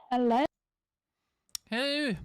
Hello. Hey,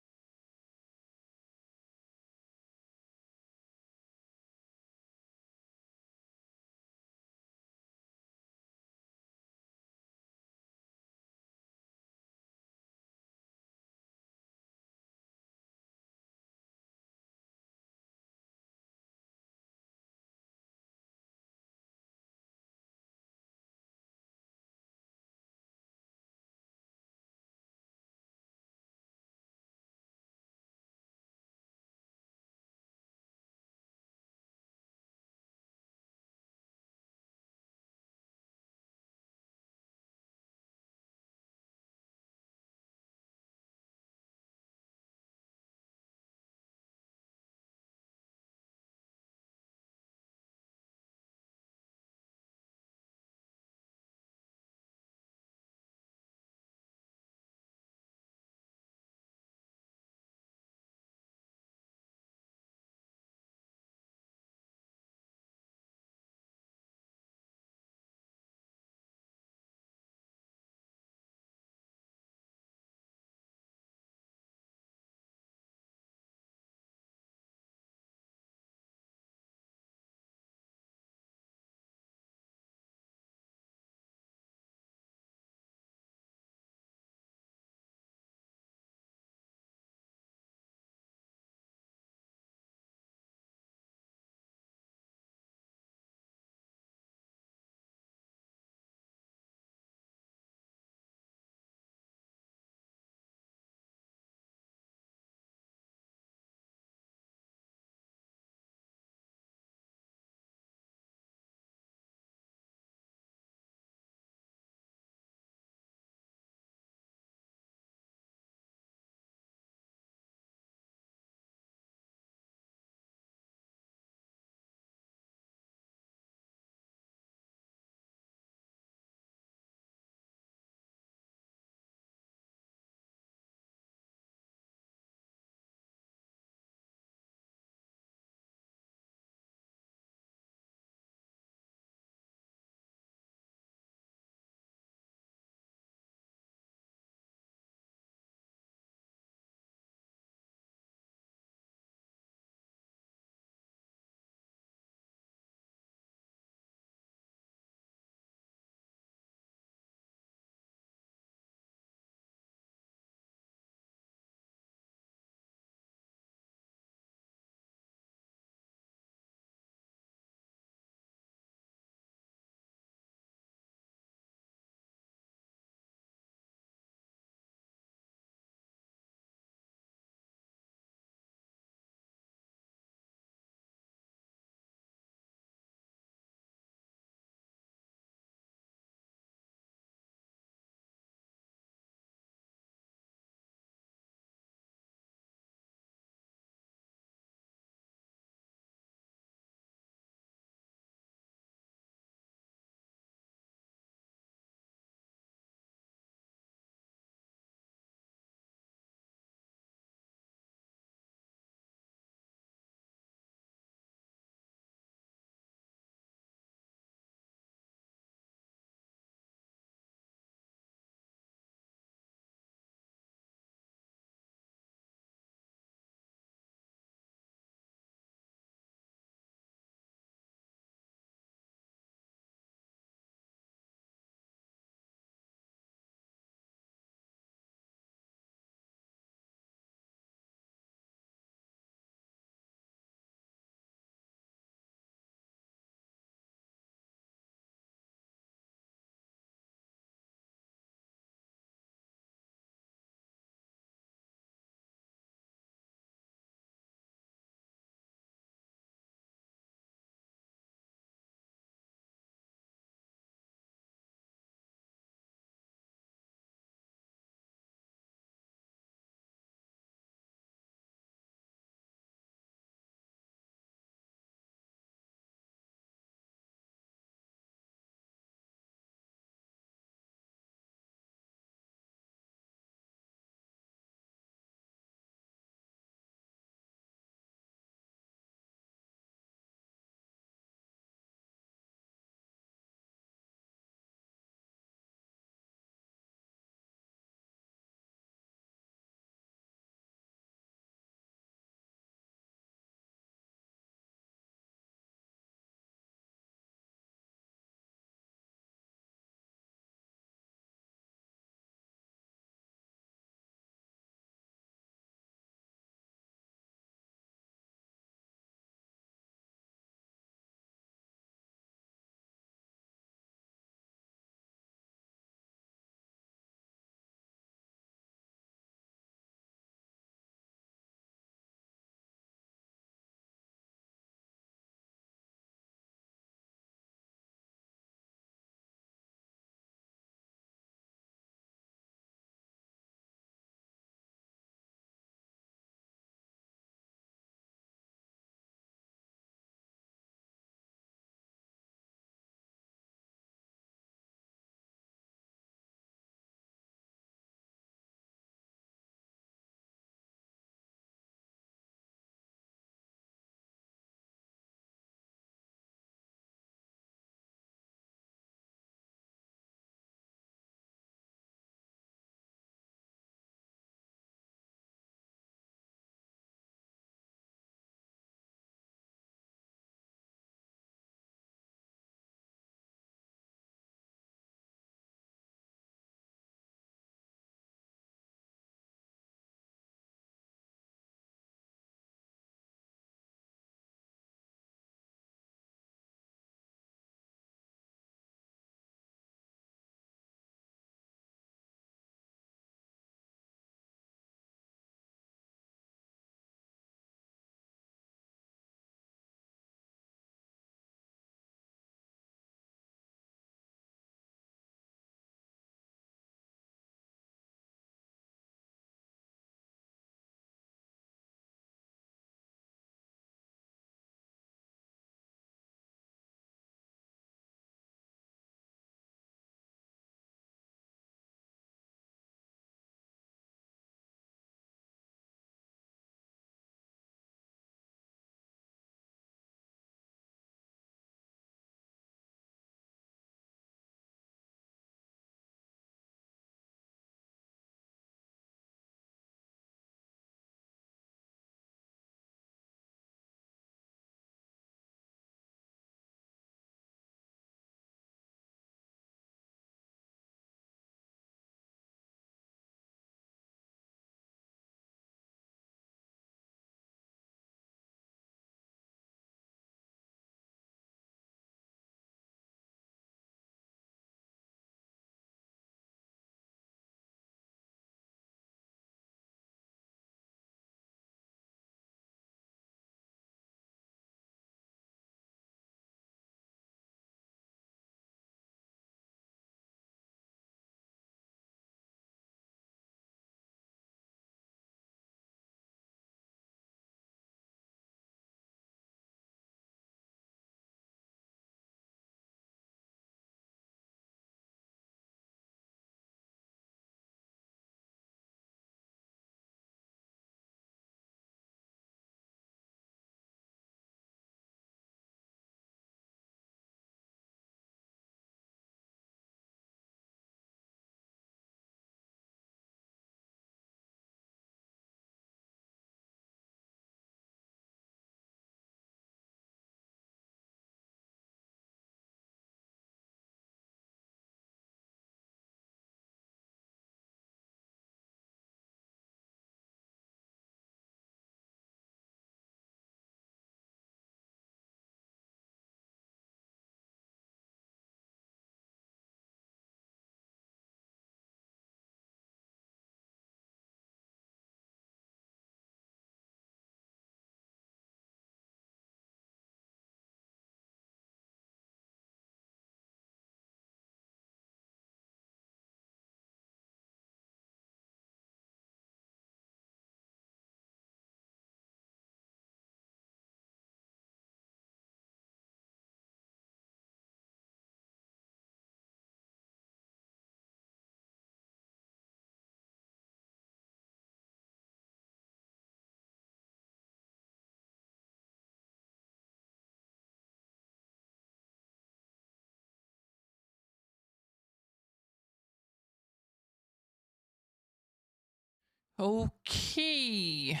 Okay.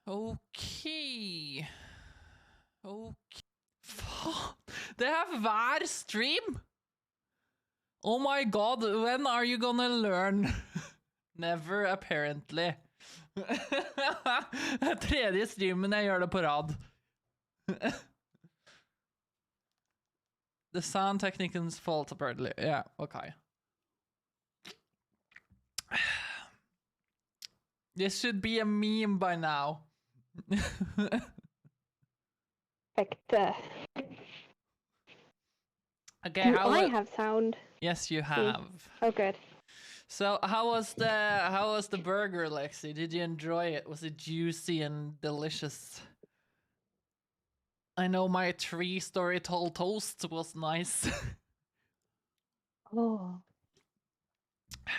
Okay. Okay. Det have hver stream? Oh my god, when are you gonna learn? Never, apparently. Tredje streamen jeg gjør det på rad. The sound technician's fault, apparently. Yeah, okay. This should be a meme by now. Okay, do I have sound? Yes, you have. Oh, good. So, how was the burger, Lexi? Did you enjoy it? Was it juicy and delicious? I know my 3-story tall toast was nice. Oh.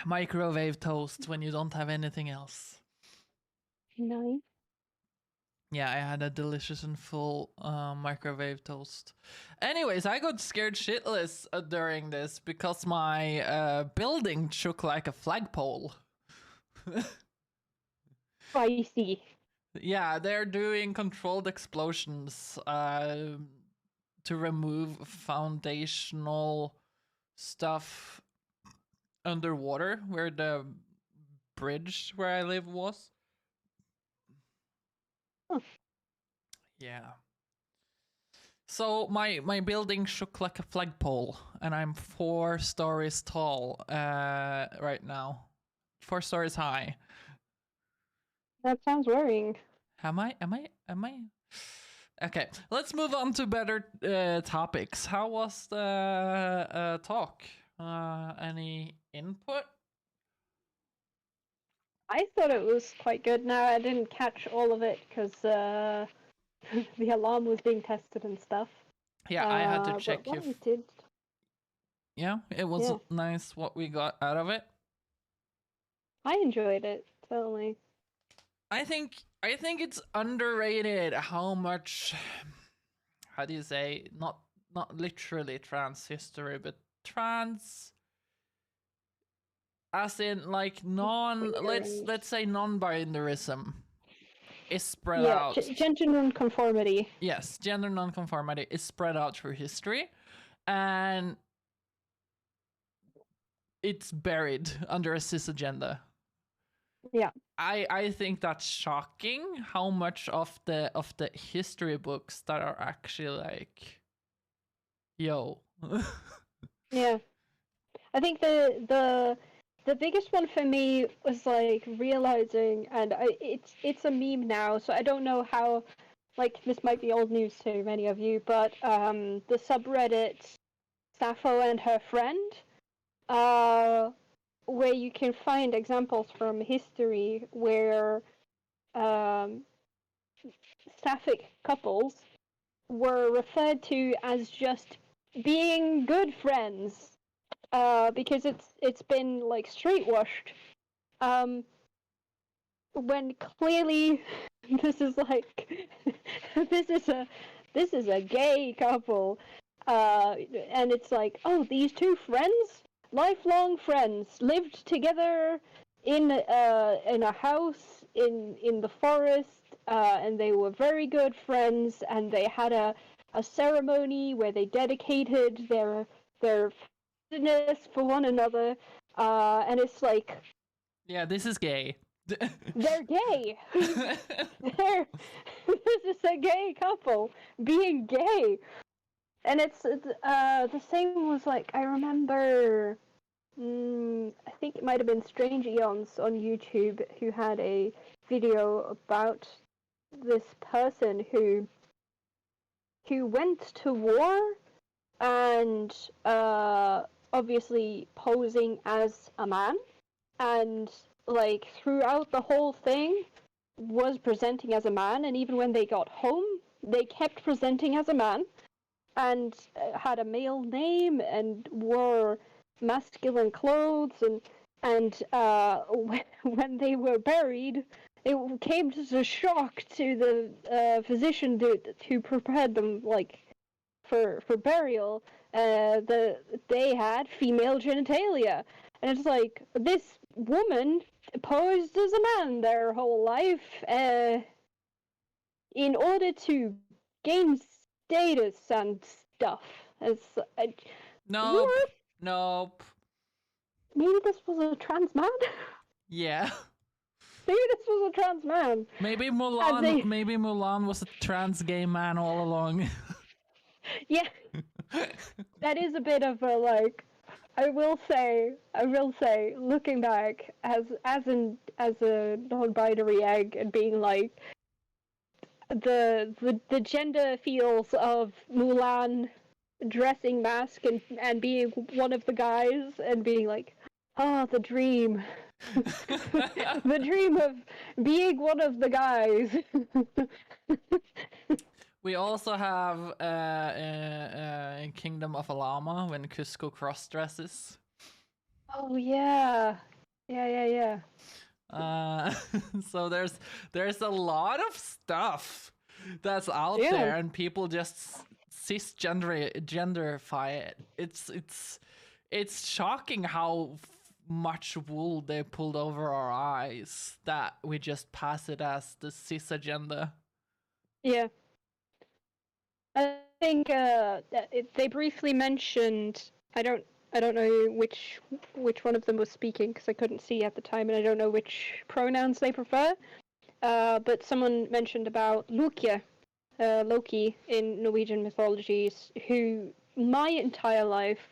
Microwave toast when you don't have anything else. Nice. Yeah, I had a delicious and full microwave toast. Anyways, I got scared shitless during this because my building shook like a flagpole. Spicy. Yeah, they're doing controlled explosions to remove foundational stuff underwater where the bridge where I live was. Huh. Yeah. So my building shook like a flagpole, and I'm 4 stories tall right now. 4 stories high. That sounds worrying. Am I? Okay, let's move on to better topics. How was the talk? Any input? I thought it was quite good. Now, I didn't catch all of it because the alarm was being tested and stuff. Yeah, I had to check if... it did. Yeah, it was nice what we got out of it. I enjoyed it, totally. I think it's underrated how much, how do you say, not literally trans history, but trans as in like let's say non-binarism is spread out. Gender nonconformity. Yes, gender nonconformity is spread out through history, and it's buried under a cis agenda. Yeah. I think that's shocking how much of the history books that are actually like, yo. Yeah. I think the biggest one for me was like realizing, and it's a meme now, so I don't know how, like, this might be old news to many of you, but the subreddit Sappho and her friend, where you can find examples from history where sapphic couples were referred to as just being good friends, because it's been like streetwashed, when clearly this is like this is a gay couple, and it's like, oh, these two friends, lifelong friends, lived together in a house in the forest, and they were very good friends, and they had a ceremony where they dedicated their for one another, and it's like, yeah, this is gay. They're gay. This is a gay couple being gay, and it's the same was like, I remember, I think it might have been Strange Eons on YouTube who had a video about this person who went to war and obviously posing as a man, and like throughout the whole thing was presenting as a man, and even when they got home they kept presenting as a man, and had a male name and wore masculine clothes, and when they were buried, it came as a shock to the physician who prepared them like for burial, they had female genitalia, and it's like, this woman posed as a man their whole life in order to gain status and stuff. As Nope. Nope. maybe this was a trans man. Yeah. Maybe this was a trans man. Maybe they- Mulan was a trans gay man all along. Yeah, that is a bit of a like. I will say, looking back as a non-binary egg and being like the gender feels of Mulan dressing mask and being one of the guys and being like, ah, the dream. The dream of being one of the guys. We also have Kingdom of a Llama when Cusco cross dresses. Oh yeah. Yeah. So there's a lot of stuff that's out there, and people just genderify it. It's shocking how much wool they pulled over our eyes that we just pass it as the cis agenda. Yeah. I think they briefly mentioned. I don't know which one of them was speaking because I couldn't see at the time, and I don't know which pronouns they prefer. But someone mentioned about Loki in Norwegian mythologies, who my entire life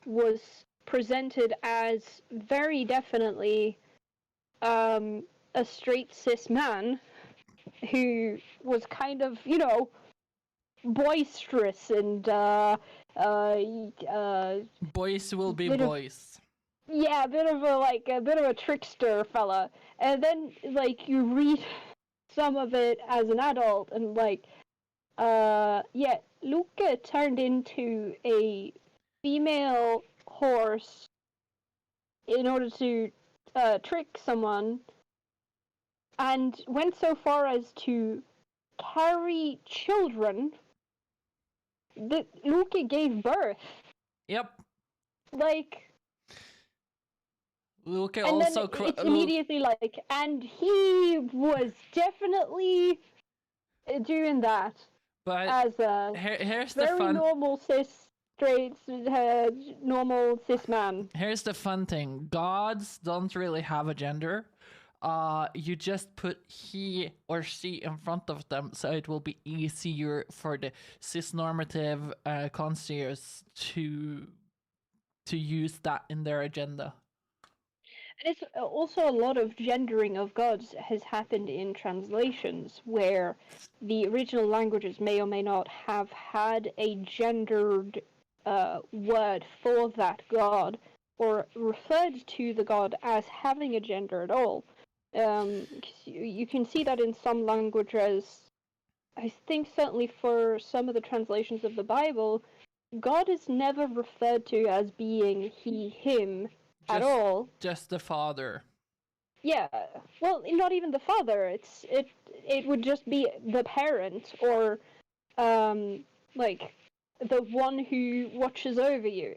was presented as very definitely a straight cis man who was kind of, boisterous and boys will be bit of- boys. yeah, a bit of a trickster fella. And then like you read some of it as an adult and like Luca turned into a female horse in order to trick someone and went so far as to carry children that Luca gave birth. Yep. Like, Luke and also then it's immediately like, and he was definitely doing that but as a here's the very fun normal straight normal cis man. Here's the fun thing. Gods don't really have a gender. You just put he or she in front of them, so it will be easier for the cis-normative conscious to use that in their agenda. And it's also a lot of gendering of gods has happened in translations where the original languages may or may not have had a gendered word for that god or referred to the god as having a gender at all. You can see that in some languages. I think certainly for some of the translations of the Bible, God is never referred to as being he, him at all. Just the father. Yeah, well, not even the father. It would just be the parent or like the one who watches over you.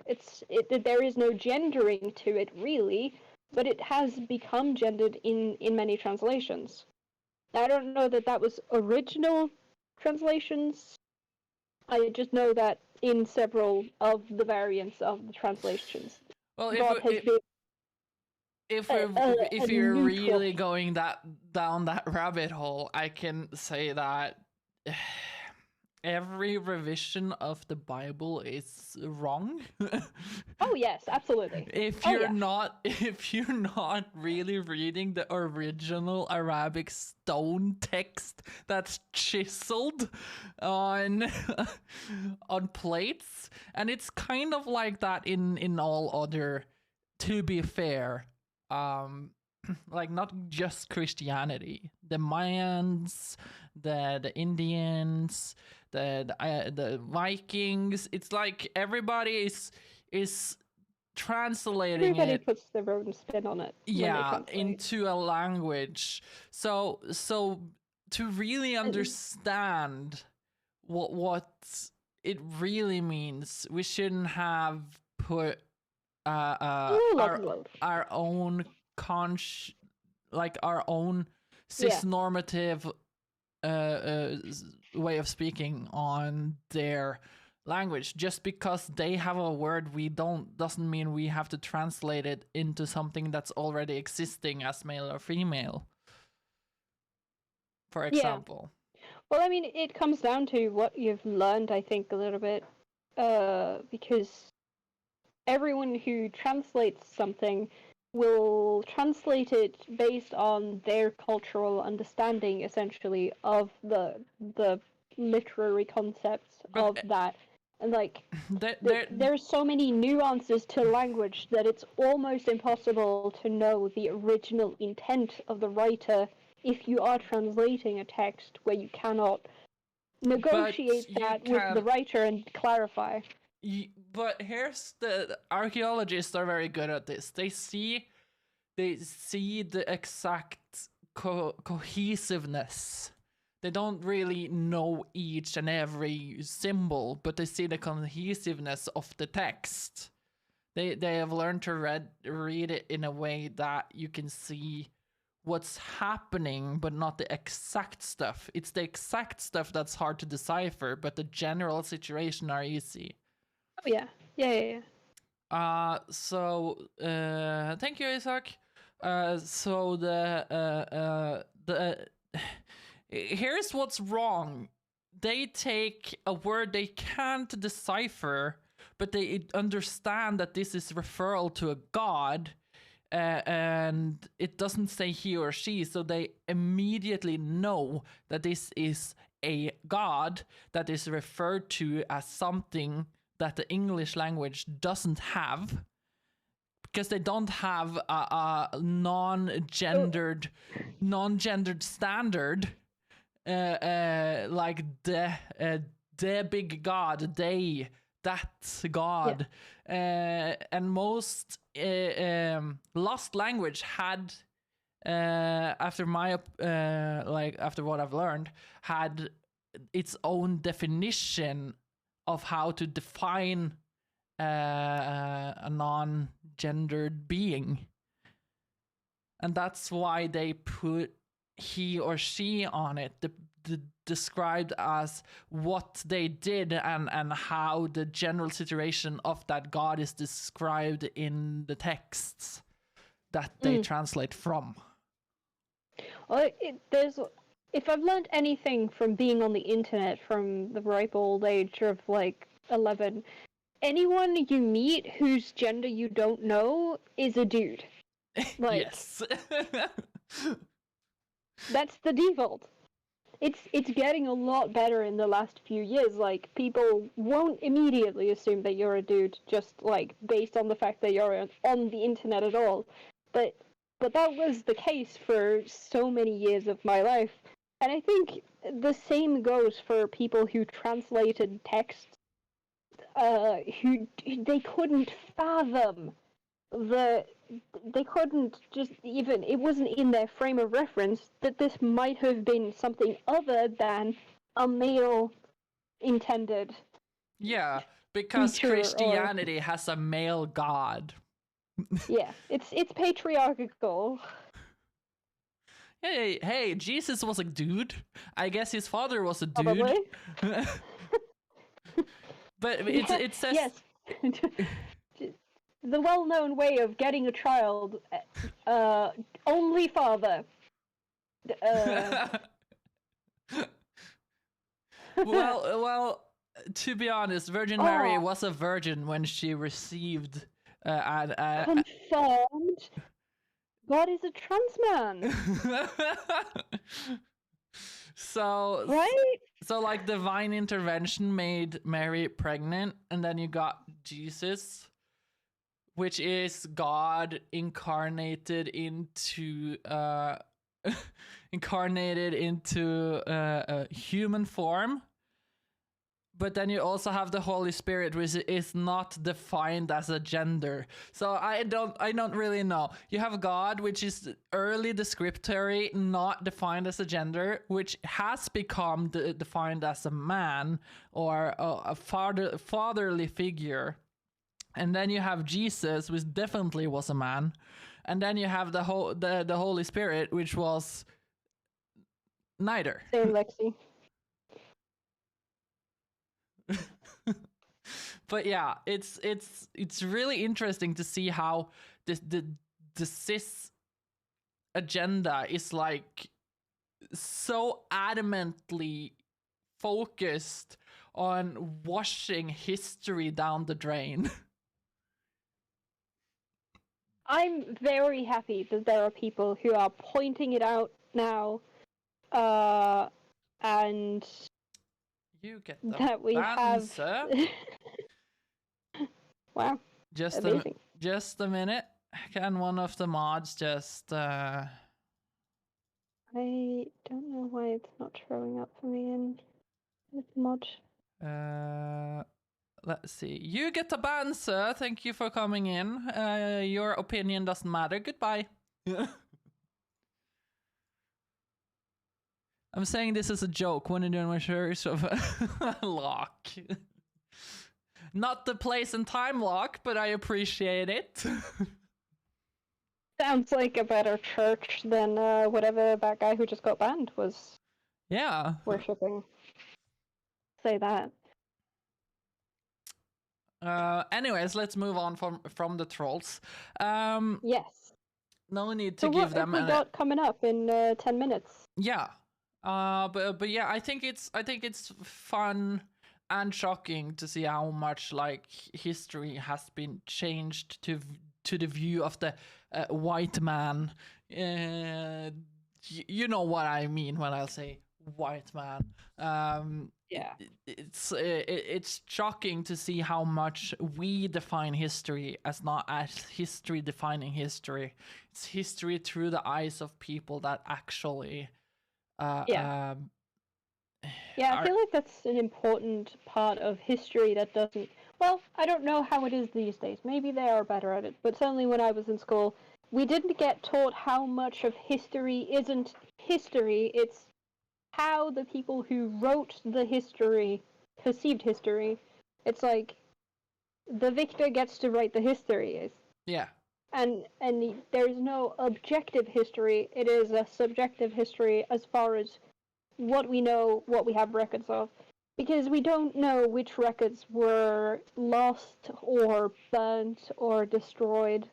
There is no gendering to it really, but it has become gendered in many translations. I don't know that was original translations. I just know that in several of the variants of the translations, Well, God has been if you're neutral. really going down that rabbit hole, I can say that every revision of the Bible is wrong. Oh yes, absolutely. If you're not really reading the original Arabic stone text that's chiseled on on plates, and it's kind of like that in all other, to be fair, like not just Christianity, the Mayans, the Indians, the Vikings. It's like everybody is translating Everybody puts their own spin on it. Yeah, into a language. So to really understand what it really means, we shouldn't have put our own like our own cis-normative way of speaking on their language. Just because they have a word we don't doesn't mean we have to translate it into something that's already existing as male or female, for example. Well, I mean, it comes down to what you've learned, I think, a little bit, because everyone who translates something will translate it based on their cultural understanding, essentially, of the literary concepts of that. And like, there's so many nuances to language that it's almost impossible to know the original intent of the writer if you are translating a text where you cannot negotiate that with the writer and clarify. But here's the archaeologists are very good at this. They see the exact cohesiveness. They don't really know each and every symbol, but they see the cohesiveness of the text. They have learned to read it in a way that you can see what's happening, but not the exact stuff. It's the exact stuff that's hard to decipher, but the general situation are easy. Oh yeah. So thank you, Isaac. So here's what's wrong. They take a word they can't decipher, but they understand that this is referral to a god, and it doesn't say he or she, so they immediately know that this is a god that is referred to as something that the English language doesn't have, because they don't have a non-gendered standard, like the big god, that god. And most lost language had, after what I've learned, had its own definition of how to define a non-gendered being. And that's why they put he or she on it, described as what they did and how the general situation of that god is described in the texts that they translate from. Well, if I've learned anything from being on the internet from the ripe old age of like 11, anyone you meet whose gender you don't know is a dude. Like, yes. That's the default. It's getting a lot better in the last few years. Like, people won't immediately assume that you're a dude just like based on the fact that you're on the internet at all. But that was the case for so many years of my life. And I think the same goes for people who translated texts, who they couldn't fathom they couldn't just even, it wasn't in their frame of reference that this might have been something other than a male intended. Yeah, because Christianity has a male god. Yeah, it's patriarchal. Hey, Jesus was a dude. I guess his father was a dude. Probably. But it says... Yes. The well-known way of getting a child, only father. Well, to be honest, Virgin Mary was a virgin when she received... Confirmed. God is a trans man. Right? So like divine intervention made Mary pregnant, and then you got Jesus, which is God incarnated into a human form. But then you also have the Holy Spirit, which is not defined as a gender. So I don't really know. You have God, which is early descriptory, not defined as a gender, which has become defined as a man or a fatherly figure. And then you have Jesus, which definitely was a man. And then you have the Holy Spirit, which was neither. Same, Lexi. But yeah, it's really interesting to see how the cis agenda is like so adamantly focused on washing history down the drain. I'm very happy that there are people who are pointing it out now, and You get that we have. sir. Wow, amazing. Just a minute. Can one of the mods just I don't know why it's not showing up for me in this mod. Let's see. You get a ban, sir. Thank you for coming in. Your opinion doesn't matter. Goodbye. I'm saying this as a joke when you're doing my shares of lock. Not the place and time lock, but I appreciate it. Sounds like a better church than whatever that guy who just got banned was. Yeah. Worshipping. Say that. Anyways, let's move on from the trolls. Yes. No need to give them. What have we got coming up in 10 minutes? Yeah. But yeah, I think it's fun and shocking to see how much like history has been changed to the view of the white man. You know what I mean when I say white man. Yeah. It's shocking to see how much we define history as not as history defining history. It's history through the eyes of people that actually Yeah, I feel like that's an important part of history that doesn't. Well, I don't know how it is these days. Maybe they are better at it, but certainly when I was in school, we didn't get taught how much of history isn't history. It's how the people who wrote the history perceived history. It's like the victor gets to write the history. yeah. And there's no objective history. It is a subjective history as far as what we know, what we have records of. Because we don't know which records were lost or burnt or destroyed,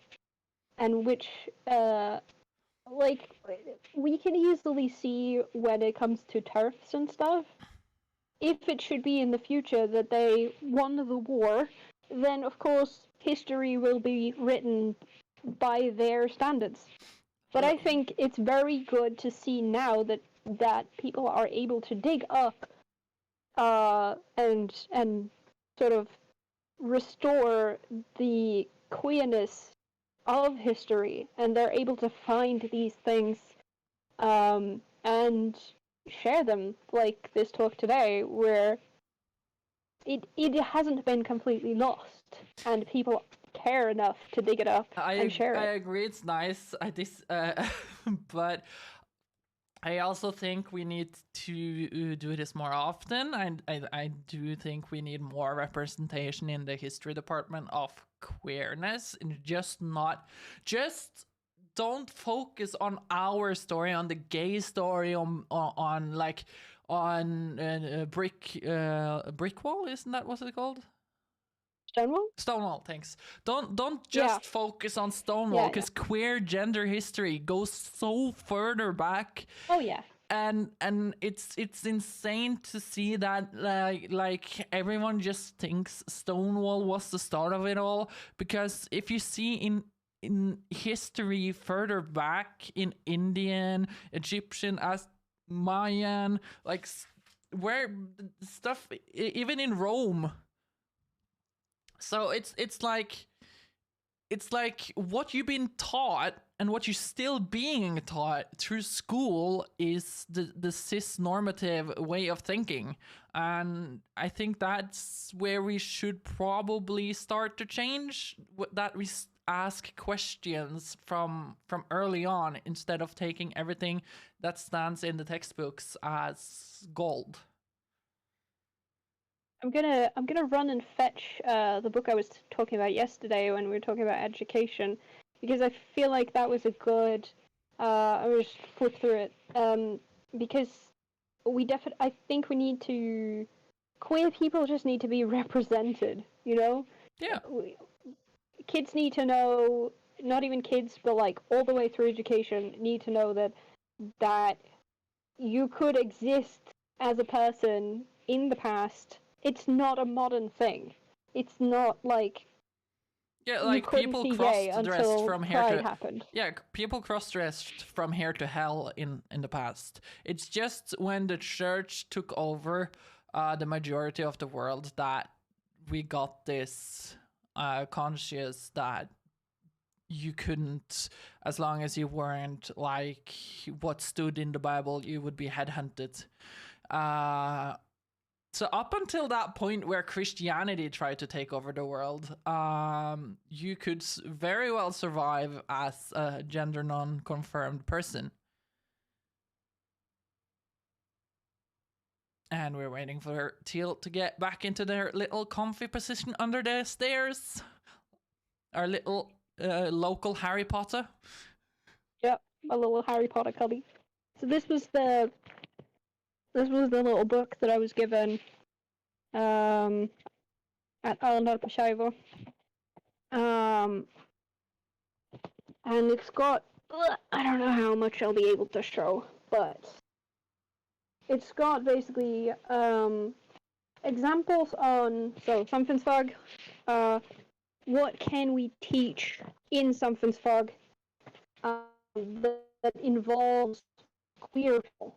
and which, like, we can easily see when it comes to turfs and stuff. If it should be in the future that they won the war, then of course history will be written by their standards. But I think it's very good to see now that people are able to dig up and sort of restore the queerness of history, and they're able to find these things and share them, like this talk today, where it hasn't been completely lost, and people care enough to dig it up and share it. I agree, it's nice. But I also think we need to do this more often. I do think we need more representation in the history department of queerness, and just don't focus on our story, on the gay story, on brick wall, isn't that what it's called? Stonewall, thanks. Don't just focus on Stonewall, because queer gender history goes so further back. Oh yeah. And it's insane to see that like everyone just thinks Stonewall was the start of it all, because if you see in history further back, in Indian, Egyptian, as Mayan, like where stuff, even in Rome. So it's like what you've been taught and what you're still being taught through school is the cis normative way of thinking, and I think that's where we should probably start to change, that we ask questions from early on, instead of taking everything that stands in the textbooks as gold. I'm gonna run and fetch the book I was talking about yesterday when we were talking about education, because I feel like that was a good. I will just flip through it. Because I think we need to. Queer people just need to be represented. You know. Yeah. Kids need to know. Not even kids, but like all the way through education, need to know that you could exist as a person in the past. It's not a modern thing. It's not like Yeah, you like couldn't people be gay cross-dressed until from here Pride to happened. yeah, people cross-dressed from here to hell in the past. It's just when the church took over the majority of the world that we got this conscious that you couldn't, as long as you weren't like what stood in the Bible, you would be headhunted. So up until that point where Christianity tried to take over the world, you could very well survive as a gender non-confirmed person. And we're waiting for Teal to get back into their little comfy position under the stairs. Our little local Harry Potter. Yep, a little Harry Potter cubby. So this was the little book that I was given at Arendal på Skeiva. And it's got, I don't know how much I'll be able to show, but it's got basically examples on, so samfunnsfag, what can we teach in samfunnsfag that involves queer people.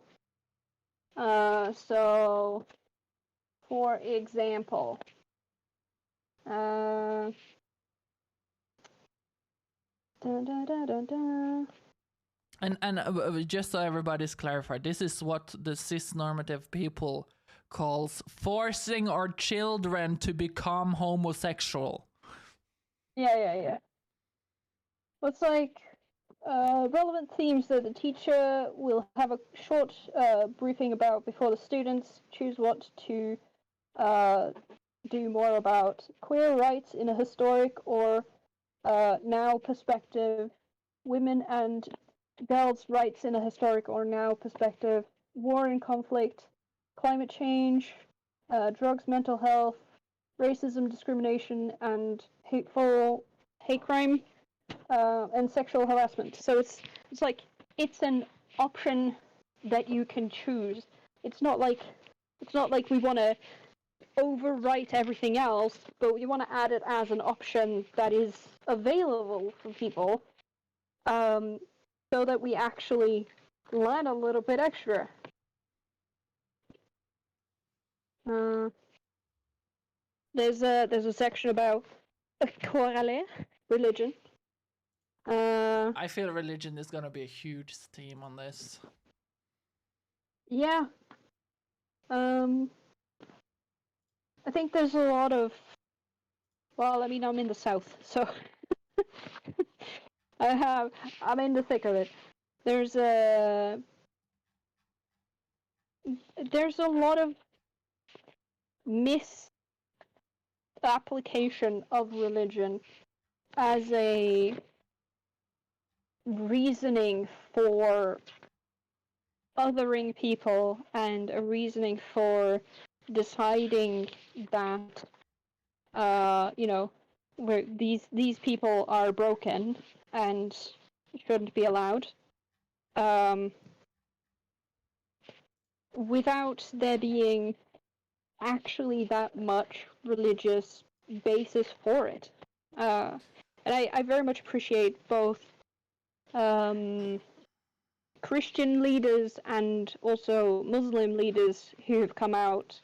So, for example, dun, dun, dun, dun, dun. And just so everybody's clarified, this is what the cis-normative people calls forcing our children to become homosexual. Yeah. What's like relevant themes that the teacher will have a short briefing about before the students choose what to do more about queer rights in a historic or now perspective, women and girls' rights in a historic or now perspective, war and conflict, climate change, drugs, mental health, racism, discrimination, and hate crime, and sexual harassment. So it's like it's an option that you can choose. It's not like we want to overwrite everything else, but we want to add it as an option that is available for people, so that we actually learn a little bit extra. There's a section about religion. I feel religion is gonna be a huge theme on this. Yeah. I think there's a lot of. Well, I mean, I'm in the south, so I'm in the thick of it. There's a lot of misapplication of religion as a reasoning for othering people and a reasoning for deciding that where these people are broken and shouldn't be allowed, without there being actually that much religious basis for it. And I very much appreciate both Christian leaders and also Muslim leaders who have come out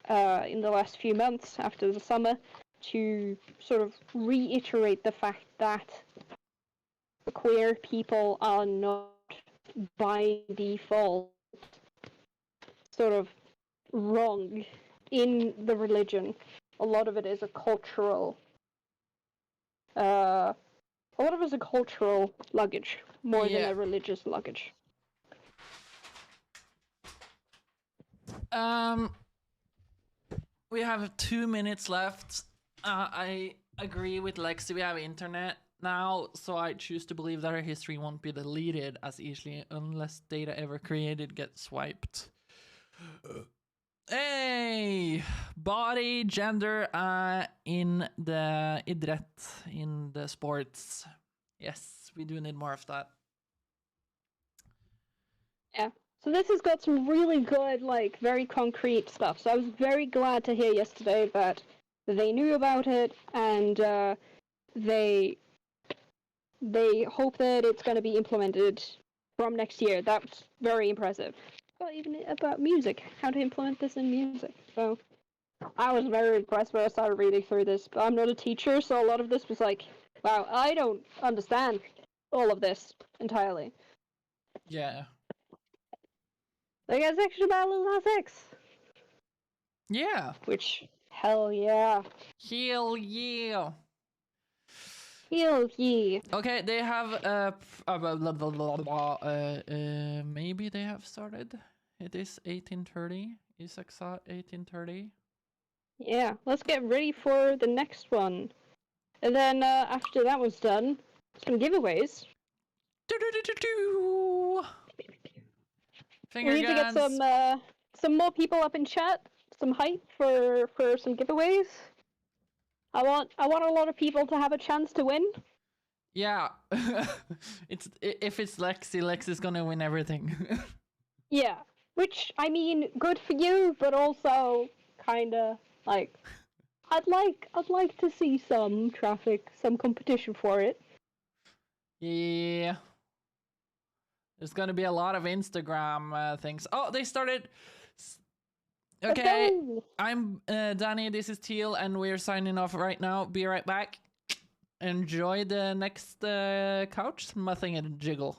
in the last few months after the summer to sort of reiterate the fact that queer people are not by default sort of wrong in the religion. A lot of it is a cultural luggage more than a religious luggage. We have 2 minutes left. I agree with Lexi. We have internet now, so I choose to believe that our history won't be deleted as easily unless data ever created gets swiped. Hey, body, gender in the idrett, in the sports. Yes, we do need more of that. Yeah. So this has got some really good, like, very concrete stuff. So I was very glad to hear yesterday that they knew about it, and they hope that it's going to be implemented from next year. That's very impressive. Well, even about music, how to implement this in music. So I was very impressed when I started reading through this. But I'm not a teacher, so a lot of this was like, wow, I don't understand all of this entirely. Yeah. Like a section about Lil Nas X. Yeah. Which, hell yeah. Hell yeah. Hell yeah. Okay, they have maybe they have started. It is 1830. Isaacsa 1830. Yeah, let's get ready for the next one. And then after that was done, some giveaways. Finger We need to get guns. some more people up in chat, some hype for some giveaways. I want a lot of people to have a chance to win. Yeah. It's if it's Lexi, Lexi's gonna win everything. Yeah, which I mean, good for you, but also kinda like I'd like to see some traffic, some competition for it. Yeah. There's gonna be a lot of Instagram things. Oh, they started. Okay, I'm Danny. This is Teal, and we're signing off right now. Be right back. Enjoy the next couch smithing and jiggle.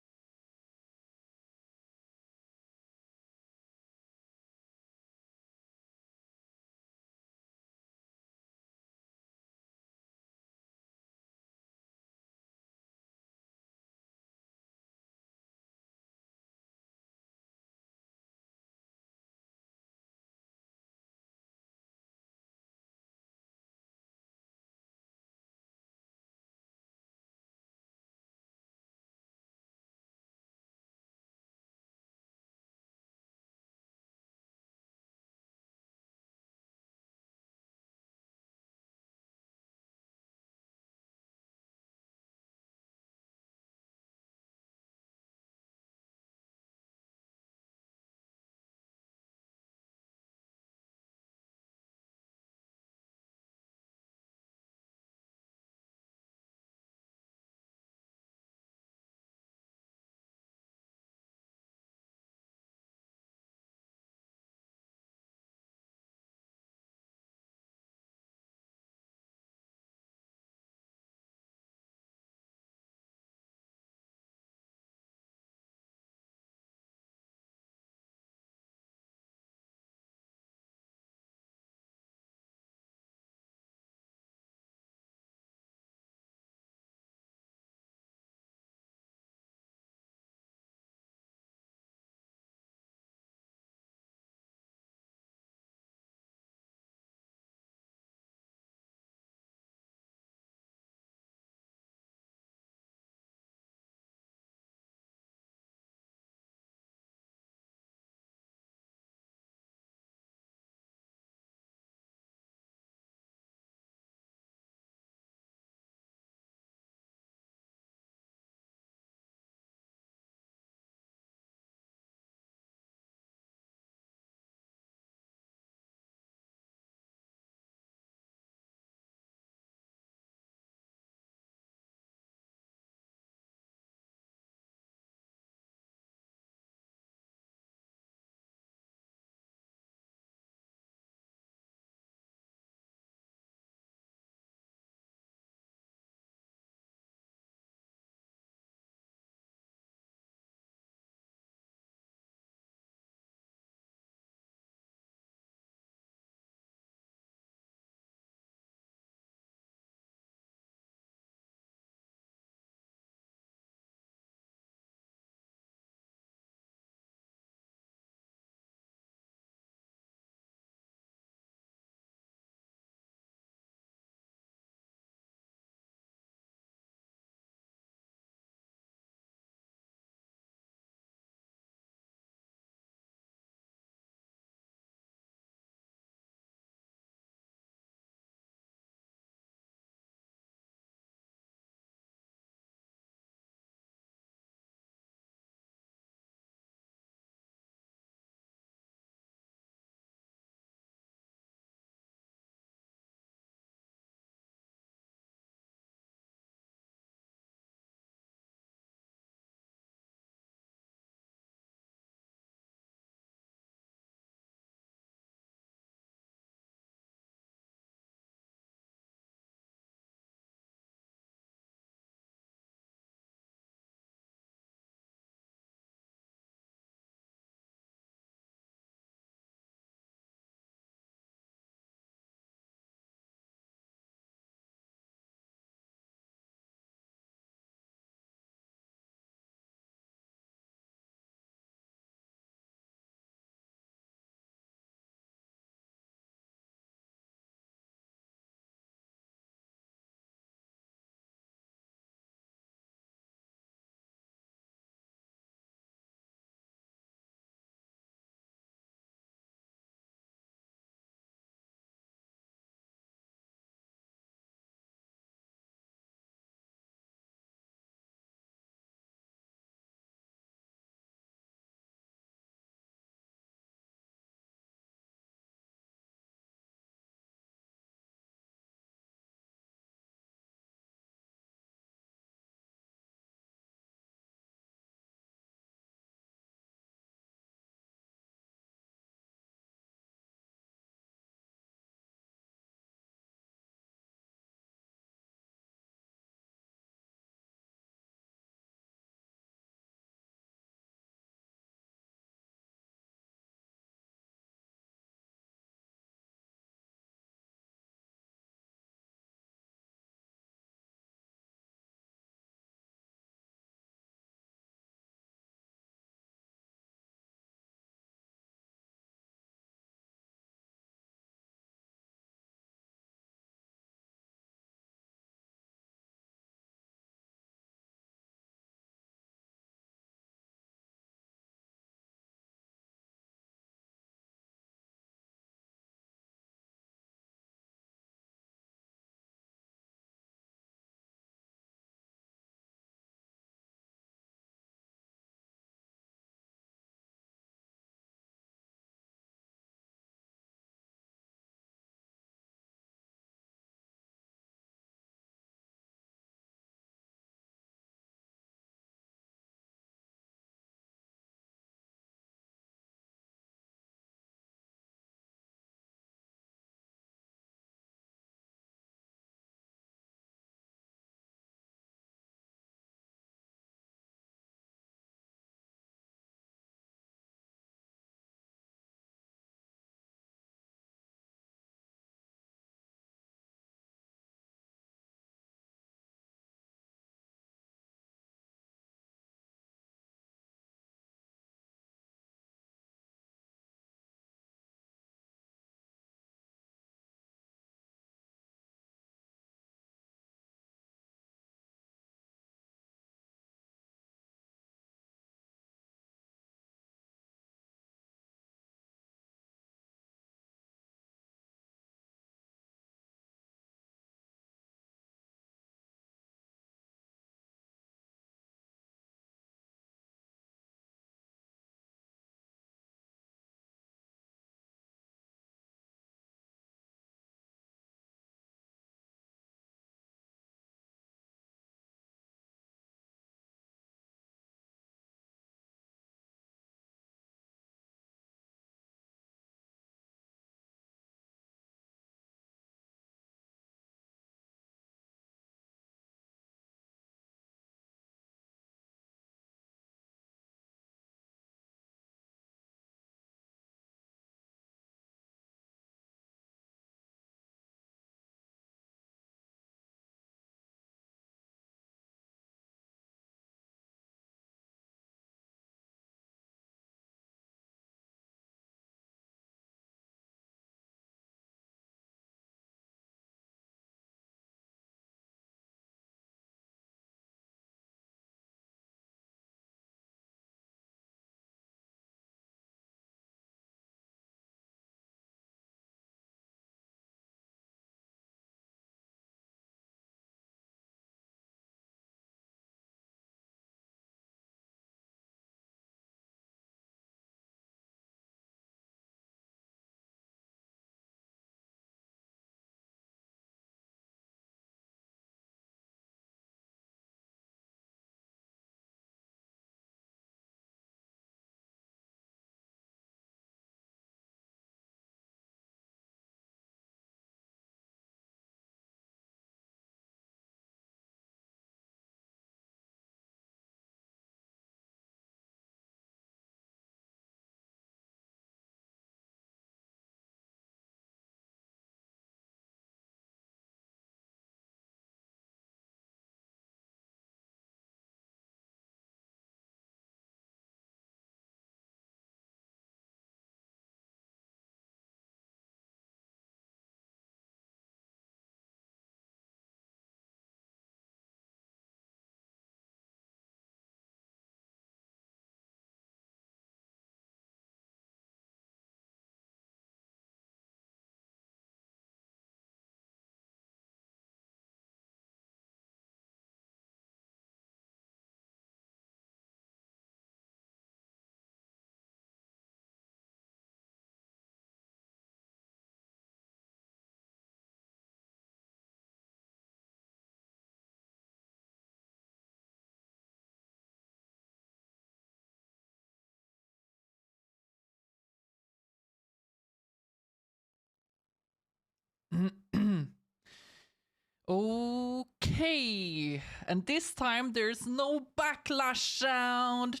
Okay, and this time there's no backlash sound.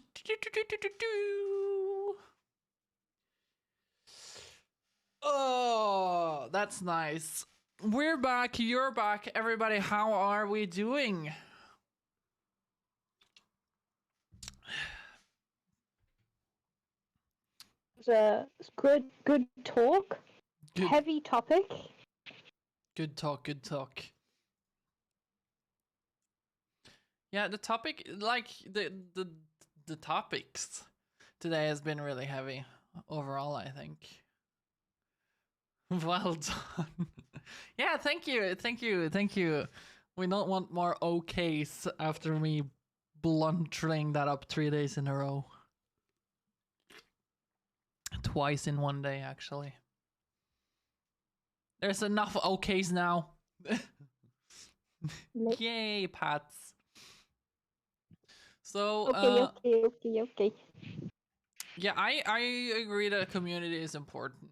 Oh, that's nice. We're back, you're back, everybody. How are we doing? It was a good talk. Good. Heavy topic. Good talk, good talk. Yeah, the topic, like the topics today has been really heavy overall, I think. Well done. Yeah, thank you. We don't want more okays after me blundering that up 3 days in a row. Twice in one day, actually. There's enough okays now. Yay, Pats. So, Okay. yeah, I agree that community is important.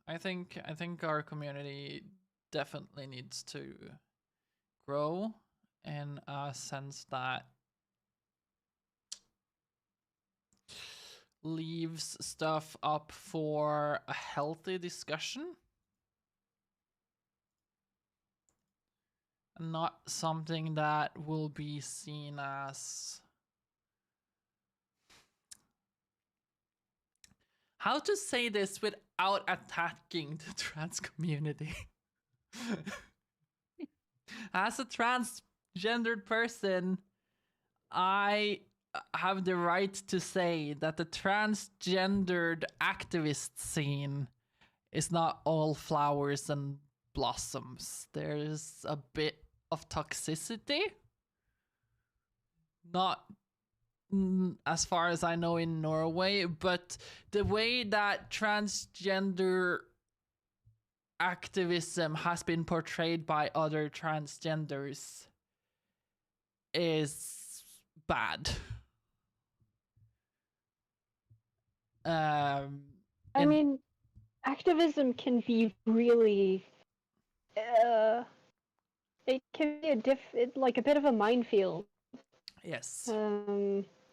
I think our community definitely needs to grow in a sense that leaves stuff up for a healthy discussion, not something that will be seen as how to say this without attacking the trans community. As a transgendered person, I have the right to say that the transgendered activist scene is not all flowers and blossoms. There's a bit of toxicity. Not as far as I know in Norway, but the way that transgender activism has been portrayed by other transgenders is bad. I mean, activism can be really, it can be like a bit of a minefield. Yes.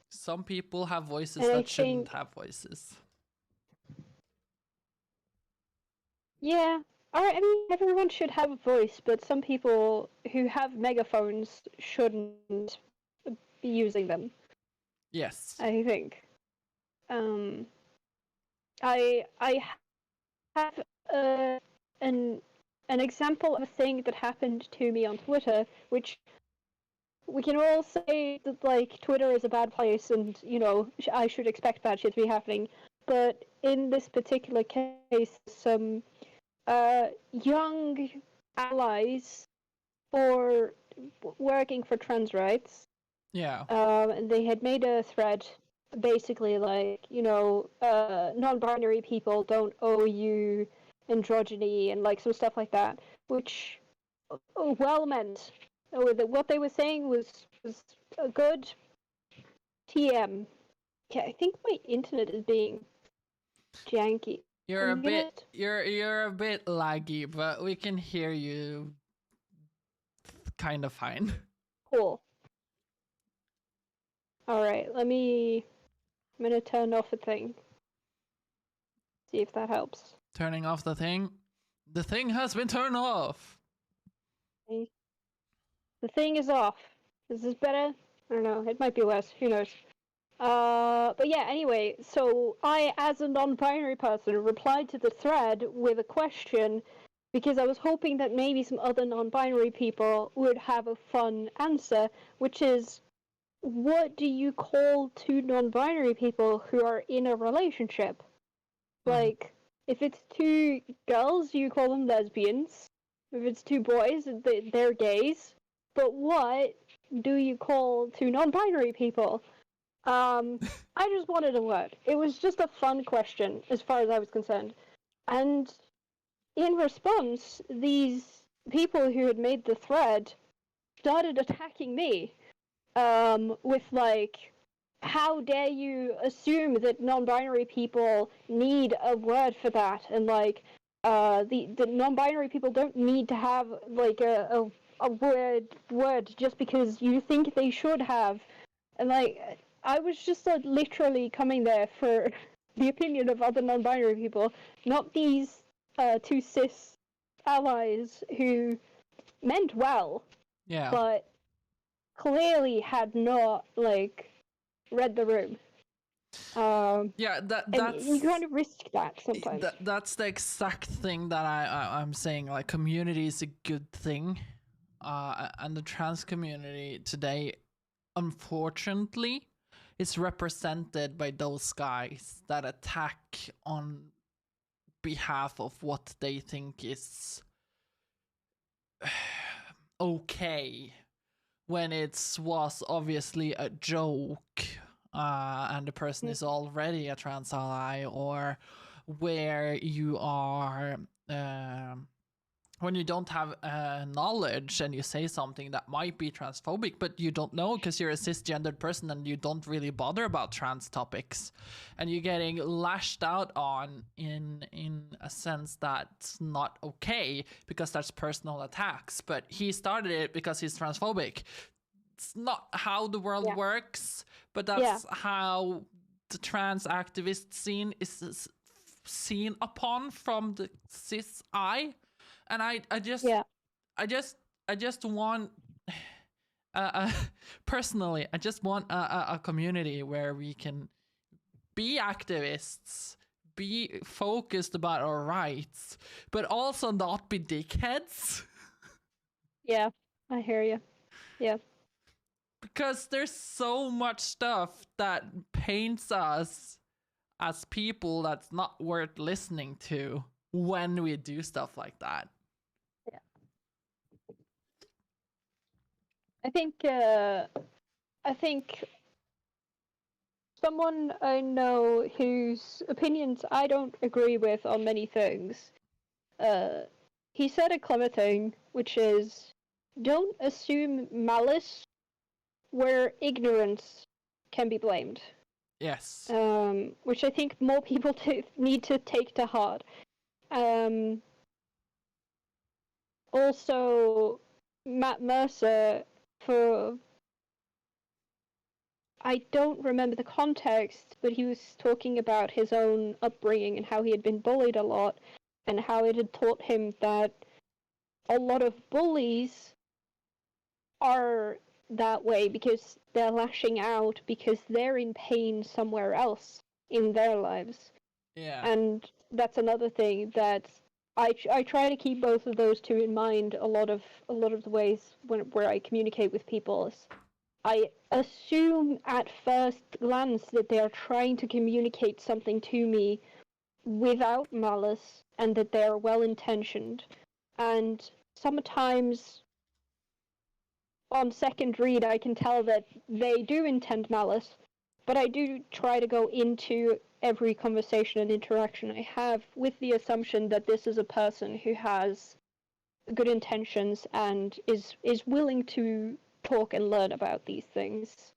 Some people have voices and that shouldn't have voices. Yeah, I mean, everyone should have a voice, but some people who have megaphones shouldn't be using them. Yes. I think. I have an example of a thing that happened to me on Twitter, which we can all say that like Twitter is a bad place, and you know I should expect bad shit to be happening. But in this particular case, some young allies for working for trans rights. Yeah. And they had made a thread basically like, you know, non-binary people don't owe you androgyny and like some stuff like that, which well meant. What they were saying was a good TM. Yeah, I think my internet is being janky. You're a bit laggy, but we can hear you kind of fine. Cool. Alright, I'm gonna turn off a thing. See if that helps. Turning off the thing. The thing has been turned off. Okay. The thing is off. Is this better? I don't know. It might be worse. Who knows? But yeah, anyway, so I, as a non-binary person, replied to the thread with a question because I was hoping that maybe some other non-binary people would have a fun answer, which is, what do you call two non-binary people who are in a relationship? Like, if it's two girls, you call them lesbians. If it's two boys, they're gays. But what do you call two non-binary people? I just wanted a word. It was just a fun question, as far as I was concerned. And in response, these people who had made the thread started attacking me, with like, how dare you assume that non-binary people need a word for that, and like, the non-binary people don't need to have like a word just because you think they should have, and like I was just like literally coming there for the opinion of other non-binary people, not these two cis allies who meant well, Yeah. but clearly had not like read the room. Yeah, And you kind of risk that sometimes. that's the exact thing that I'm saying. Like, community is a good thing, and the trans community today, unfortunately, is represented by those guys that attack on behalf of what they think is okay, when it was obviously a joke, and the person is already a trans ally, or where you are, when you don't have knowledge and you say something that might be transphobic, but you don't know because you're a cisgendered person and you don't really bother about trans topics, and you're getting lashed out on in a sense that's not okay because that's personal attacks. But he started it because he's transphobic. It's not how the world works, but that's how the trans activist scene is seen upon from the cis eye. And I just want, personally, I just want a community where we can be activists, be focused about our rights, but also not be dickheads. Yeah, I hear you. Yeah. Because there's so much stuff that paints us as people that's not worth listening to when we do stuff like that. Yeah. I think someone I know whose opinions I don't agree with on many things, he said a clever thing, which is, don't assume malice where ignorance can be blamed. Yes. Which I think more people need to take to heart. Also, Matt Mercer, for I don't remember the context, but he was talking about his own upbringing and how he had been bullied a lot, and how it had taught him that a lot of bullies are that way because they're lashing out because they're in pain somewhere else in their lives. Yeah. And that's another thing that I try to keep both of those two in mind a lot of the ways where I communicate with people. I assume at first glance that they are trying to communicate something to me without malice and that they are well intentioned. And sometimes on second read I can tell that they do intend malice, but I do try to go into every conversation and interaction I have with the assumption that this is a person who has good intentions and is willing to talk and learn about these things.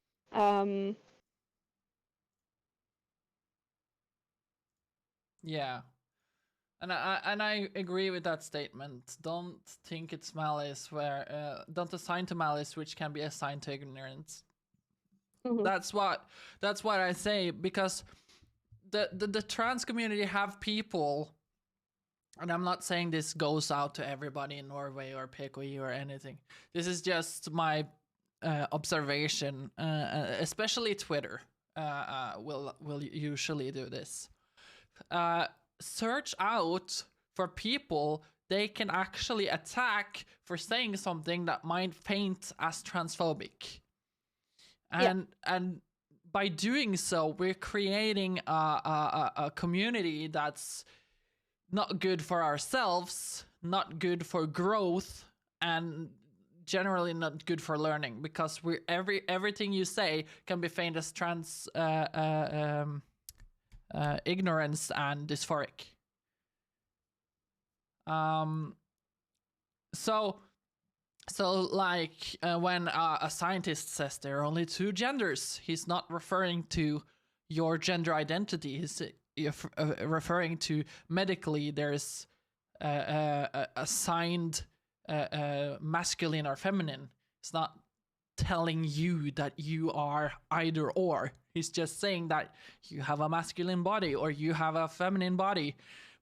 Yeah. And I agree with that statement. Don't think it's malice where don't assign to malice which can be assigned to ignorance. Mm-hmm. That's what I say, because the trans community have people, and I'm not saying this goes out to everybody in Norway or PKI or anything. This is just my observation. Especially Twitter will usually do this. Search out for people they can actually attack for saying something that might paint as transphobic. And by doing so, we're creating a community that's not good for ourselves, not good for growth, and generally not good for learning, because everything you say can be framed as trans ignorance and dysphoric. So like when a scientist says there are only two genders, he's not referring to your gender identity. He's referring to medically there's assigned masculine or feminine. It's not telling you that you are either or. He's just saying that you have a masculine body or you have a feminine body.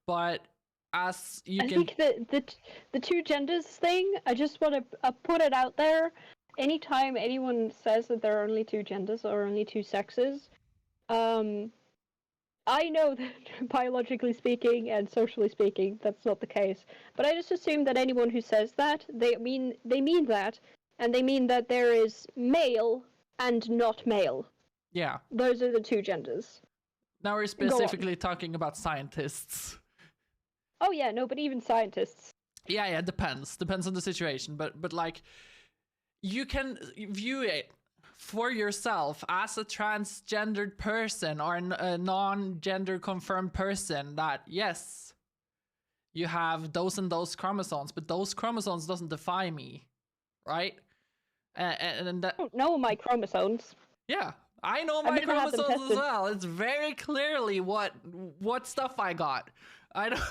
But as you I can... think the two genders thing, I just want to put it out there. Anytime anyone says that there are only two genders or only two sexes, I know that biologically speaking and socially speaking, that's not the case. But I just assume that anyone who says that, they mean that, and they mean that there is male and not male. Yeah. Those are the two genders. Now we're specifically talking about scientists. Oh yeah, no, but even scientists. Yeah, depends on the situation. But like, you can view it for yourself as a transgendered person or a non-gender confirmed person, that yes, you have those and those chromosomes, but those chromosomes doesn't define me, right? And that, I don't know my chromosomes. yeah, I know my chromosomes as well. It's very clearly what stuff I got. I don't.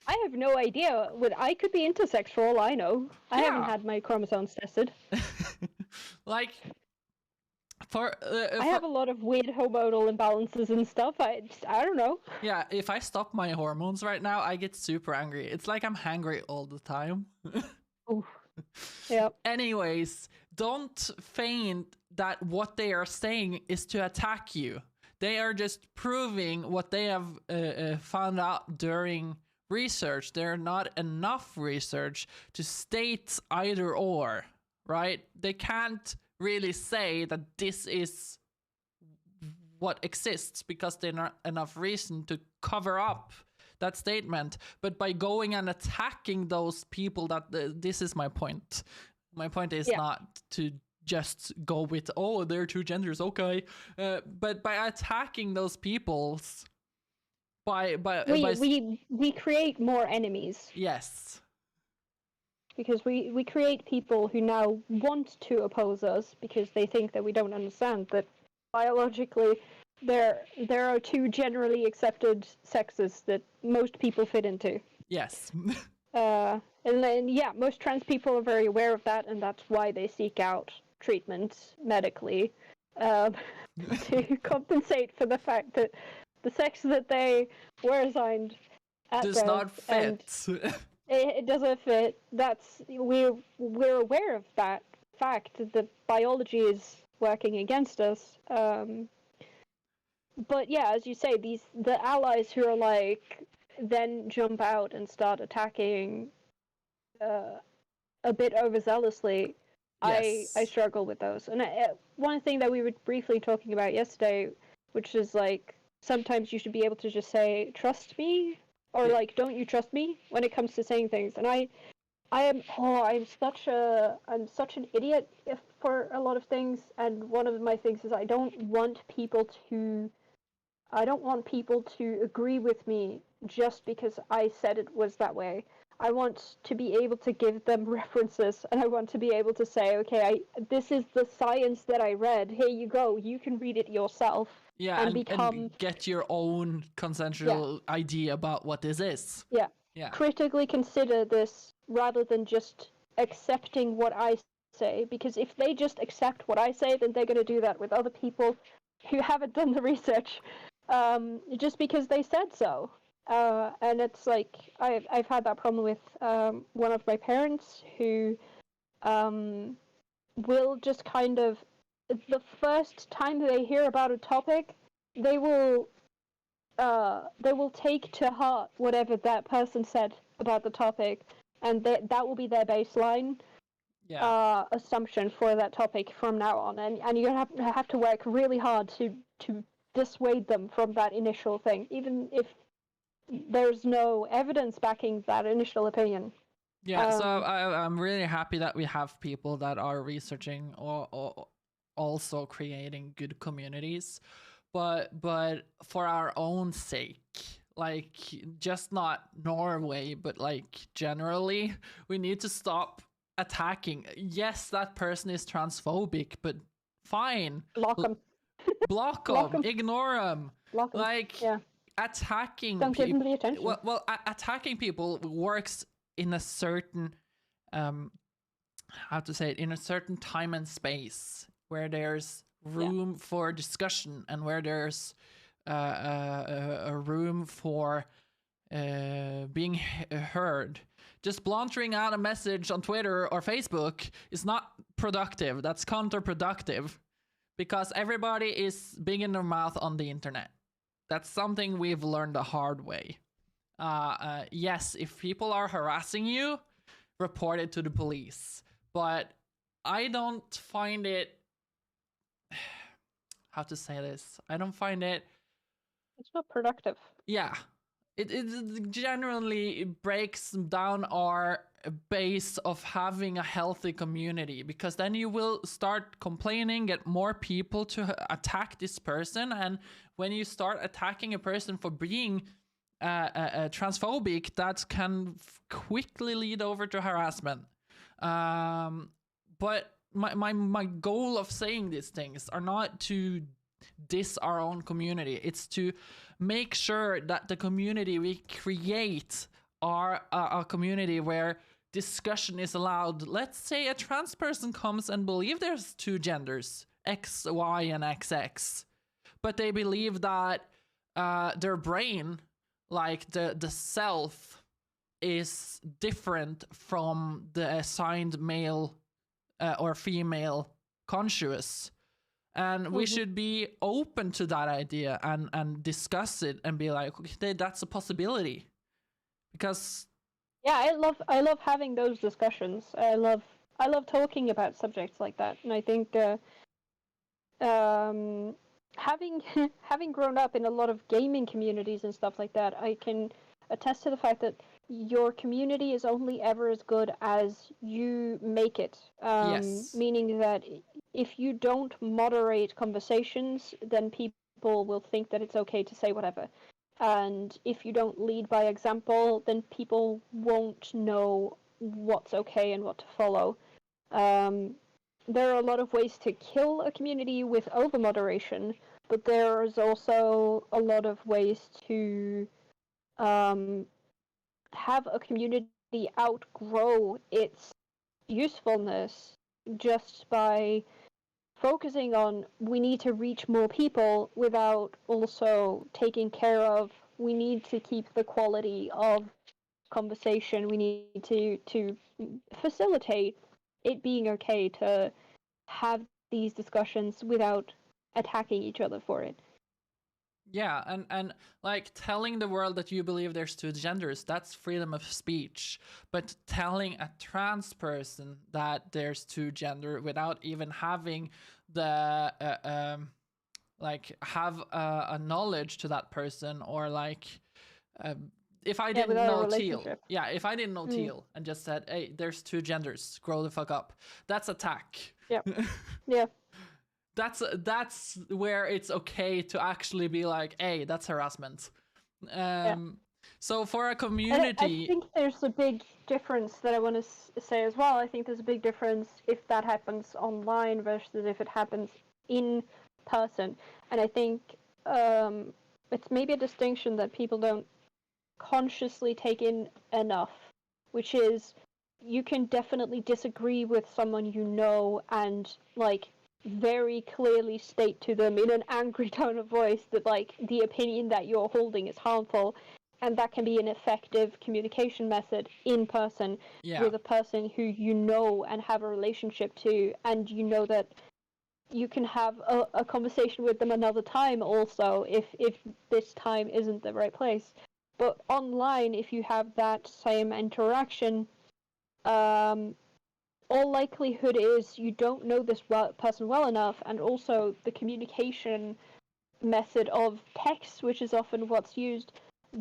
I have no idea. I could be intersex for all I know. I haven't had my chromosomes tested. Like, I have a lot of weird hormonal imbalances and stuff. I don't know. Yeah, if I stop my hormones right now, I get super angry. It's like I'm hangry all the time. Oof. Yeah. Anyways, don't feign that what they are saying is to attack you. They are just proving what they have found out during research. There are not enough research to state either or, right? They can't really say that this is what exists because there's not enough reason to cover up that statement. But by going and attacking those people, that this is my point. My point is not to just go with, oh, there are two genders, okay. But by attacking those peoples, we create more enemies. Yes. Because we create people who now want to oppose us because they think that we don't understand that biologically there are two generally accepted sexes that most people fit into. Yes. And then, yeah, most trans people are very aware of that, and that's why they seek out treatment medically to compensate for the fact that the sex that they were assigned at does birth not fit. It doesn't fit. We're aware of that fact that biology is working against us. But yeah, as you say, the allies who are like then jump out and start attacking a bit overzealously. Yes. I struggle with those. And one thing that we were briefly talking about yesterday, which is like sometimes you should be able to just say trust me, or like don't you trust me when it comes to saying things. And I'm such an idiot for a lot of things. And one of my things is I don't want people to agree with me just because I said it was that way. I want to be able to give them references, and I want to be able to say, okay, this is the science that I read. Here you go. You can read it yourself. Yeah, and get your own consensual idea about what this is. Yeah. Yeah. Critically consider this rather than just accepting what I say, because if they just accept what I say, then they're going to do that with other people who haven't done the research, just because they said so. And it's like I've had that problem with one of my parents who will just kind of, the first time they hear about a topic, they will take to heart whatever that person said about the topic, and that will be their baseline assumption for that topic from now on. And you have to work really hard to dissuade them from that initial thing, even if there's no evidence backing that initial opinion. Yeah, so I'm really happy that we have people that are researching or also creating good communities, but for our own sake, like just not Norway, but like generally, we need to stop attacking. Yes, that person is transphobic, but fine. Block them. Block them. Ignore them. Block them. Like, yeah. attacking Don't give them the people. attention. Attacking people works in a certain how to say it, in a certain time and space where there's room for discussion and where there's a room for being heard. Just blundering out a message on Twitter or Facebook is not productive. That's counterproductive because everybody is big in their mouth on the internet. That's something we've learned the hard way. Yes, if people are harassing you, report it to the police. But I don't find it... How to say this? I don't find it... It's not productive. Yeah. It generally breaks down our base of having a healthy community, because then you will start complaining, get more people to attack this person, and when you start attacking a person for being transphobic, that can quickly lead over to harassment. But my goal of saying these things are not to diss our own community. It's to make sure that the community we create are a community where discussion is allowed. Let's say a trans person comes and believe there's two genders, X, Y, and XX, but they believe that their brain, like the self, is different from the assigned male or female conscious. And we should be open to that idea and discuss it and be like, okay, that's a possibility. Because I love having those discussions. I love talking about subjects like that, and I think having having grown up in a lot of gaming communities and stuff like that, I can attest to the fact that your community is only ever as good as you make it. Yes. Meaning that if you don't moderate conversations, then people will think that it's okay to say whatever. And if you don't lead by example, then people won't know what's okay and what to follow. There are a lot of ways to kill a community with over-moderation, but there's also a lot of ways to have a community outgrow its usefulness just by focusing on we need to reach more people without also taking care of we need to keep the quality of conversation. We need to facilitate it being okay to have these discussions without attacking each other for it. Yeah, and like telling the world that you believe there's two genders, that's freedom of speech. But telling a trans person that there's two gender without even having the like have a knowledge to that person, or like if I didn't know Teal, if I didn't know Teal and just said, hey, there's two genders, grow the fuck up, that's attack. Yeah. That's where it's okay to actually be like, hey, that's harassment. So for a community... I think there's a big difference that I want to say as well. I think there's a big difference if that happens online versus if it happens in person. And I think it's maybe a distinction that people don't consciously take in enough, which is you can definitely disagree with someone you know and like very clearly state to them in an angry tone of voice that like the opinion that you're holding is harmful, and that can be an effective communication method in person with a person who you know and have a relationship to, and you know that you can have a conversation with them another time also if this time isn't the right place. But online, if you have that same interaction, all likelihood is you don't know this person well enough, and also the communication method of text, which is often what's used,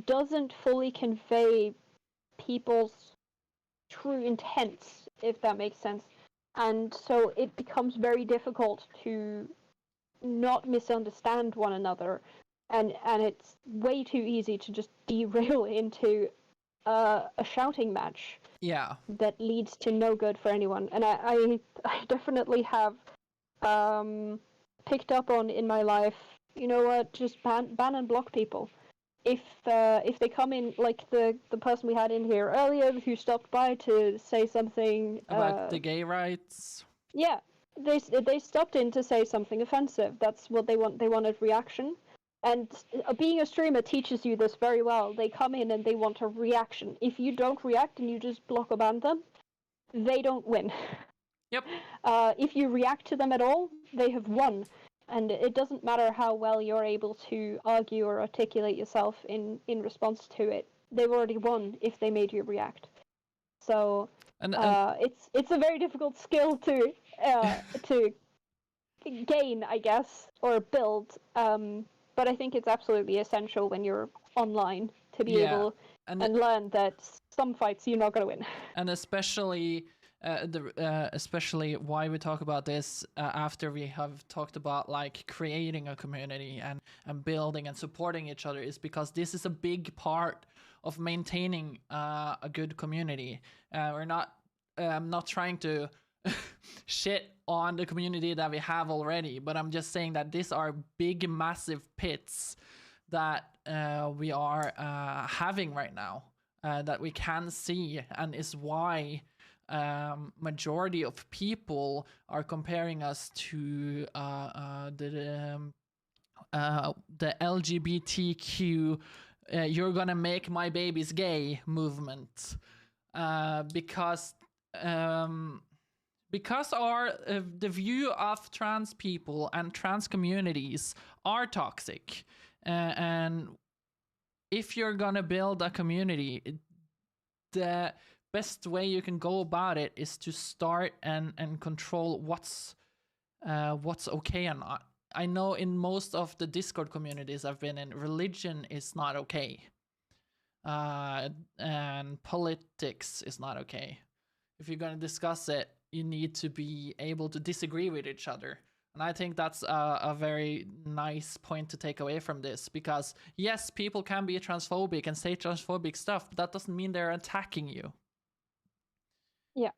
doesn't fully convey people's true intents, if that makes sense. And so it becomes very difficult to not misunderstand one another, and it's way too easy to just derail into a shouting match. That leads to no good for anyone. And I definitely have picked up on in my life, you know what, just ban and block people. if they come in, like the person we had in here earlier who stopped by to say something about the gay rights. Yeah, they stopped in to say something offensive. That's what they want. They wanted reaction, and being a streamer teaches you this very well. They come in and they want a reaction. If you don't react and you just block or ban them, they don't win. Yep. If you react to them at all, they have won. And it doesn't matter how well you're able to argue or articulate yourself in response to it. They've already won if they made you react. So And it's a very difficult skill to gain, I guess, or build. But I think it's absolutely essential when you're online to be able and learn that some fights you're not going to win. And especially especially why we talk about this after we have talked about like creating a community and building and supporting each other is because this is a big part of maintaining a good community. We're not not trying to shit on the community that we have already, but I'm just saying that these are big, massive pits that we are having right now that we can see, and is why majority of people are comparing us to the LGBTQ you're gonna make my babies gay movement, because our the view of trans people and trans communities are toxic, and if you're gonna build a community, the best way you can go about it is to start and control what's okay and not. I know in most of the Discord communities I've been in, religion is not okay, and politics is not okay. If you're gonna discuss it, you need to be able to disagree with each other. And I think that's a very nice point to take away from this, because yes, people can be transphobic and say transphobic stuff, but that doesn't mean they're attacking you. Yeah.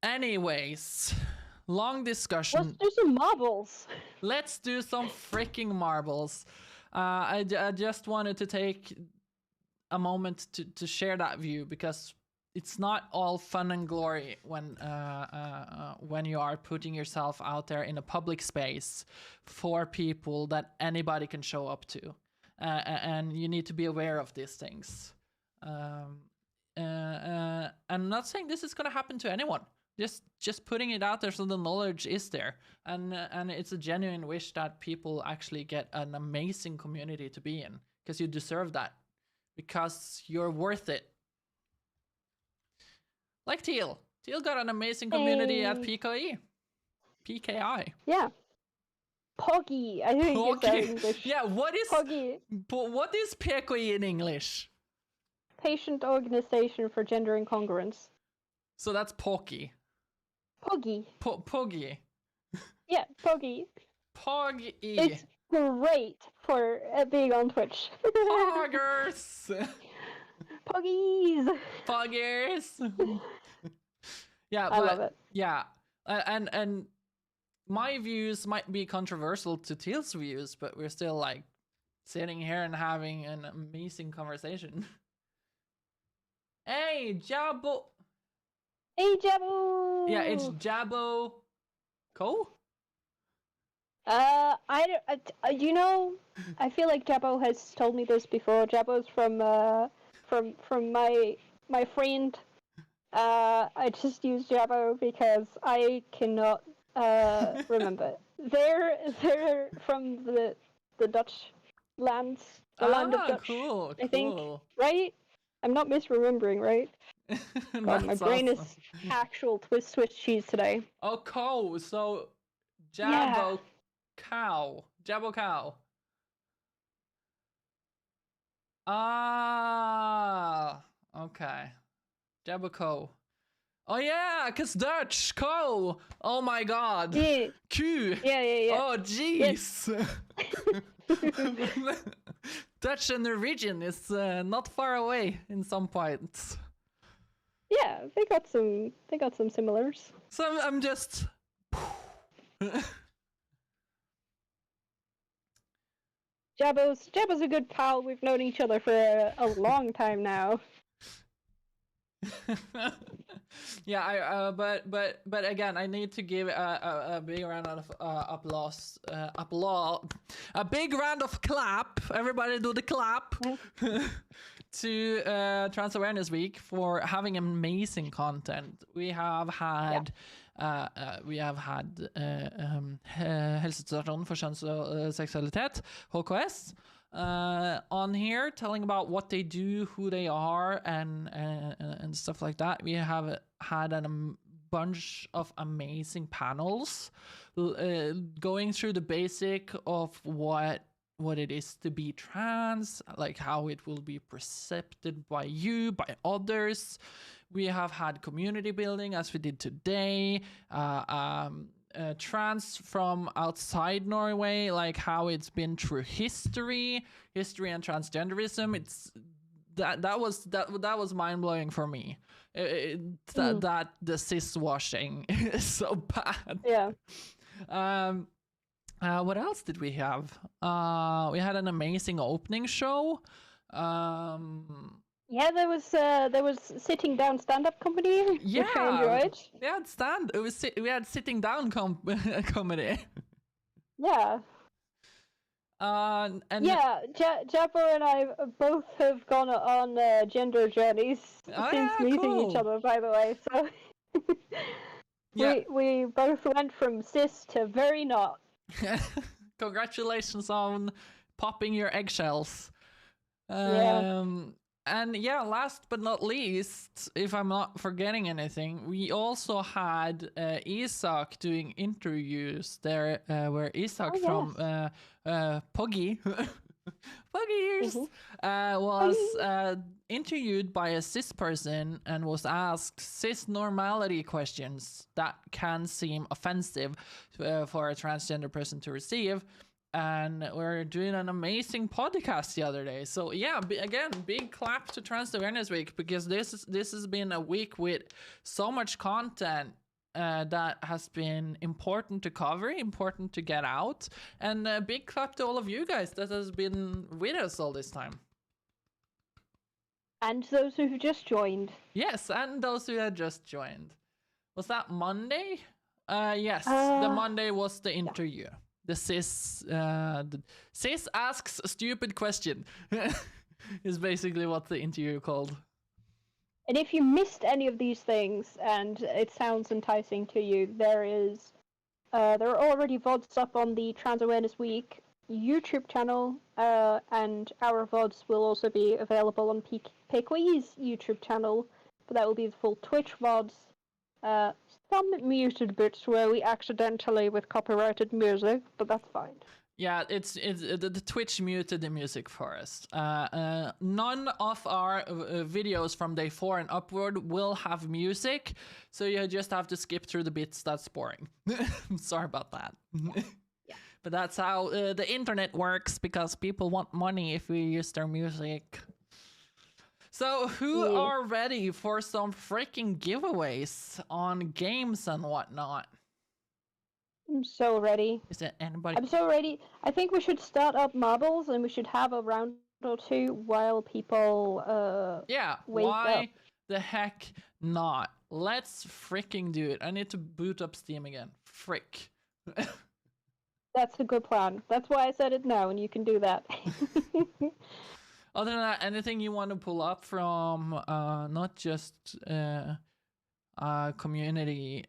Anyways, long discussion. Let's do some marbles. Let's do some freaking marbles. I just wanted to take a moment to share that view, because it's not all fun and glory when you are putting yourself out there in a public space for people that anybody can show up to, and you need to be aware of these things. I'm not saying this is gonna happen to anyone. Just putting it out there so the knowledge is there, and it's a genuine wish that people actually get an amazing community to be in, because you deserve that, because you're worth it. Like Teal got an amazing community at PKI. Yeah. Poggy, I think is that English. Yeah, what is Poggy? What is PKI in English? Patient Organization for Gender Incongruence. So that's Poggy. Poggy. Poggy. Yeah, Poggy. Poggy. It's great for being on Twitch. Poggers. Poggies. Poggers. Yeah, I love it. Yeah, and my views might be controversial to Teal's views, but we're still like sitting here and having an amazing conversation. Hey, Jabo. Hey, Jabo. Yeah, it's Jabo. Co. You know, I feel like Jabo has told me this before. Jabo's from my friend. I just use Jabo because I cannot remember. They're from the Dutch lands, the land of Dutch. Cool, I think, right? I'm not misremembering, right? God, my brain is actual Swiss cheese today. Oh, cool. So, Jabo cow. Jabo cow. Ah, okay. Jabo co. Oh yeah, 'cause Dutch co. Oh my god. Yeah. Q. Yeah. Oh jeez. Yes. Dutch and Norwegian is not far away in some points. Yeah, they got some similars. So I'm just Jabbo's a good pal. We've known each other for a long time now. Yeah, but again, I need to give a big round of applause, a big round of clap. Everybody do the clap to Trans Awareness Week for having amazing content. We have had. Helsestasjonen for kjønns- og seksualitet, HKS, on here, telling about what they do, who they are, and stuff like that. We have had a bunch of amazing panels going through the basic of what it is to be trans, like how it will be perceived by you, by others. We have had community building as we did today. Trans from outside Norway, like how it's been through history and transgenderism. It's that was mind blowing for me. That the cis washing is so bad. Yeah. What else did we have? We had an amazing opening show. Yeah, there was sitting down stand-up comedy, which I enjoyed. We had sitting down comedy. Yeah. And Jabbo and I both have gone on gender journeys since meeting each other, by the way. So we both went from cis to very not. Congratulations on popping your eggshells. And yeah, last but not least, if I'm not forgetting anything, we also had Isak doing interviews there, where Isak from Poggy, Poggy Years, was interviewed by a cis person and was asked cis normality questions that can seem offensive for a transgender person to receive. And we're doing an amazing podcast the other day. So yeah, again, big clap to Trans Awareness Week, because this has been a week with so much content that has been important to cover, important to get out, and a big clap to all of you guys that has been with us all this time. And those who just joined. Yes, and those who had just joined. Was that Monday? Yes, the Monday was the interview. Yeah. The cis asks a stupid question is basically what the interview called. And if you missed any of these things and it sounds enticing to you, there are already VODs up on the Trans Awareness Week YouTube channel, and our VODs will also be available on Pequi's YouTube channel, but that will be the full Twitch VODs. Some muted bits where we accidentally with copyrighted music, but that's fine. Yeah, it's the Twitch muted the music for us. None of our videos from day 4 and upward will have music, so you just have to skip through the bits that's boring. I'm sorry about that. Yeah. But that's how the internet works, because people want money if we use their music. So who are ready for some freaking giveaways on games and whatnot? I'm so ready. Is there anybody? I'm so ready. I think we should start up marbles and we should have a round or two while people wake why up. The heck not? Let's freaking do it. I need to boot up Steam again. Frick. That's a good plan. That's why I said it now, and you can do that. Other than that, anything you want to pull up from not just community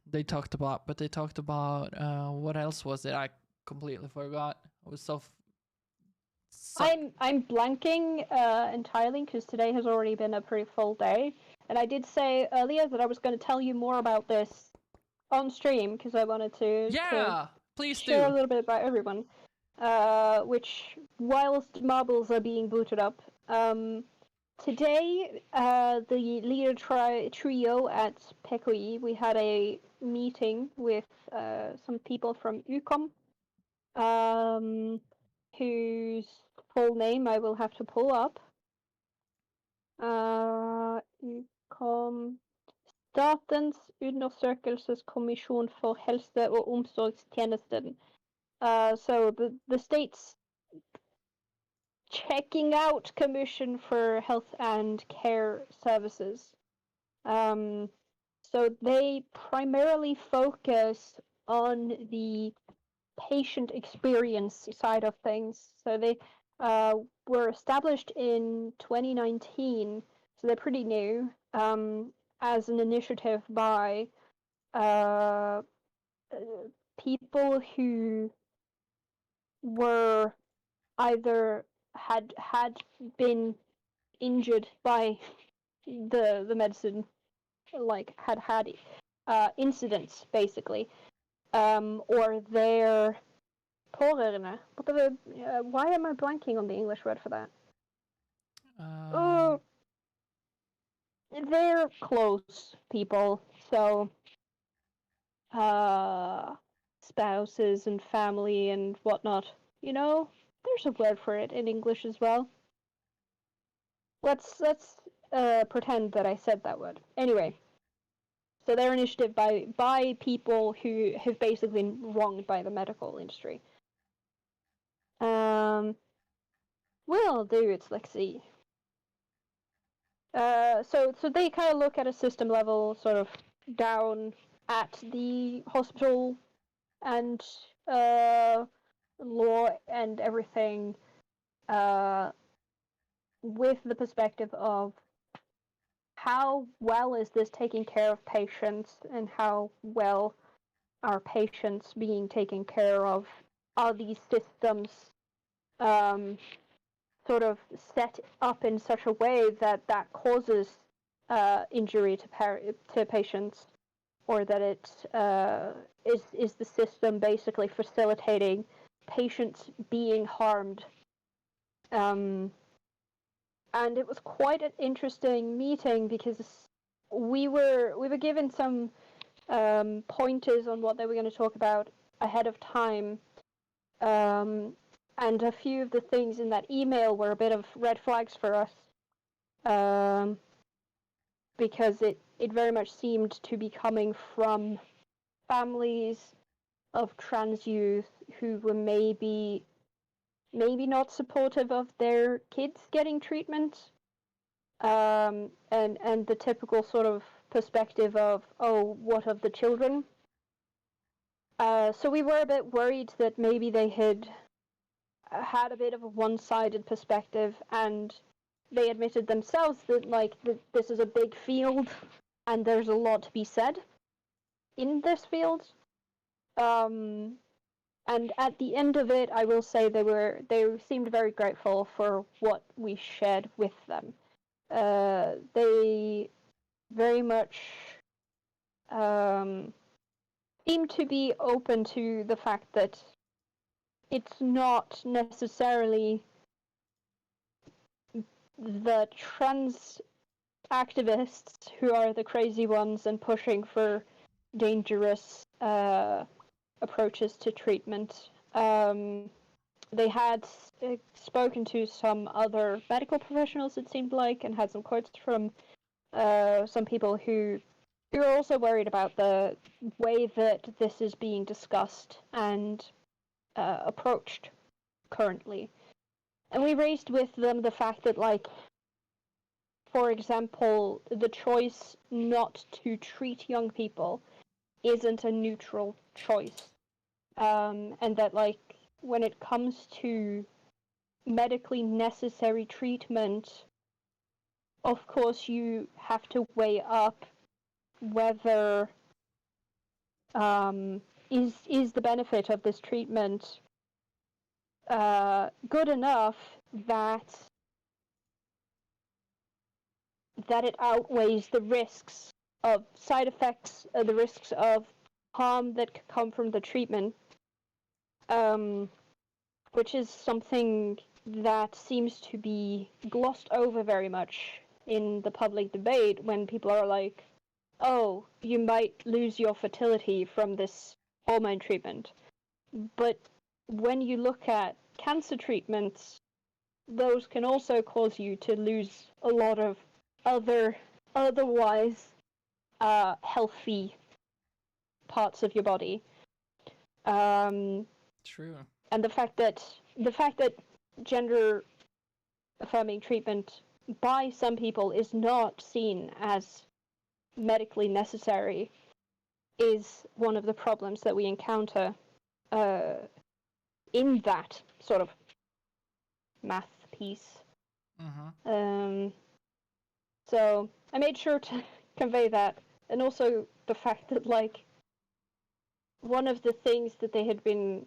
they talked about, but they talked about what else was it? I completely forgot. I was I'm blanking entirely, because today has already been a pretty full day, and I did say earlier that I was going to tell you more about this on stream, because I wanted to please share a little bit about everyone. Which, whilst marbles are being booted up, today, the leader trio at Pekoi, we had a meeting with some people from UCOM, whose full name I will have to pull up. UCOM, Statens undersøkelseskommission for helse- og omsorgstjenesten. So the state's checking out Commission for Health and Care Services. So they primarily focus on the patient experience side of things. So they were established in 2019, so they're pretty new, as an initiative by uh, people who were either had been injured by the medicine, like had incidents basically, or their pårørende. Why am I blanking on the English word for that? Oh, they're close people, so spouses and family and whatnot. You know, there's a word for it in English as well. Let's pretend that I said that word. Anyway, so they're initiative by people who have basically been wronged by the medical industry. Will do it. Let's see. So they kind of look at a system level, sort of down at the hospital and law and everything, with the perspective of how well is this taking care of patients and how well are patients being taken care of? Are these systems sort of set up in such a way that causes injury to patients, or that it is the system basically facilitating patients being harmed? And it was quite an interesting meeting because we were given some pointers on what they were going to talk about ahead of time, and a few of the things in that email were a bit of red flags for us, because it very much seemed to be coming from families of trans youth who were maybe not supportive of their kids getting treatment, and the typical sort of perspective of, oh, what of the children? So we were a bit worried that maybe they had a bit of a one-sided perspective, and they admitted themselves that this is a big field and there's a lot to be said in this field. And at the end of it, I will say they seemed very grateful for what we shared with them. They very much seem to be open to the fact that it's not necessarily the trans activists who are the crazy ones and pushing for dangerous approaches to treatment. They had spoken to some other medical professionals, it seemed like, and had some quotes from some people who are also worried about the way that this is being discussed and approached currently. And we raised with them the fact that, for example, the choice not to treat young people isn't a neutral choice. And that, when it comes to medically necessary treatment, of course you have to weigh up whether is the benefit of this treatment good enough that it outweighs the risks of side effects, the risks of harm that could come from the treatment, which is something that seems to be glossed over very much in the public debate when people are like, oh, you might lose your fertility from this hormone treatment. But when you look at cancer treatments, those can also cause you to lose a lot of otherwise healthy parts of your body. True. And the fact that the fact that gender affirming treatment by some people is not seen as medically necessary is one of the problems that we encounter in that sort of math piece. So I made sure to convey that, and also the fact that, like, one of the things that they had been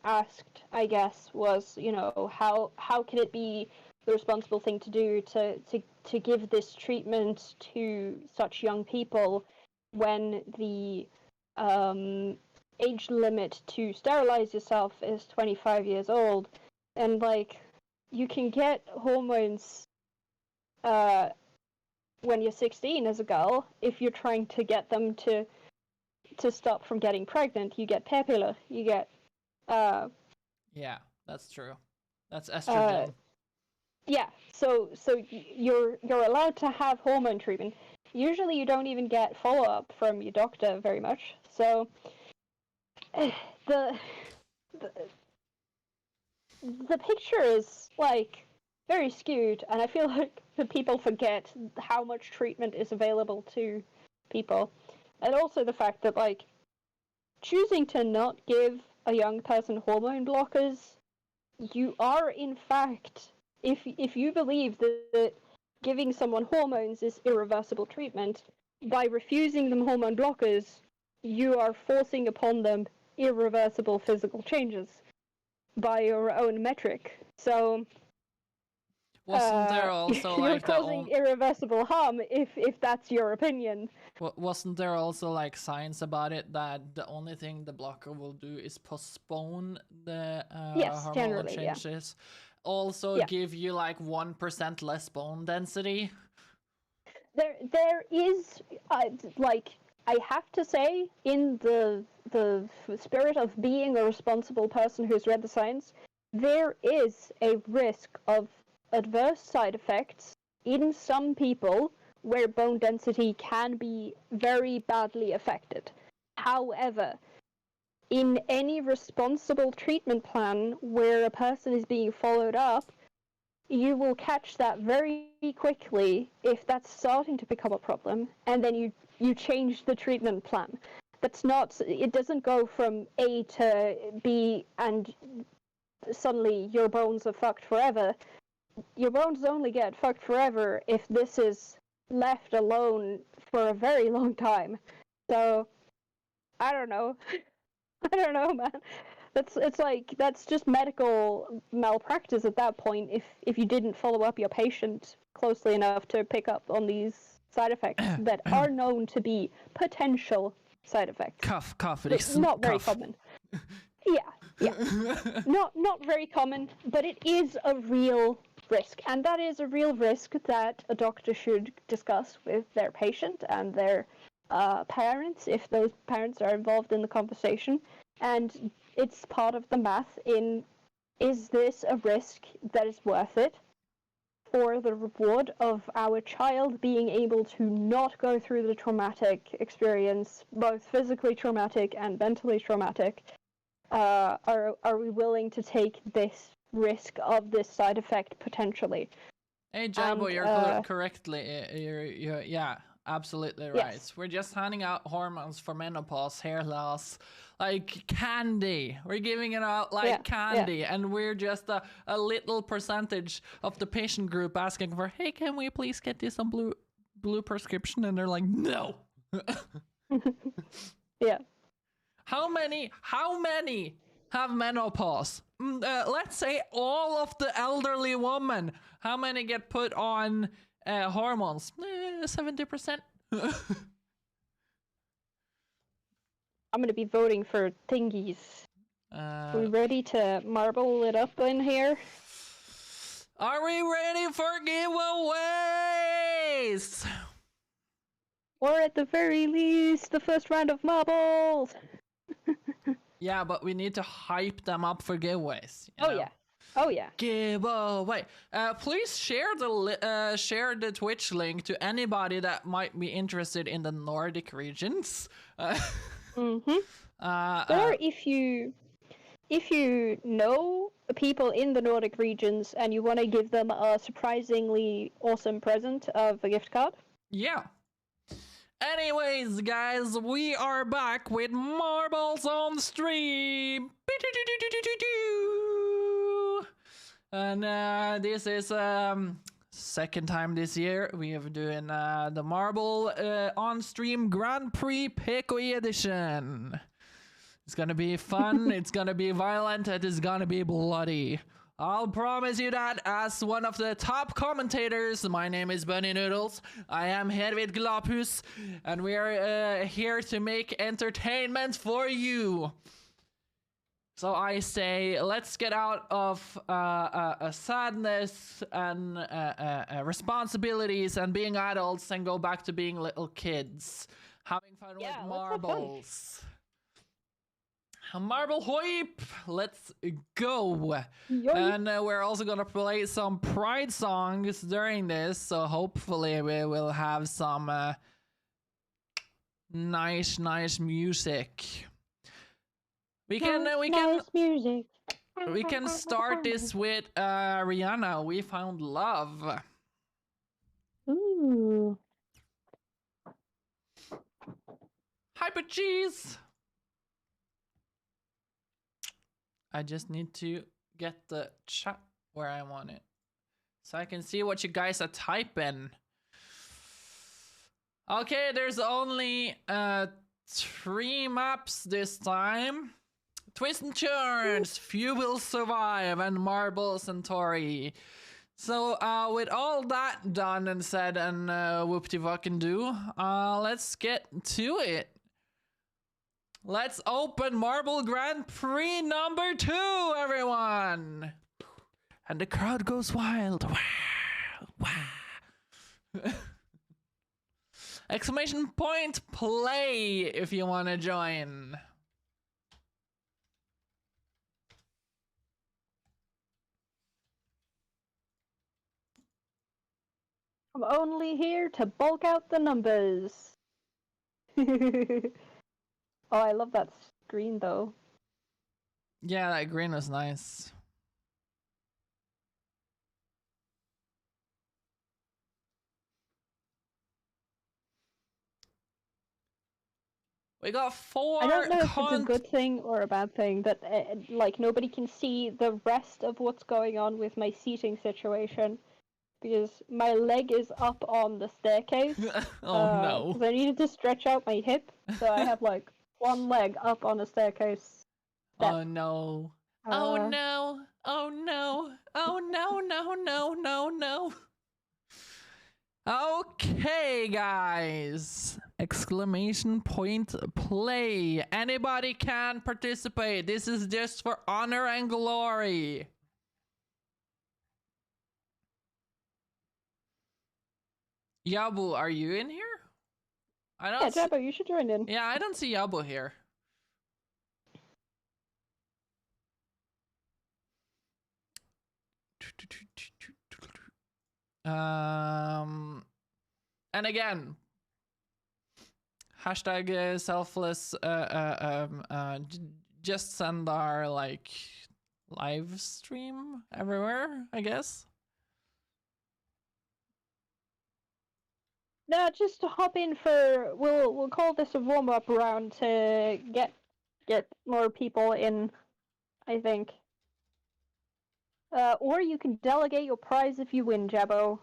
asked, I guess, was, you know, how can it be the responsible thing to do to give this treatment to such young people when the age limit to sterilize yourself is 25 years old, and like you can get hormones when you're 16 as a girl. If you're trying to get them to stop from getting pregnant, you get Pepila, you get yeah, that's true. That's estrogen. Yeah, so you're allowed to have hormone treatment. Usually you don't even get follow-up from your doctor very much. So the the picture is like very skewed, and I feel like the people forget how much treatment is available to people. And also the fact that, like, choosing to not give a young person hormone blockers, you are in fact, if you believe that giving someone hormones is irreversible treatment, by refusing them hormone blockers, you are forcing upon them irreversible physical changes by your own metric. So wasn't there also you're like causing irreversible harm if that's your opinion. Wasn't there also like science about it that the only thing the blocker will do is postpone the Yes, hormonal changes? Yeah. Also give you like 1% less bone density. There is like, I have to say, in the spirit of being a responsible person who's read the science, there is a risk of adverse side effects in some people where bone density can be very badly affected. However, in any responsible treatment plan where a person is being followed up, you will catch that very quickly if that's starting to become a problem, and then you change the treatment plan. It doesn't go from A to B and suddenly your bones are fucked forever. Your bones only get fucked forever if this is left alone for a very long time. So, I don't know. I don't know, man. That's just medical malpractice at that point if you didn't follow up your patient closely enough to pick up on these side effects that are known to be potential side effects. Cough. It's not very common. Yeah. Not very common, but it is a real risk, and that is a real risk that a doctor should discuss with their patient and their parents, if those parents are involved in the conversation. And it's part of the math in, is this a risk that is worth it for the reward of our child being able to not go through the traumatic experience, both physically traumatic and mentally traumatic? Are we willing to take this risk of this side effect potentially? Hey, Jabo, you're correctly. You're absolutely right. Yes. We're just handing out hormones for menopause, hair loss, like candy. We're giving it out like candy, and we're just a little percentage of the patient group asking for, hey, can we please get this on blue prescription? And they're like, no. Yeah. How many have menopause? Let's say all of the elderly women. How many get put on hormones? 70%. I'm gonna be voting for thingies. We ready to marble it up in here? Are we ready for giveaways? Or at the very least, the first round of marbles. Yeah, but we need to hype them up for giveaways. You know? Oh yeah. Giveaway. Please share the Twitch link to anybody that might be interested in the Nordic regions. Or if you if you know people in the Nordic regions and you want to give them a surprisingly awesome present of a gift card. Yeah. Anyways, guys, we are back with Marbles on Stream. And this is second time this year we have doing the Marble on Stream Grand Prix Pekoi edition. It's gonna be fun, it's gonna be violent, it is gonna be bloody. I'll promise you that as one of the top commentators. My name is Bunny Noodles. I am here with Glapus, and we are here to make entertainment for you. So I say, let's get out of sadness and responsibilities and being adults and go back to being little kids, having fun with marbles. Marble Hoip, let's go. And we're also gonna play some Pride songs during this, so hopefully we will have some nice music. We can start this with Rihanna. We Found Love. Ooh. Hyper cheese. I just need to get the chat where I want it, so I can see what you guys are typing. Okay, there's only 3 maps this time. Twists and Turns, Few Will Survive, and Marble Centauri. So with all that done and said and whoop-de-fucking-do, let's get to it. Let's open Marble Grand Prix number 2, everyone! And the crowd goes wild. Wow, wow. Exclamation point play if you want to join. I'm only here to bulk out the numbers. Oh, I love that screen though. Yeah, that green was nice. We got 4. I don't know if it's a good thing or a bad thing that like nobody can see the rest of what's going on with my seating situation, because my leg is up on the staircase. Oh no! Because I needed to stretch out my hip, so I have like one leg up on a staircase. Oh no! Oh no! Oh no! Oh no! No! Okay, guys. Exclamation point play. Anybody can participate. This is just for honor and glory. Yabu, are you in here? I don't. Yeah, Jabbo, you should join in. Yeah, I don't see Yabu here. And again, hashtag selfless. Just send our like live stream everywhere, I guess. No, just to hop in for we'll call this a warm up round to get more people in, I think. Or you can delegate your prize if you win, Jabbo.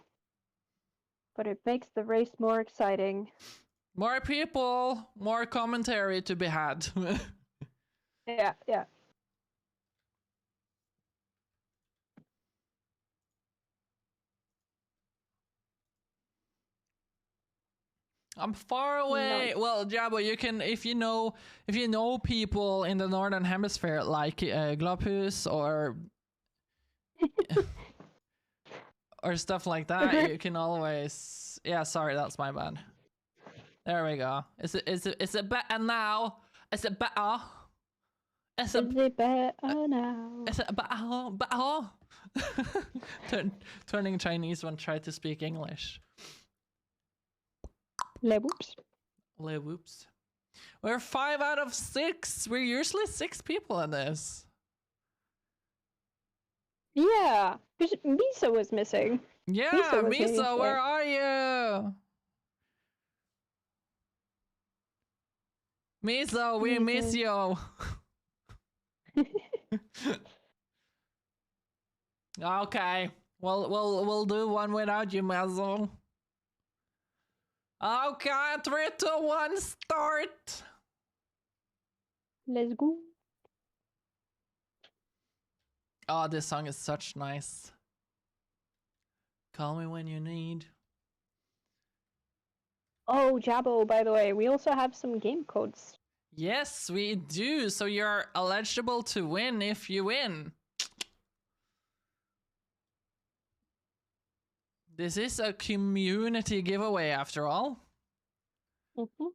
But it makes the race more exciting. More people, more commentary to be had. Yeah. I'm far away. No. Well, Jabbo, you can if you know people in the northern hemisphere like Globhus or or stuff like that, you can always. Yeah, sorry, that's my bad. There we go. Is it better now? Is it better? Is it better now? Is it better? Turning Chinese when try to speak English. Le whoops. Le whoops. We're 5 out of 6. We're usually 6 people in this. Yeah, Misa was missing. Yeah, was waiting Misa, for where it. are you? Misa, we miss you. Okay, we'll do one without you, Mezzo. Okay, 3, 2, 1, start. Let's go. Oh, this song is such nice. Call me when you need. Oh, Jabbo, by the way, we also have some game codes. Yes, we do. So you're eligible to win if you win. This is a community giveaway after all. Mm-hmm.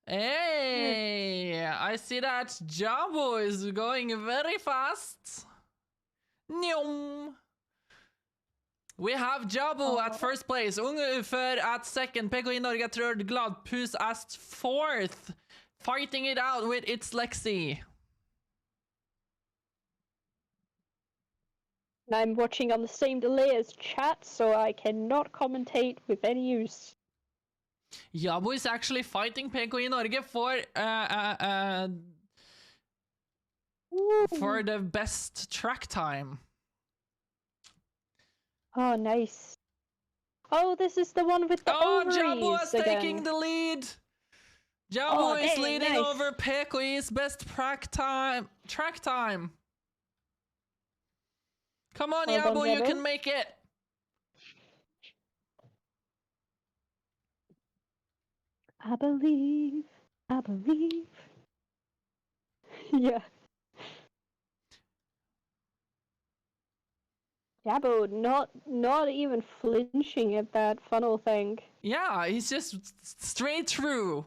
Hey, I see that Jabo is going very fast. Nyom. We have Jabo at first place, Unge Ufør at second, PKI Norge at third, Gladpus at fourth. Fighting it out with It's Lexi. I'm watching on the same delay as chat, so I cannot commentate with any use. Jabo is actually fighting PKI Norge for the best track time. Oh, nice. Oh, this is the one with the ovaries Jabo is again. taking the lead. Jabo is leading over PKI's best track time. Come on, Jabo, you can make it. I believe. Yeah. Jabo not even flinching at that funnel thing. Yeah, he's just straight through.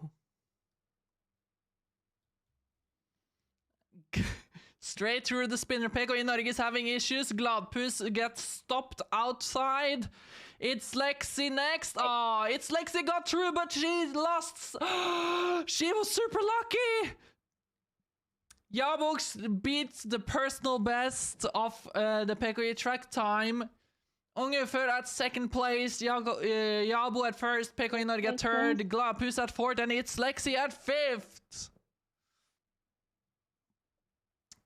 Straight through the spinner. PKI Norge is having issues. Gladpus gets stopped outside. It's Lexi next. Oh, it's Lexi got through, but she lost. She was super lucky. Jabo beats the personal best of the PKI track time. Ungefär at second place, Jabo at first, PKI Norge at third, Gladpus at fourth, and it's Lexi at fifth.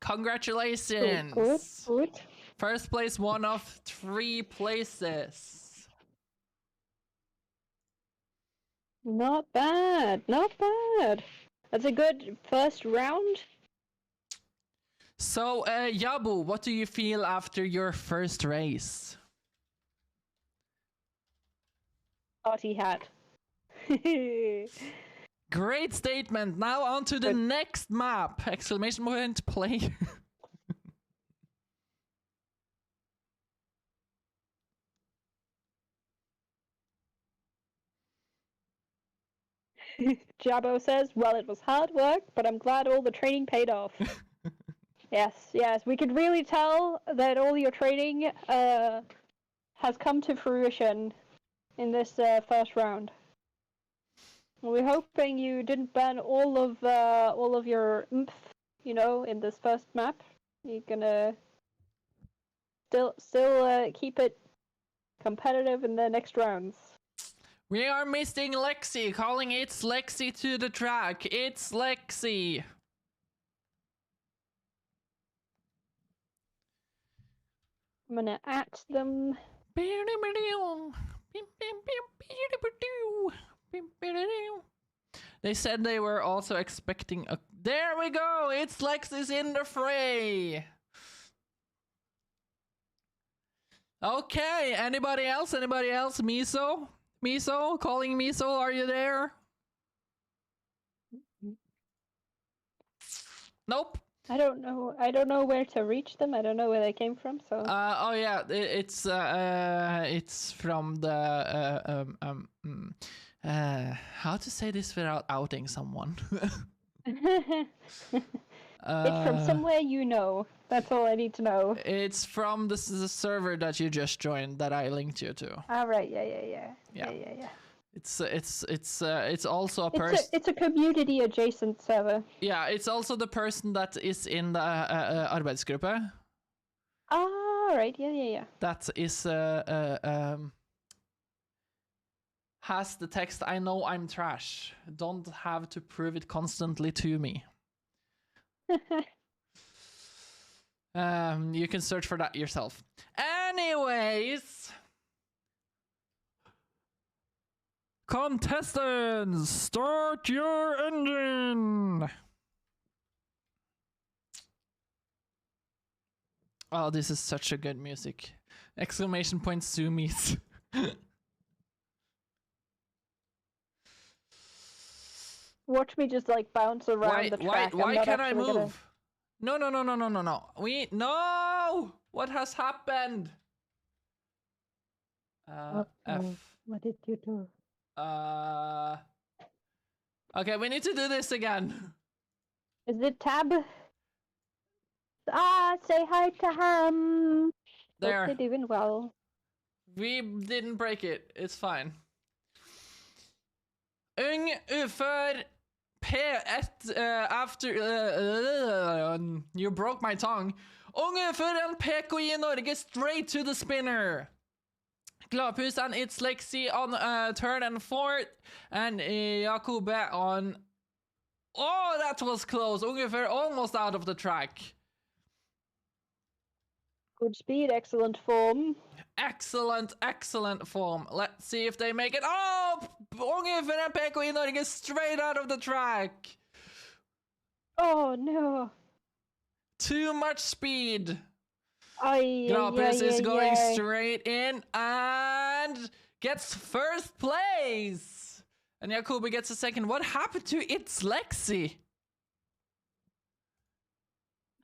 Congratulations. Good. First place, one of 3 places. Not bad. That's a good first round. So, Jabo, what do you feel after your first race? Party hat. Great statement. Now on to the next map. Exclamation point, play. Jabo says, well, it was hard work, but I'm glad all the training paid off. Yes. We could really tell that all your training has come to fruition in this first round. We're hoping you didn't burn all of your oomph, in this first map. You're gonna still keep it competitive in the next rounds. We are missing Lexi, calling It's Lexi to the track. It's Lexi. I'm gonna at them. They said they were also expecting a... There we go! It's Lexi's in the fray! Okay, anybody else? Miso? Calling Miso, are you there? Nope. I don't know where to reach them. I don't know where they came from, so... Oh yeah, it's from the... how to say this without outing someone? It's from somewhere you know. That's all I need to know. It's from the server that you just joined that I linked you to. All right, yeah. It's also a person. It's a community adjacent server. Yeah, it's also the person that is in the arbeidsgruppe. Ah, right. Yeah. That is has the text, "I know I'm trash. Don't have to prove it constantly to me." You can search for that yourself. Anyways, contestants, start your engine. Oh, this is such a good music! Exclamation point zoomies. Watch me just like bounce around the track. Why can't I move? No. No! What has happened? F. What did you do? Okay, we need to do this again. Is it tab? Say hi to Ham. There. Hope they're doing well. We didn't break it. It's fine. Ung, ufør, P1 after you broke my tongue. Ung, ufør en PKI i Norge straight to the spinner. Gladpus and It's Lexi on third and fourth, and Jakobe on. Oh, that was close. Ungefär almost out of the track. Good speed, excellent form. Excellent form. Let's see if they make it. Oh, ungefär en PK i Norge straight out of the track. Oh no. Too much speed. Gladpus is going straight in and gets first place. And Jakobi gets a second. What happened to It's Lexi?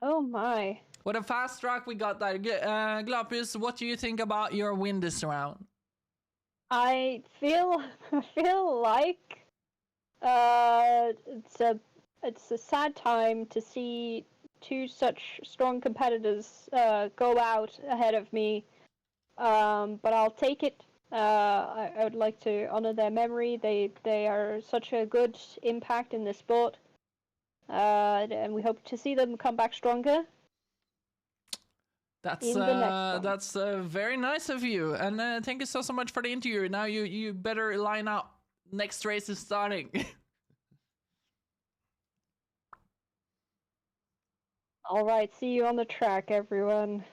Oh my. What a fast track we got there. Gladpus, what do you think about your win this round? I feel like it's a sad time to see two such strong competitors go out ahead of me, but I'll take it. I would like to honor their memory. They are such a good impact in the sport, and we hope to see them come back stronger. That's very nice of you, and thank you so much for the interview. Now you better line up. Next race is starting. All right, see you on the track, everyone.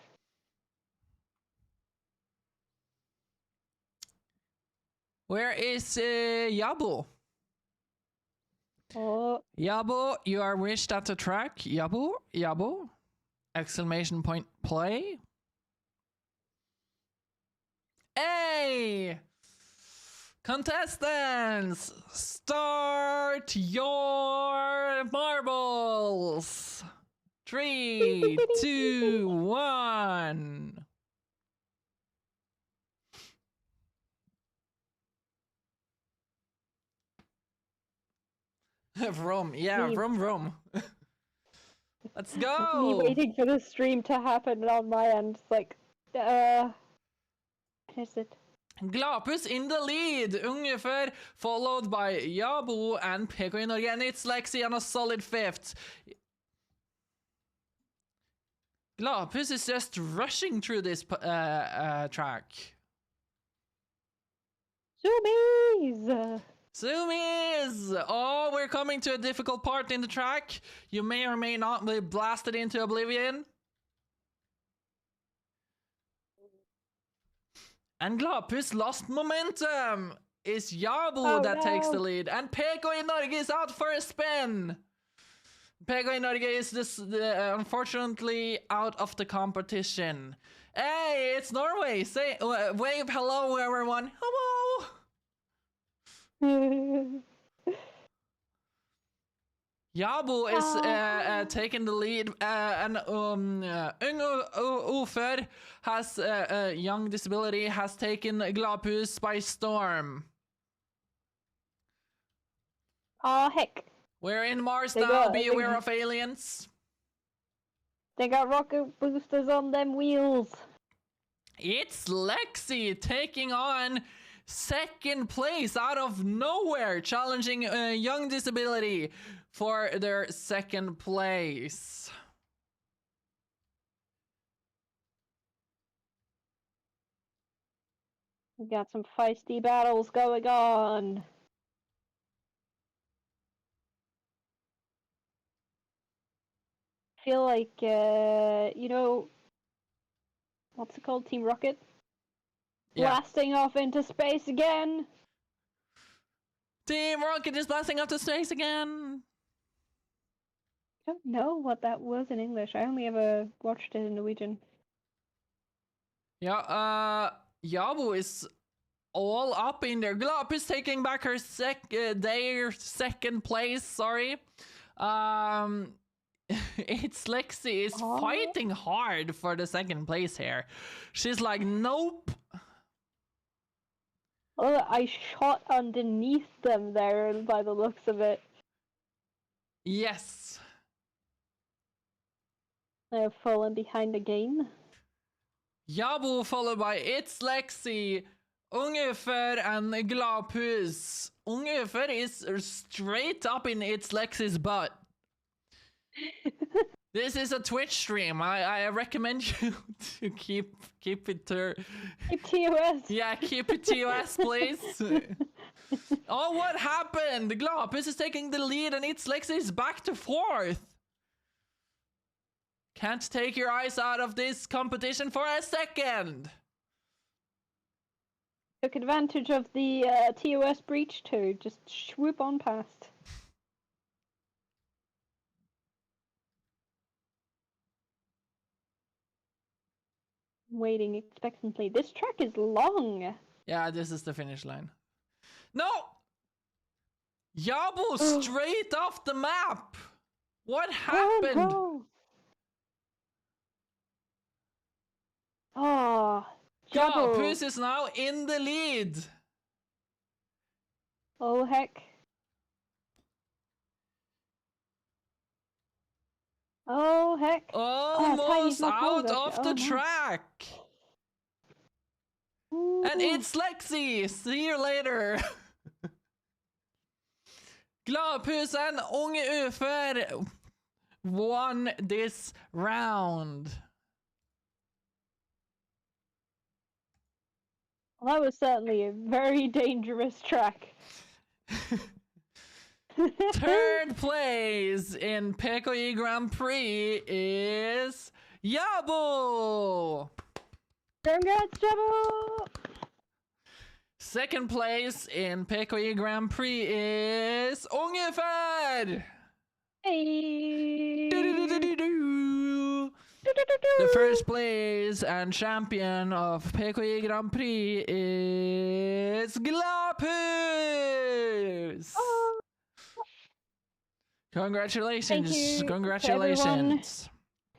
Where is Yabo? Oh. Yabo, you are wished at the track. Yabo. Exclamation point play. Hey! Contestants, start your marbles. 3, 2, 1. Vroom, yeah, vroom. Let's go! Me waiting for the stream to happen on my end. It's like, is it? Gladpus in the lead, ungefär, followed by Yabo and PK in Norge, and It's Lexi on a solid fifth. Gladpus is just rushing through this track. Zoomies! Oh, we're coming to a difficult part in the track. You may or may not be blasted into oblivion. And Gladpus lost momentum. It's Yabo that takes the lead. And PK in Norge is out for a spin. PK in Norge is unfortunately out of the competition. Hey, it's Norway. Say, wave hello, everyone. Hello. Yabo is taking the lead, and Ufer has a young disability, has taken Gladpus by storm. Oh heck! We're in Mars now. Be aware of aliens. They got rocket boosters on them wheels. It's Lexi taking on second place out of nowhere, challenging Young Disability for their second place. We got some feisty battles going on. I feel like, you know, what's it called? Team Rocket? Yeah. Blasting off into space again. Team Rocket is blasting off to space again. I don't know what that was in English. I only ever watched it in Norwegian. Yeah, Yabu is all up in there. Glop is taking back her their second place, sorry. It's Lexi is fighting hard for the second place here. She's like, nope. Oh, I shot underneath them there by the looks of it. Yes. They've fallen behind again. Yabu followed by It's Lexi, Ungefär, and Glapus. Ungefär is straight up in It's Lexi's butt. This is a Twitch stream. I recommend you to keep it to... Keep TOS. Yeah, keep it TOS, please. Oh, what happened? Glapus is taking the lead and It's Lexi is back to fourth. Can't take your eyes out of this competition for a second. Took advantage of the TOS breach to just swoop on past. Waiting expectantly. This track is long. Yeah, this is the finish line. No! Yabu straight off the map! What happened? Oh, Jabu. Glapus is now in the lead. Oh, heck. Oh, heck. Almost out of the track. Ooh. And it's Lexi. See you later. Glapus and Unge Ufer won this round. Well, that was certainly a very dangerous track. Third place in PKI Grand Prix is Yabu. Congrats, Jabu! Second place in PKI Grand Prix is Ungefär. Hey! The first place and champion of PKI Grand Prix is Glapus. Oh. Congratulations. Thank you Congratulations.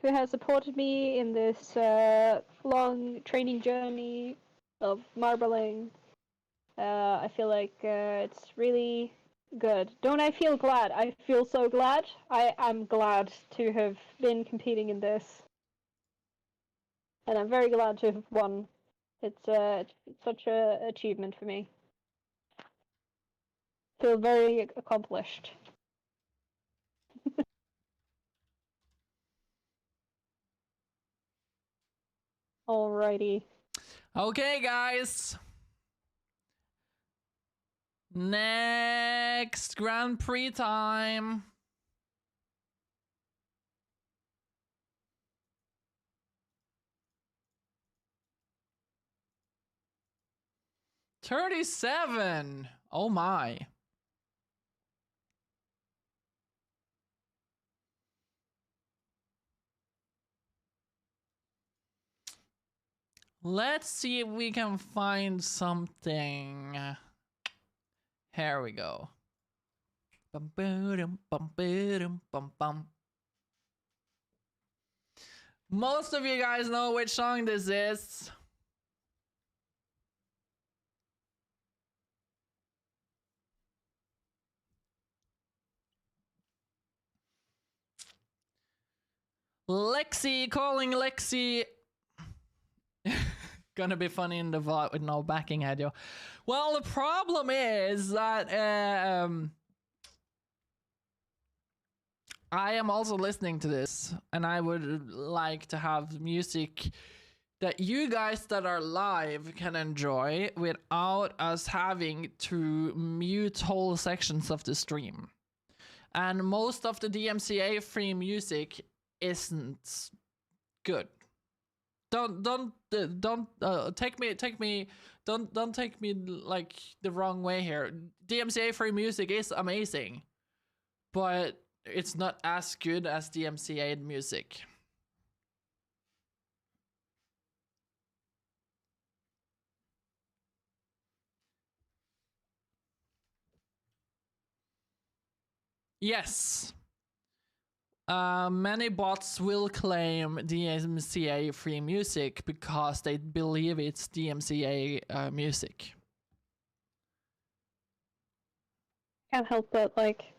who has supported me in this long training journey of marbling. I feel like it's really good. Don't I feel glad? I feel so glad. I'm glad to have been competing in this. And I'm very glad to have won. It's such an achievement for me. Feel very accomplished. Alrighty. Okay, guys. Next Grand Prix time. $37. Oh my. Let's see if we can find something. Here we go. Most of you guys know which song this is. Lexi calling Lexi. gonna be funny in the VOD with no backing audio. Well, the problem is that I am also listening to this, and I would like to have music that you guys that are live can enjoy without us having to mute whole sections of the stream. And most of the DMCA free music isn't good. Don't take me like the wrong way here. DMCA free music is amazing, but it's not as good as DMCA music. Yes. Many bots will claim DMCA free music because they believe it's DMCA music. Can't help but like.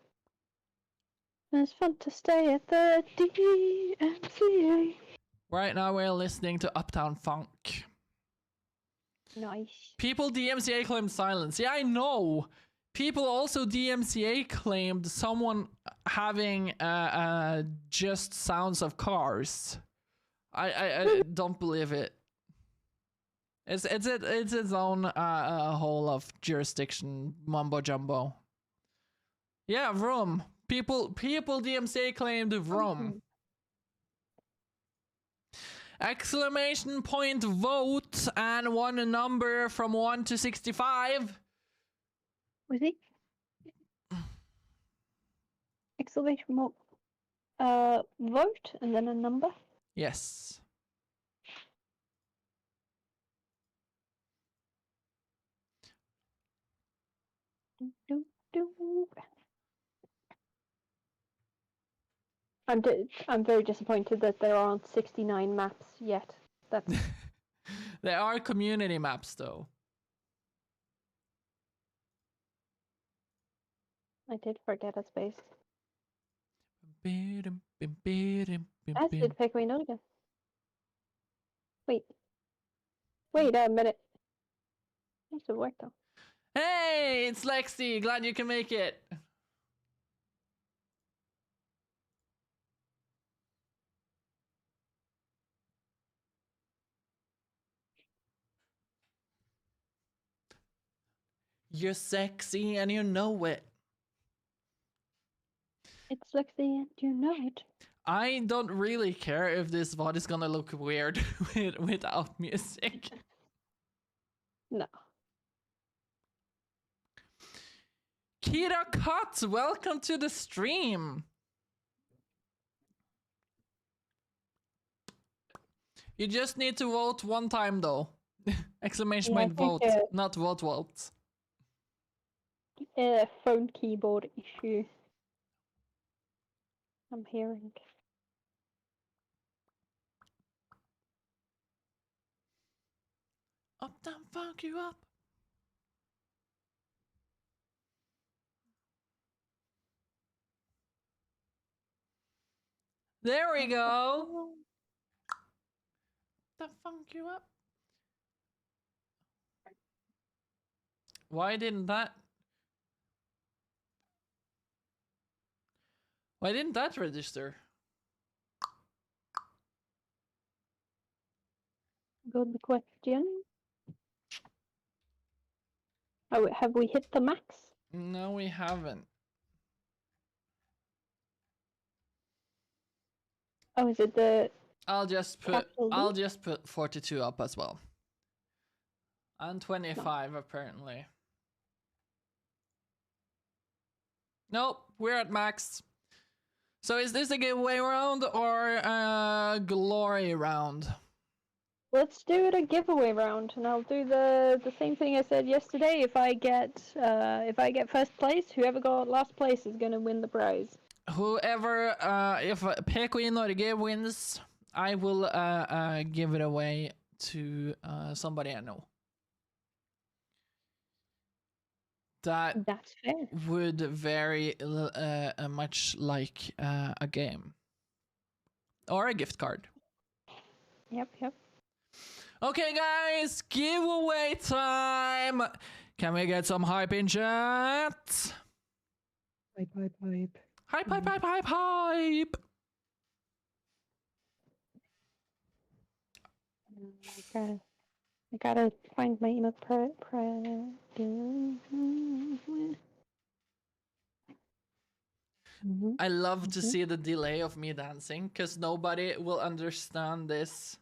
It's fun to stay at the DMCA. Right now we're listening to Uptown Funk. Nice. People DMCA claimed silence. Yeah, I know. People also DMCA claimed someone having just sounds of cars. I don't believe it. It's its own whole of jurisdiction mumbo jumbo. Yeah, Vroom. People DMCA claimed Vroom. Exclamation point vote and one number from 1 to 65. Was he? Exclamation mark. Vote and then a number. Yes. I'm very disappointed that there aren't 69 maps yet. That's There are community maps though. I did forget a space. That's did pick me again. Wait a minute. Nice to work though. Hey, it's Lexi. Glad you can make it. You're sexy and you know it. It's Lexi and you know it. I don't really care if this VOD is gonna look weird without music. No. Kira Cut, welcome to the stream. You just need to vote one time though. Exclamation point vote, not vote. Phone keyboard issue. I'm hearing. Up, down, funk you up. There we go. The funk you up. Why didn't that register? Good question. Oh, have we hit the max? No, we haven't. Oh, is it the? I'll just put 42 up as well. And 25 apparently. Nope, we're at max. So is this a giveaway round or a glory round? Let's do it a giveaway round, and I'll do the same thing I said yesterday. If I get first place, whoever got last place is gonna win the prize. Whoever, if PK in Norge wins, I will give it away to somebody I know. That's fair. Would very much like a game or a gift card. Yep. Okay, guys, giveaway time. Can we get some hype in chat? Hype. Hype, hype, hype, hype, hype. I gotta find my email. I love to see the delay of me dancing because nobody will understand this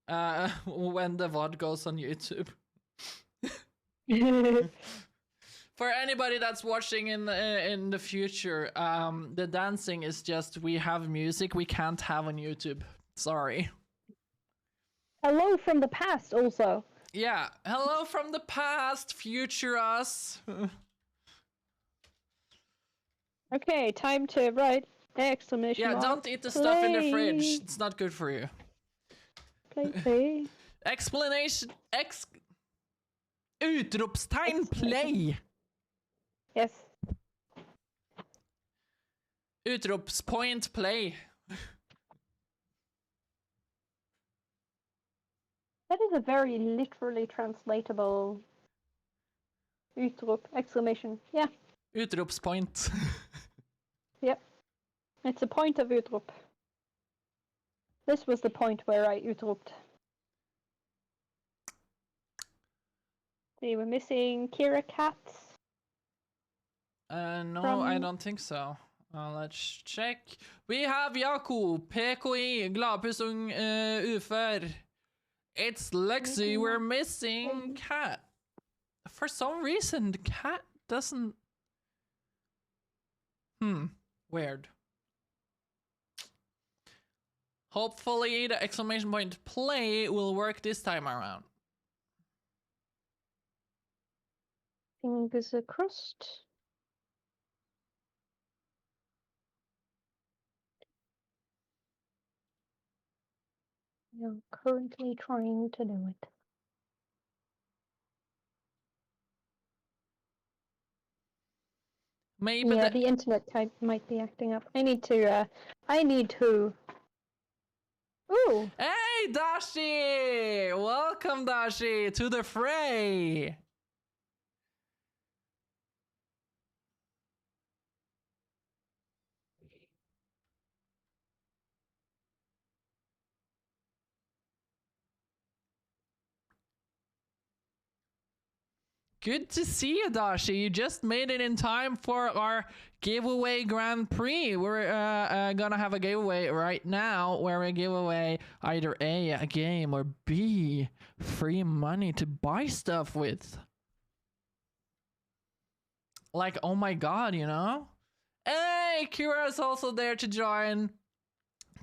when the VOD goes on YouTube. For anybody that's watching in the future, the dancing is just we have music we can't have on YouTube. Sorry. Hello from the past, also. Yeah, hello from the past, future us. Okay, time to write exclamation Yeah, mark. don't eat the stuff in the fridge. It's not good for you. Play. Explanation. Utropstegn play. Yes. Utropspoint play. That is a very literally translatable utrop exclamation. Yeah. Utropspoint. Yep. It's a point of utrop. This was the point where I utropped. They were missing Kira cats. No, I don't think so. Let's check. We have Jakob, PKI, Gladpussung, Ufør. It's Lexi, we're missing cat. For some reason, the cat doesn't... Weird. Hopefully the exclamation point play will work this time around. Fingers crossed. I'm currently trying to do it. Maybe yeah, the internet might be acting up. I need to. Ooh! Hey, Dashi! Welcome, Dashi, to the fray! Good to see you, Dashi. You just made it in time for our giveaway Grand Prix. We're gonna have a giveaway right now where we give away either a game, or B, free money to buy stuff with. Like, oh my god, you know? Hey, Kira's also there to join.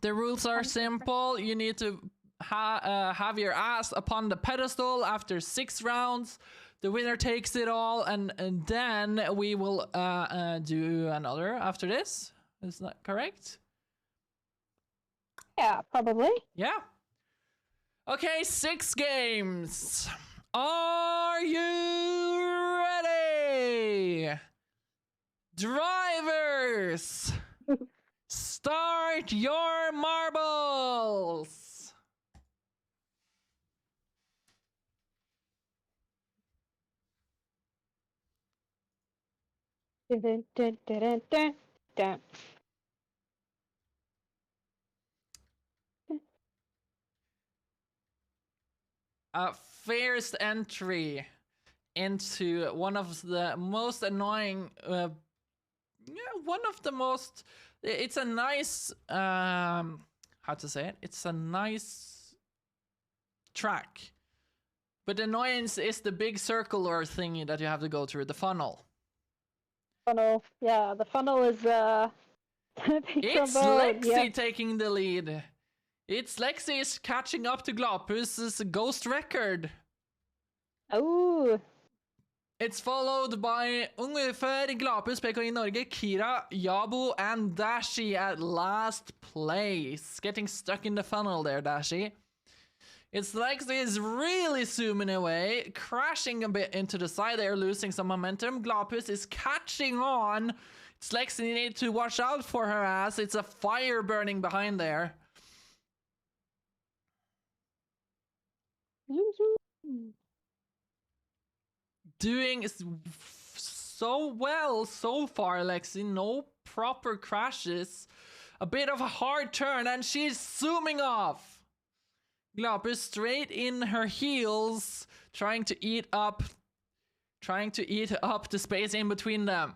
The rules are simple. You need to have your ass upon the pedestal after 6 rounds. The winner takes it all, and then we will do another after this. Is that correct? Yeah, probably. Yeah. Okay, 6 games. Are you ready? Drivers, start your marbles. First entry into one of the most annoying, one of the most, it's a nice, how to say it? It's a nice track. But the annoyance is the big circular thingy that you have to go through, the funnel. Funnel, yeah, the funnel is, It's Lexi taking the lead. It's Lexi's catching up to Gladpuss's ghost record. Oh. It's followed by ungefär Gladpuss, PKI Norge, Kira, Yabo, and Dashi at last place. Getting stuck in the funnel there, Dashi. It's Lexi is really zooming away, crashing a bit into the side there, losing some momentum. Gladpuss is catching on. It's Lexi, you need to watch out for her ass. It's a fire burning behind there. Zoom, zoom. Doing so well so far, Lexi. No proper crashes. A bit of a hard turn, and she's zooming off. Glapus straight in her heels, trying to eat up the space in between them.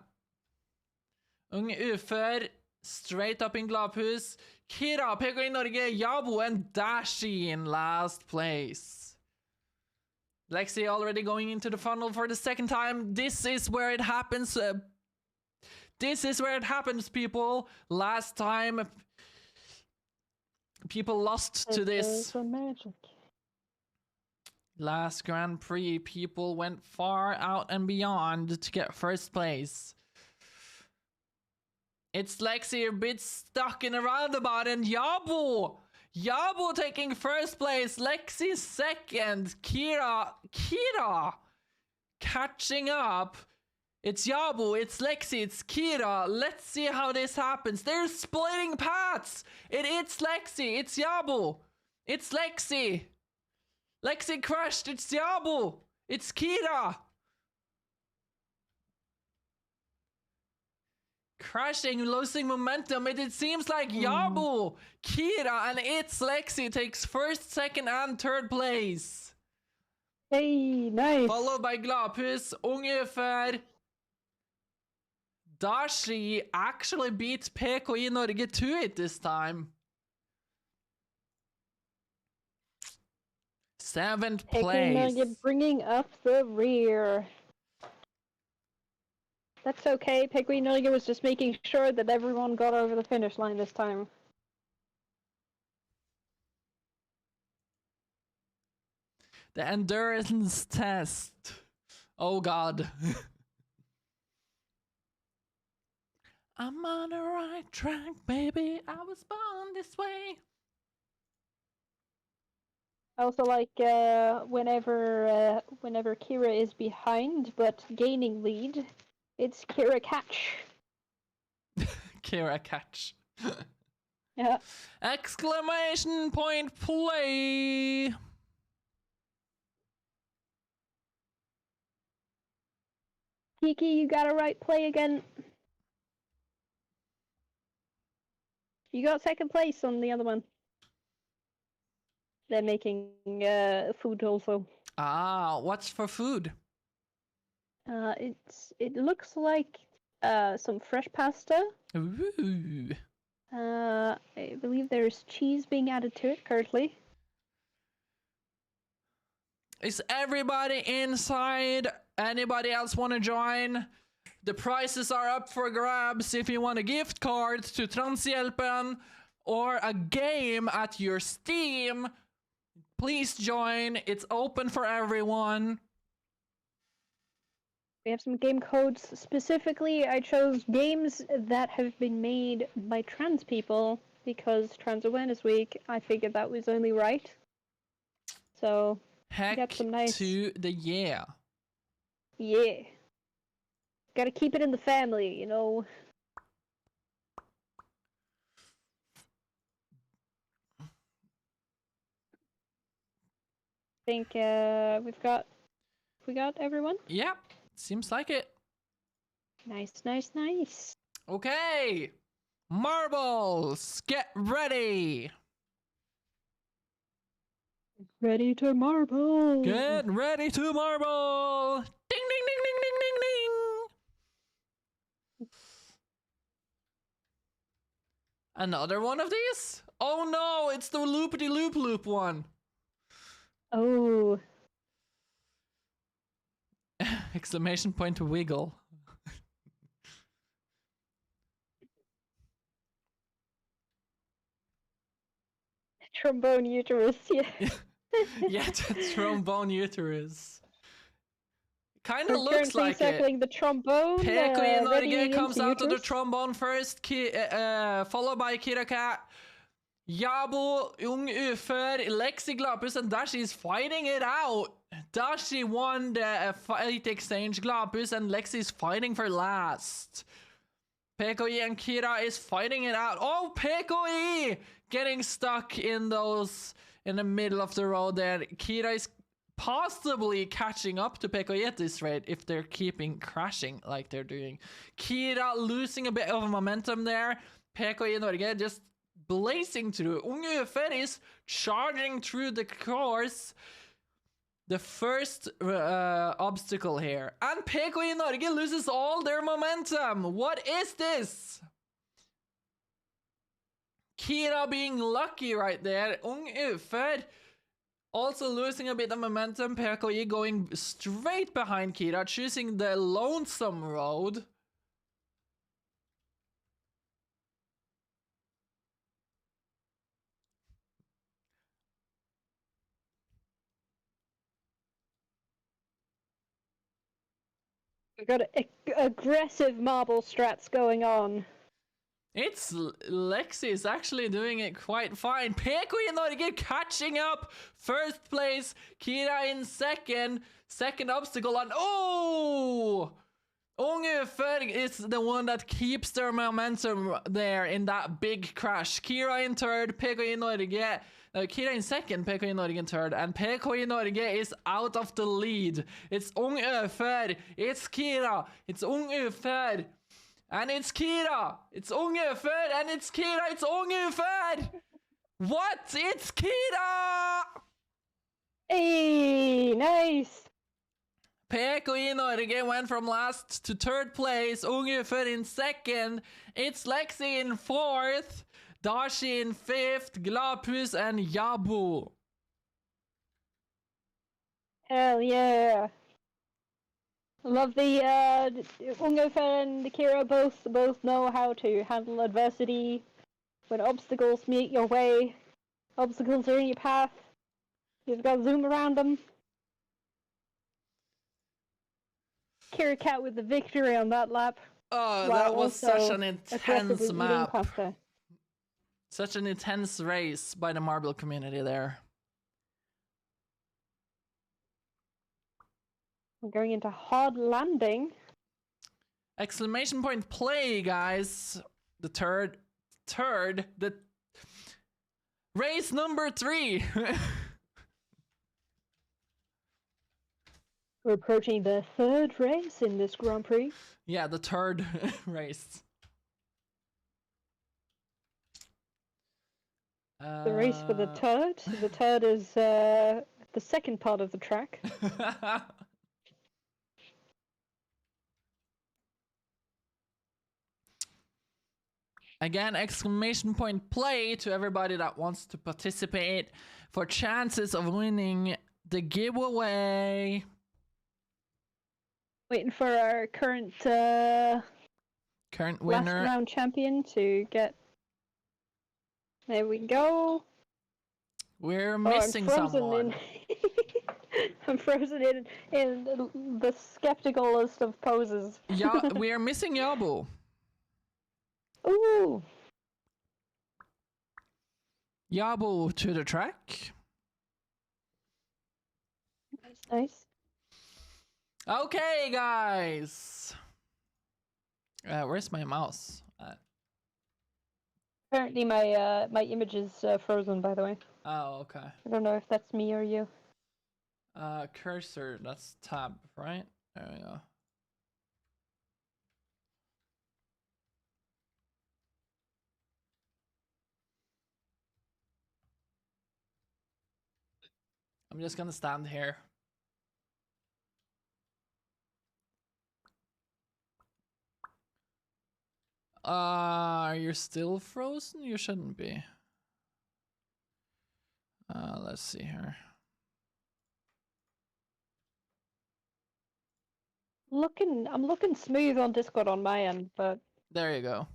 Ung ufør, straight up in Glapus. Kira, PK Norge, Jabo, and Dashi in last place. Lexi already going into the funnel for the second time. This is where it happens. This is where it happens, people. Last time, people lost to this. Magic. Last Grand Prix, people went far out and beyond to get first place. It's Lexi a bit stuck in a roundabout, and Jabo taking first place, Lexi second, Kira catching up. It's Jabo, it's Lexi, it's Kira. Let's see how this happens. They're splitting paths. It's Lexi, it's Jabo, it's Lexi. Lexi crashed, it's Jabo, it's Kira. Crashing, losing momentum. It seems like Jabo, Kira, and it's Lexi takes first, second, and third place. Hey, nice. Followed by Glapus, ungefär. Dashi actually beats PKI Norge to it this time. 7th place. PKI Norge bringing up the rear. That's okay. PKI Norge was just making sure that everyone got over the finish line this time. The endurance test. Oh god. I'm on the right track, baby. I was born this way. I also like whenever Kira is behind but gaining lead, it's Kira catch. Kira catch. Yeah. Exclamation point play. Kiki, you got a right play again. You got second place on the other one. They're making food also. Ah, what's for food? It looks like some fresh pasta. Ooh. I believe there's cheese being added to it currently. Is everybody inside? Anybody else want to join? The prices are up for grabs if you want a gift card to Transhjelpen or a game at your Steam. Please join. It's open for everyone. We have some game codes. Specifically, I chose games that have been made by trans people because Trans Awareness Week. I figured that was only right. So, Heck got some nice... to the yeah. Yeah. Gotta keep it in the family, you know. I think we got everyone? Yeah, seems like it. Nice, nice, nice. Okay. Marbles, get ready. Ready to marble. Get ready to marble. Ding, ding, ding, ding, ding, ding, ding. Another one of these? Oh no, it's the loopity-loop one. Oh. Exclamation point to wiggle. Trombone uterus, yeah. Yeah, the trombone uterus. Kind of We're looks like circling it. the trombone. PKI Ready Norge comes into out of the uterus. trombone first, followed by Kira Cat. Jabo, Ung Ufør, Lexi Glapus, and Dashi is fighting it out. Dashi won the fight exchange Glapus, and Lexi is fighting for last. PKI and Kira is fighting it out. Oh, PKI getting stuck in the middle of the road there. Kira is possibly catching up to Pekoe at this rate if they're keeping crashing like they're doing. Kira losing a bit of momentum there. Pekoe Norge just blazing through. Unge Ferris charging through the course. The first obstacle here. And Pekoe Norge loses all their momentum. What is this? Kira being lucky right there. Ung Ufer also losing a bit of momentum. Pekoe going straight behind Kira, choosing the lonesome road. We've got aggressive marble strats going on. It's Lexi is actually doing it quite fine. Pekoe Norge catching up. First place. Kira in second. Second obstacle on. Oh! Ungefär is the one that keeps their momentum there in that big crash. Kira in third. Pekoe Norge. Kira in second, Pekoe Norge in third, and Pekoe Norge is out of the lead. It's ungefär. It's Kira. It's ungefär. And it's Kira! It's ungefär! And it's Kira! It's ungefär! What? It's Kira! Hey, nice! Pekoe Norge went from last to third place. Ungefär in second. It's Lexi in fourth. Dashi in fifth. Glapus and Yabu. Hell yeah! I love the Ungefär and Kira both know how to handle adversity. When obstacles meet your way, obstacles are in your path. You've got to zoom around them. Kira Cat with the victory on that lap. Oh, that was such an intense map. Pasta. Such an intense race by the marble community there. We're going into hard landing. Exclamation point play, guys. The the race number 3. We're approaching the third race in this Grand Prix. Yeah, the third race. The race for the turd. The turd is the second part of the track. Again, exclamation point play to everybody that wants to participate for chances of winning the giveaway. Waiting for our current winner, last round champion to get. There we go. We're missing someone. I'm frozen in the skepticalest of poses. Yeah, we are missing Yabu. Ooh. Yabu to the track. Nice. Okay, guys. Where's my mouse? Apparently, my image is frozen. By the way. Oh, okay. I don't know if that's me or you. Cursor. That's tab, right? There we go. I'm just gonna stand here. You're still frozen? You shouldn't be. Let's see here. I'm looking smooth on Discord on my end, but there you go.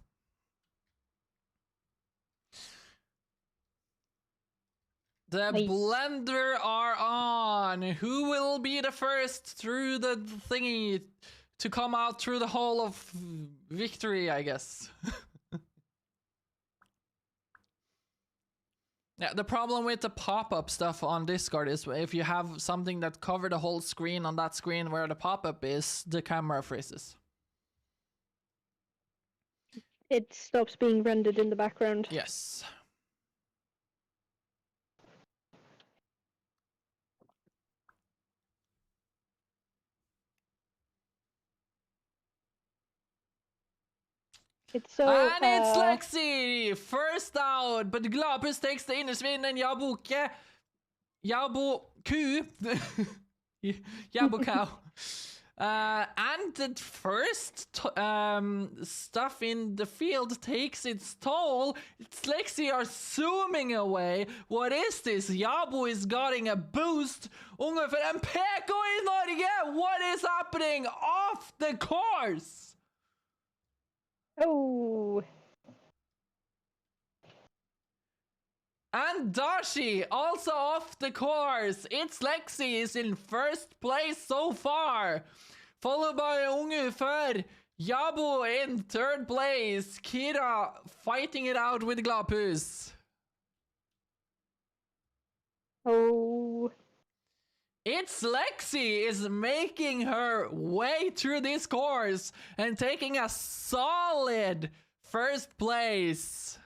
The nice. blender are on. Who will be the first through the thingy to come out through the hole of victory, I guess? Yeah, the problem with the pop-up stuff on Discord is if you have something that cover the whole screen on that screen where the pop-up is, the camera freezes. It stops being rendered in the background. Yes. It's so. And it's Lexi! First out, but Gladpuss takes the innersvingen and Jabo Ku. Jabo Cow. And the first stuff in the field takes its toll. It's Lexi are zooming away. What is this? Jabo is getting a boost. Ungefär en PK i Norge. What is happening off the course? Oh. And Dashi also off the course. It's Lexi is in first place so far. Followed by ungefär Jabo in third place. Kira fighting it out with Gladpuss. Oh. It's Lexi is making her way through this course and taking a solid first place.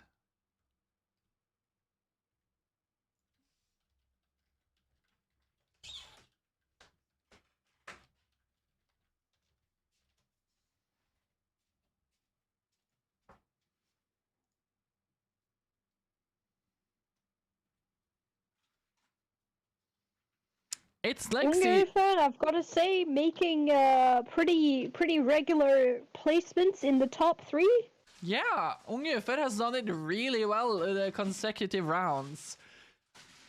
It's Lexi. Ungefär, I've got to say, making pretty regular placements in the top 3. Yeah, Ungefär has done it really well the consecutive rounds.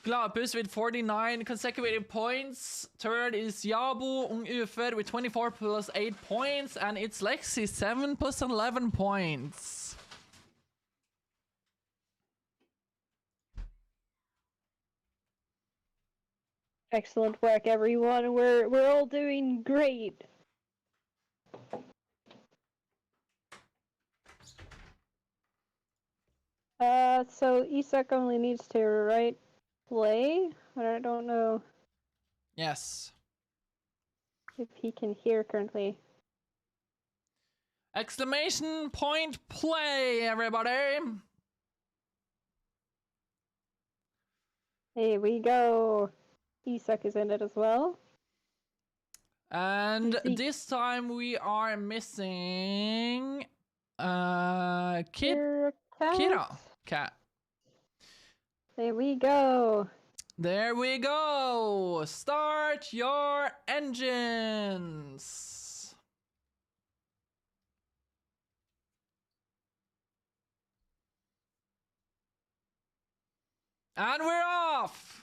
Gladpuss with 49 consecutive points. Third is Jabo Ungefär with 24 plus 8 points. And it's Lexi 7 plus 11 points. Excellent work, everyone. We're all doing great. So Isak only needs to right play, but I don't know Yes. if he can hear currently. Exclamation point play, everybody. Here we go. Isak is in it as well. And this time we are missing Kira. Cat. There we go. There we go. Start your engines. And we're off.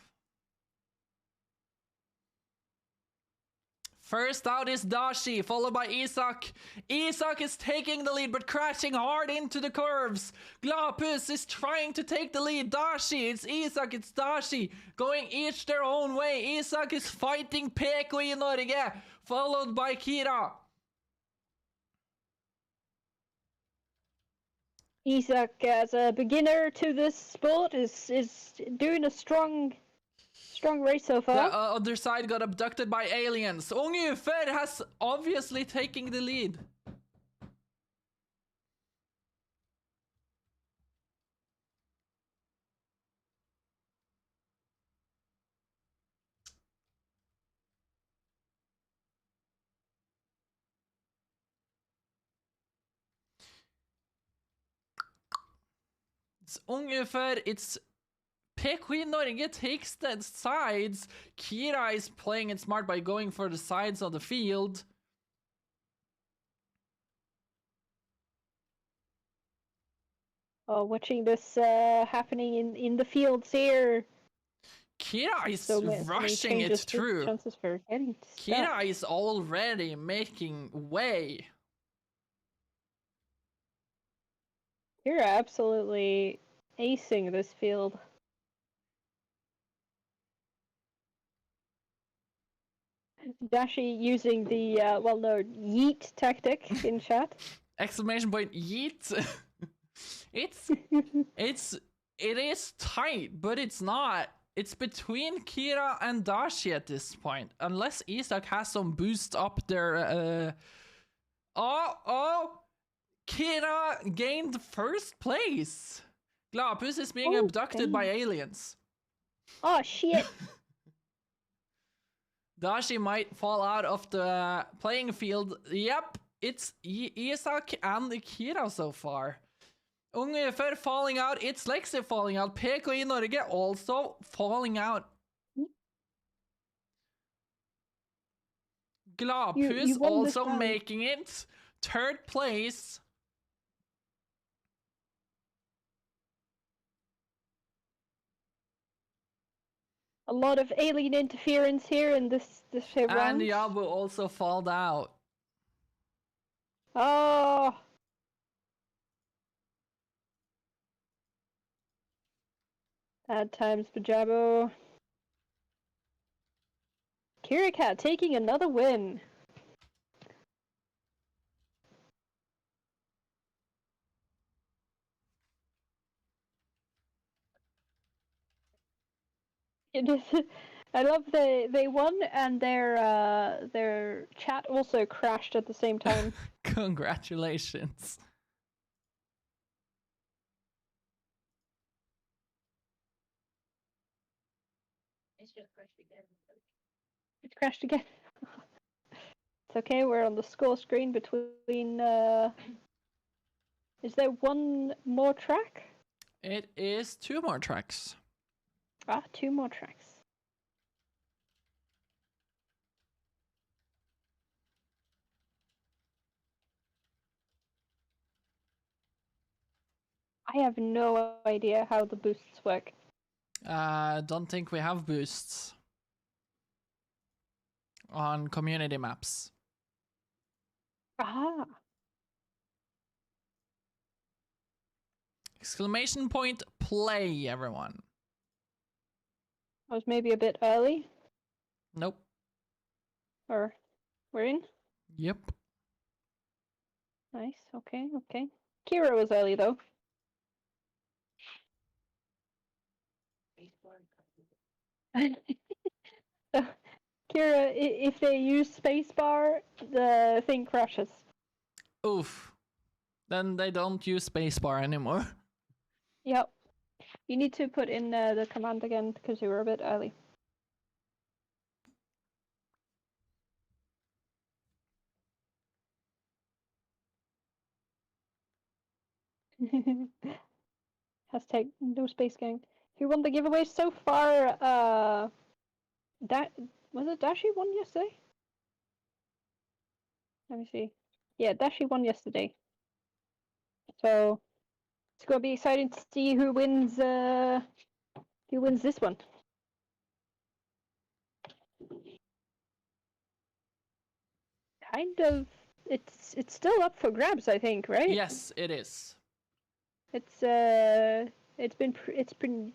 First out is Dashi, followed by Isak. Isak is taking the lead, but crashing hard into the curves. Gladpuss is trying to take the lead. Dashi, it's Isak, it's Dashi, going each their own way. Isak is fighting PK i Norge, followed by Kira. Isak, as a beginner to this sport, is doing a strong race so far. The other side got abducted by aliens. Ungefär has obviously taking the lead. It's ungefär, it's PK Norge takes the sides. Kira is playing it smart by going for the sides of the field. Oh, watching this happening in the fields here. Kira is so rushing it through. Chances for getting Kira is already making way. You're absolutely acing this field. Dashi using the well-known yeet tactic in chat. Exclamation point yeet. It is tight, but it's not. It's between Kira and Dashi at this point, unless Isak has some boost up there. Kira gained first place. Gladpuss is being abducted by aliens. Oh shit! Dashi might fall out of the playing field. Yep, it's Isak and Kira so far. Ungefär falling out. It's Lexi falling out. PK i Norge also falling out. Gladpus you won this also round. making it. Third place. A lot of alien interference here in this round. And Yabu also falled out. Oh. Bad times for Jabo. Kirikat taking another win. It is. I love they won and their chat also crashed at the same time. Congratulations. It's just crashed again. It's crashed again. It's okay, we're on the score screen between is there one more track? It is 2 more tracks. Ah, 2 more tracks. I have no idea how the boosts work. Don't think we have boosts on community maps. Ah. Exclamation point play, everyone. I was maybe a bit early. Nope. Or we're in? Yep. Nice, okay. Kira was early though. So, Kira, if they use spacebar, the thing crashes. Oof. Then they don't use spacebar anymore. Yep. You need to put in the command again because you were a bit early. Hashtag no space gang. Who won the giveaway so far? That was it. Dashi won yesterday. Let me see. Yeah, Dashi won yesterday. So it's gonna be exciting to see who wins. Who wins this one? Kind of. It's still up for grabs, I think, right? Yes, it is. It's been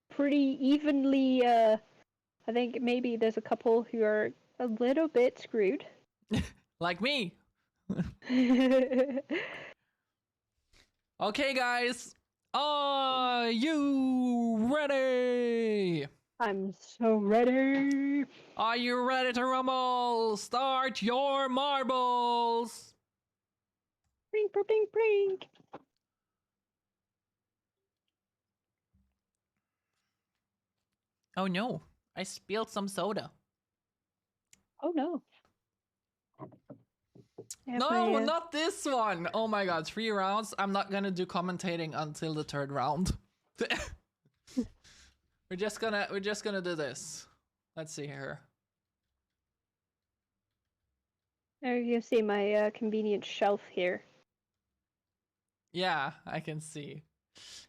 pretty evenly. I think maybe there's a couple who are a little bit screwed. Like me. Okay, guys. Are you ready? I'm so ready. Are you ready to rumble? Start your marbles. Brink, brink, brink. Oh no, I spilled some soda. Oh no. No, not this one. Oh my god, 3 rounds. I'm not gonna do commentating until the 3rd round. we're just gonna do this. Let's see here. There you see my convenient shelf here. Yeah, I can see.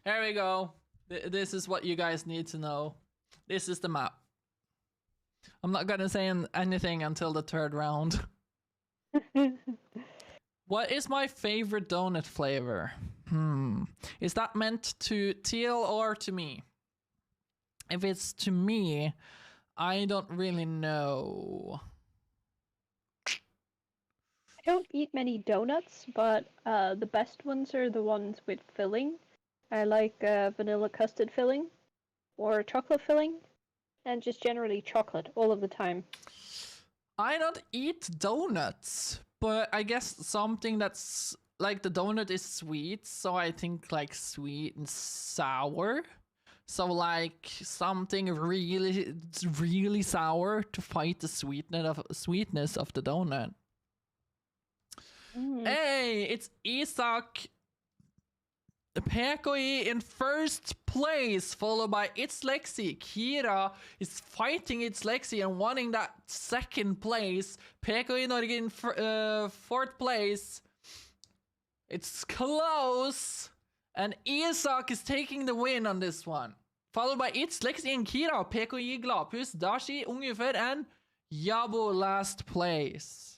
Here we go. This is what you guys need to know. This is the map. I'm not gonna say anything until the 3rd round. What is my favorite donut flavor? Is that meant to Teal or to me? If it's to me, I don't really know. I don't eat many donuts, but the best ones are the ones with filling. I like vanilla custard filling or chocolate filling, and just generally chocolate all of the time. I don't eat donuts, but I guess something that's like the donut is sweet, so I think like sweet and sour. So like something really sour to fight the sweetness of the donut. Hey, it's Isak PKI in first place, followed by It's Lexi. Kira is fighting It's Lexi and wanting that second place. PKI Norge in fourth place. It's close. And Isak is taking the win on this one. Followed by It's Lexi and Kira. PKI Gladpus, Dashi, Ungefär, and Yabo last place.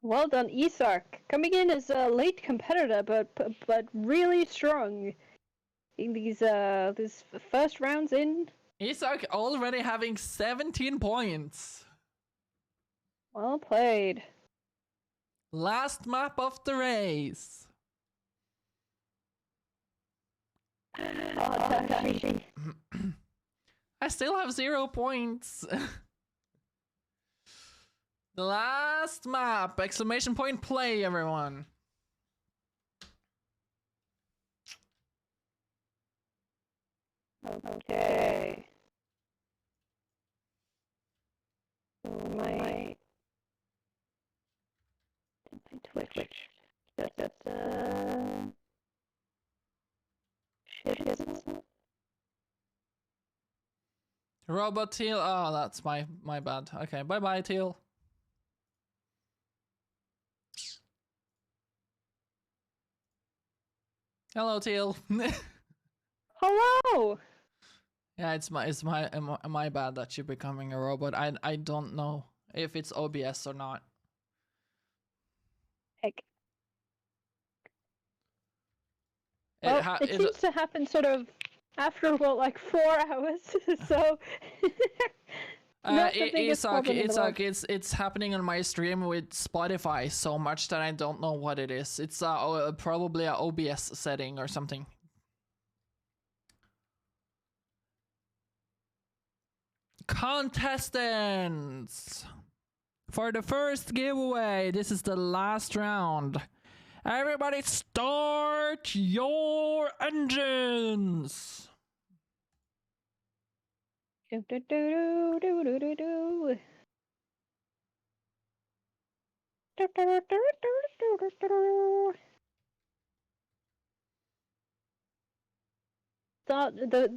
Well done, Isak. Coming in as a late competitor, but really strong in these first rounds in. Isak already having 17 points. Well played. Last map of the race. I still have 0 points. The last map! Exclamation point play, everyone. Okay. My Twitch. Shit, isn't it? Robot Teal. Oh, that's my bad. Okay, bye bye, Teal. Hello, Teal. Hello. Yeah, it's my bad that you're becoming a robot. I don't know if it's OBS or not. Heck. Well, it seems to happen sort of after about like 4 hours, so not the biggest problem in the world. It's happening on my stream with Spotify so much that I don't know what it is. It's probably a OBS setting or something. Contestants! For the first giveaway, this is the last round. Everybody start your engines!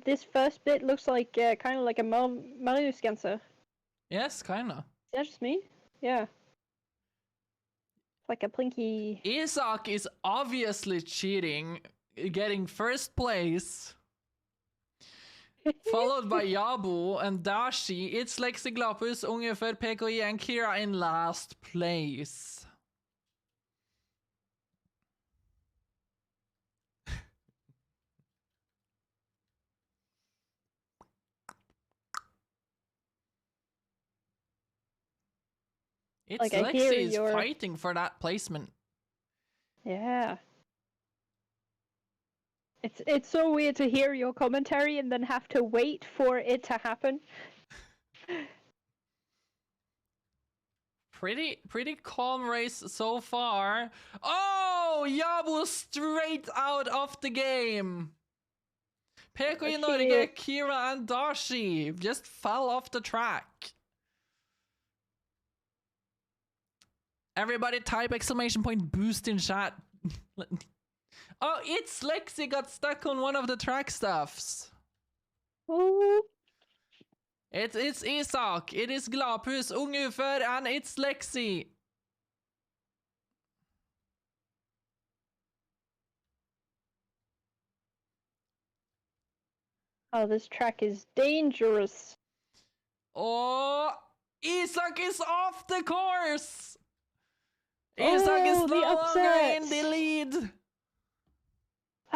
This first bit looks like kind of like a Mario scanner. Yes, kinda. Is that just me? Yeah. It's like a plinky. Isak is obviously cheating, getting first place. Followed by Yabu and Dashi. It's Lexi Glapus, Ungefär, PKI, and Kira in last place. It's like Lexi is fighting for that placement. Yeah. It's so weird to hear your commentary and then have to wait for it to happen. Pretty calm race so far. Oh, Yabu straight out of the game. PKI Norge, Kira, and Dashi just fell off the track. Everybody type exclamation point boost in chat. Oh, It's Lexi got stuck on one of the track stuffs. Oh. It's Isak, it is Glapus, Ungefär, and It's Lexi. Oh, this track is dangerous. Oh, Isak is off the course. Isak is no longer in the lead.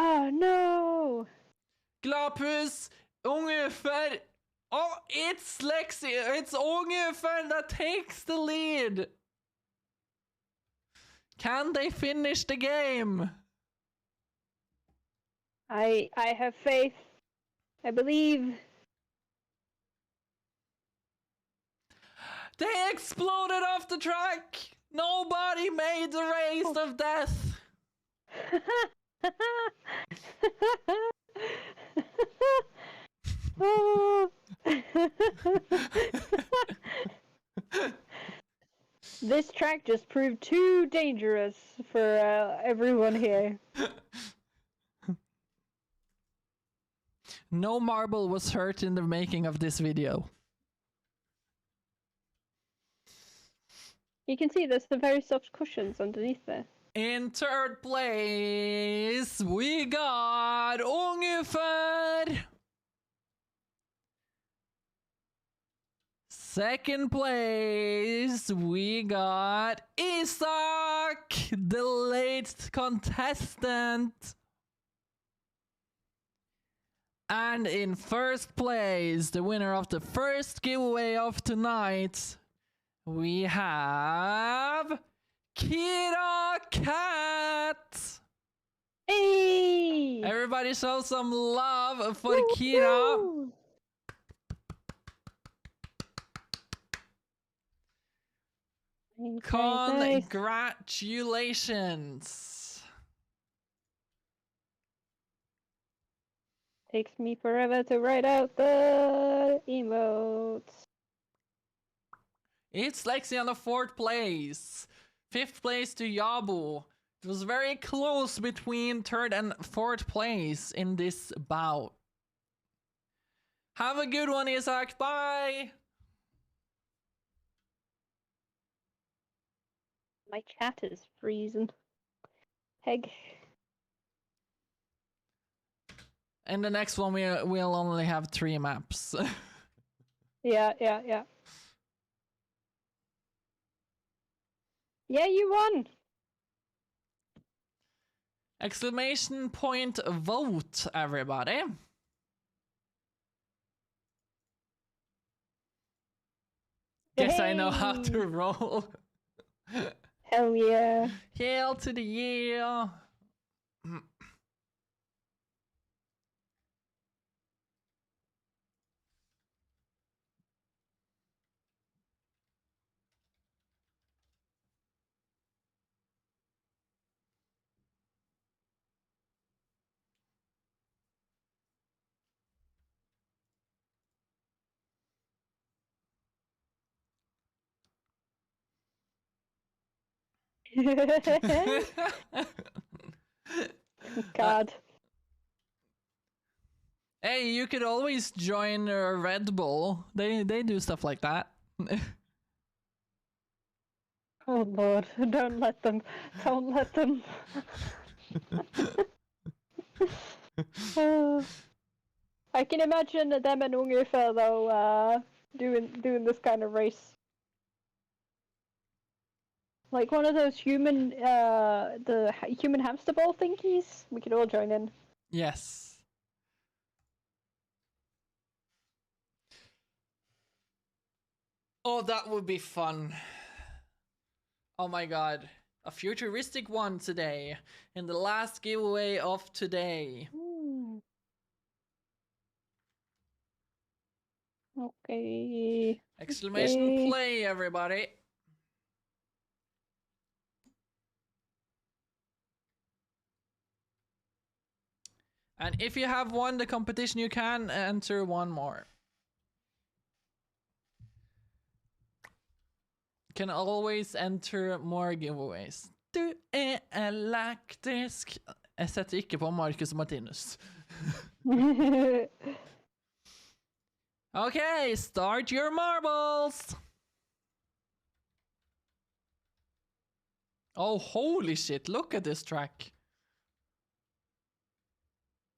Oh no! Glapus, Ungefär. Oh, It's Lexi. It's Ungefär that takes the lead. Can they finish the game? I have faith. I believe. They exploded off the track. Nobody made the race of death. This track just proved too dangerous for everyone here. No marble was hurt in the making of this video. You can see there's some very soft cushions underneath there. In third place, we got ungefär. Second place, we got Isak, the late contestant. And in first place, the winner of the first giveaway of tonight, we have Kira Cat. Hey! Everybody show some love for Kira. Congratulations. Takes me forever to write out the emotes. It's Lexi on the fourth place. Fifth place to Yabu. It was very close between third and fourth place in this bout. Have a good one, Isak. Bye. My chat is freezing. Peg. And the next one we'll only have 3 maps. Yeah. Yeah, you won! Exclamation point vote, everybody. Guess I know how to roll. Hell yeah. Hail to the year. God. Hey, you could always join Red Bull. They do stuff like that. Oh Lord, don't let them. Don't let them. I can imagine them and Ungefähr though doing this kind of race. Like one of those human the human hamster ball thingies. We could all join in. Yes. Oh, that would be fun. Oh my god. A futuristic one today. In the last giveaway of today. Okay. Exclamation play, everybody. And if you have won the competition, you can enter one more. Can always enter more giveaways. Du elektrisk. Jeg setter ikke på Marcus Martinus. Okay, start your marbles. Oh, holy shit, look at this track.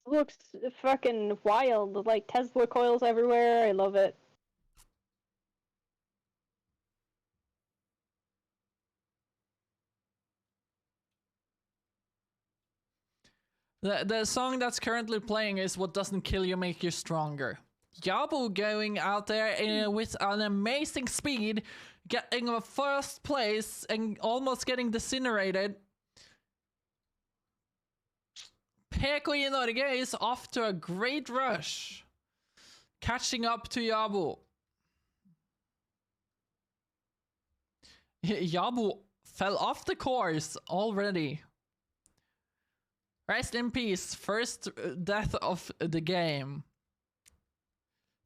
Looks fucking wild, like Tesla coils everywhere. I love it. The song that's currently playing is What Doesn't Kill You Make You Stronger. Yabu going out there with an amazing speed, getting a first place and almost getting incinerated. PK i Norge is off to a great rush, catching up to Yabu. Yabu fell off the course already. Rest in peace, first death of the game.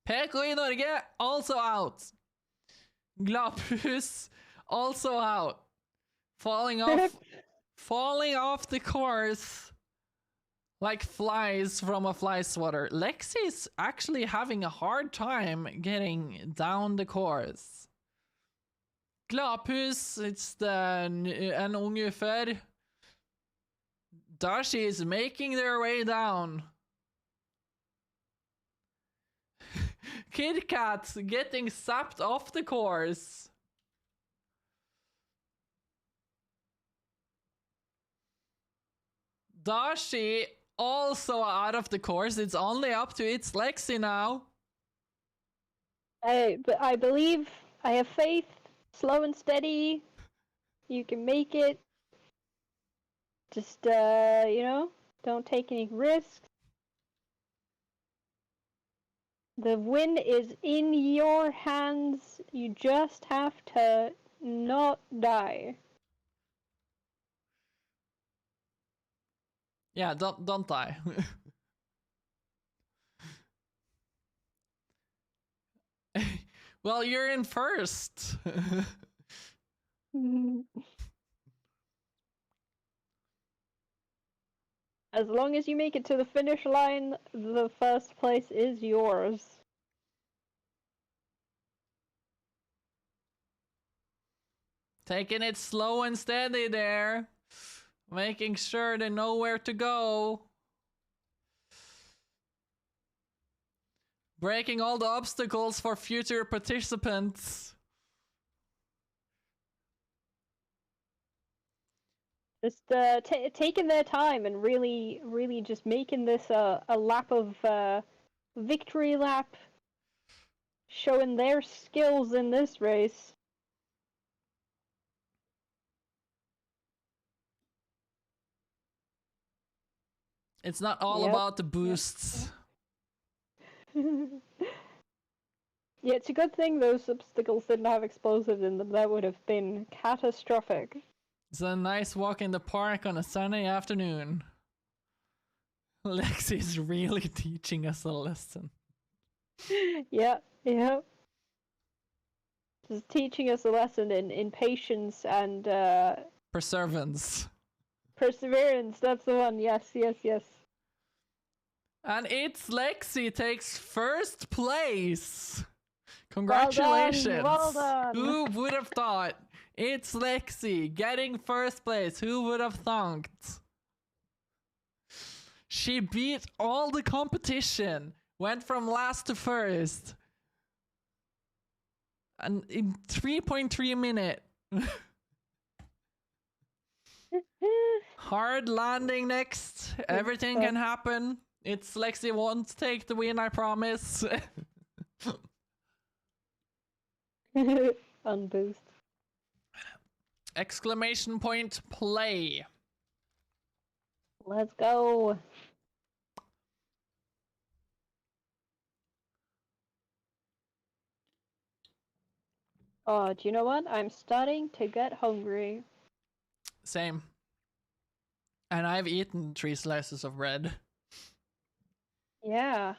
PK i Norge, also out. Gladpus, also out. Falling off the course like flies from a fly swatter. Lexi's actually having a hard time getting down the course. Gladpus, it's an ung ufør. Dashi is making their way down. Kit Kat getting sapped off the course. Dashi also out of the course. It's only up to It's Lexi now. But I believe, I have faith. Slow and steady. You can make it. Just, you know, don't take any risks. The win is in your hands. You just have to not die. Yeah, don't die. Well, you're in first. As long as you make it to the finish line, the first place is yours. Taking it slow and steady there. Making sure they know where to go. Breaking all the obstacles for future participants. Just taking their time and really just making this a lap of victory lap, showing their skills in this race. It's not all about the boosts. Yeah, it's a good thing those obstacles didn't have explosives in them. That would have been catastrophic. It's a nice walk in the park on a sunny afternoon. Lexi's really teaching us a lesson. Yeah. Just teaching us a lesson in patience and Perseverance. Perseverance, that's the one. Yes. And It's Lexi takes first place. Congratulations. Well done. Who would have thought? It's Lexi getting first place. Who would have thought? She beat all the competition. Went from last to first. And in 3.3 minutes. Hard landing next. Everything can happen. It's Lexi won't take the win, I promise. Unboost. Exclamation point play. Let's go. Oh, do you know what? I'm starting to get hungry. Same. And I've eaten 3 slices of bread. Yeah.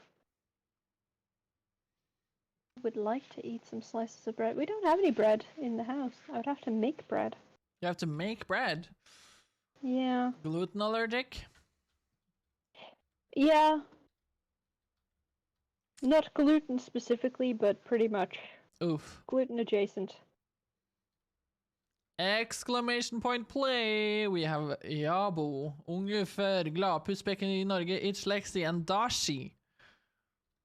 Would like to eat some slices of bread. We don't have any bread in the house. I would have to make bread. You have to make bread. Yeah. Gluten allergic? Yeah. Not gluten specifically, but pretty much. Oof. Gluten adjacent. Exclamation point play. We have Jabo, Ungefär, Gladpus, PK i Norge, It's Lexi, and Dashi.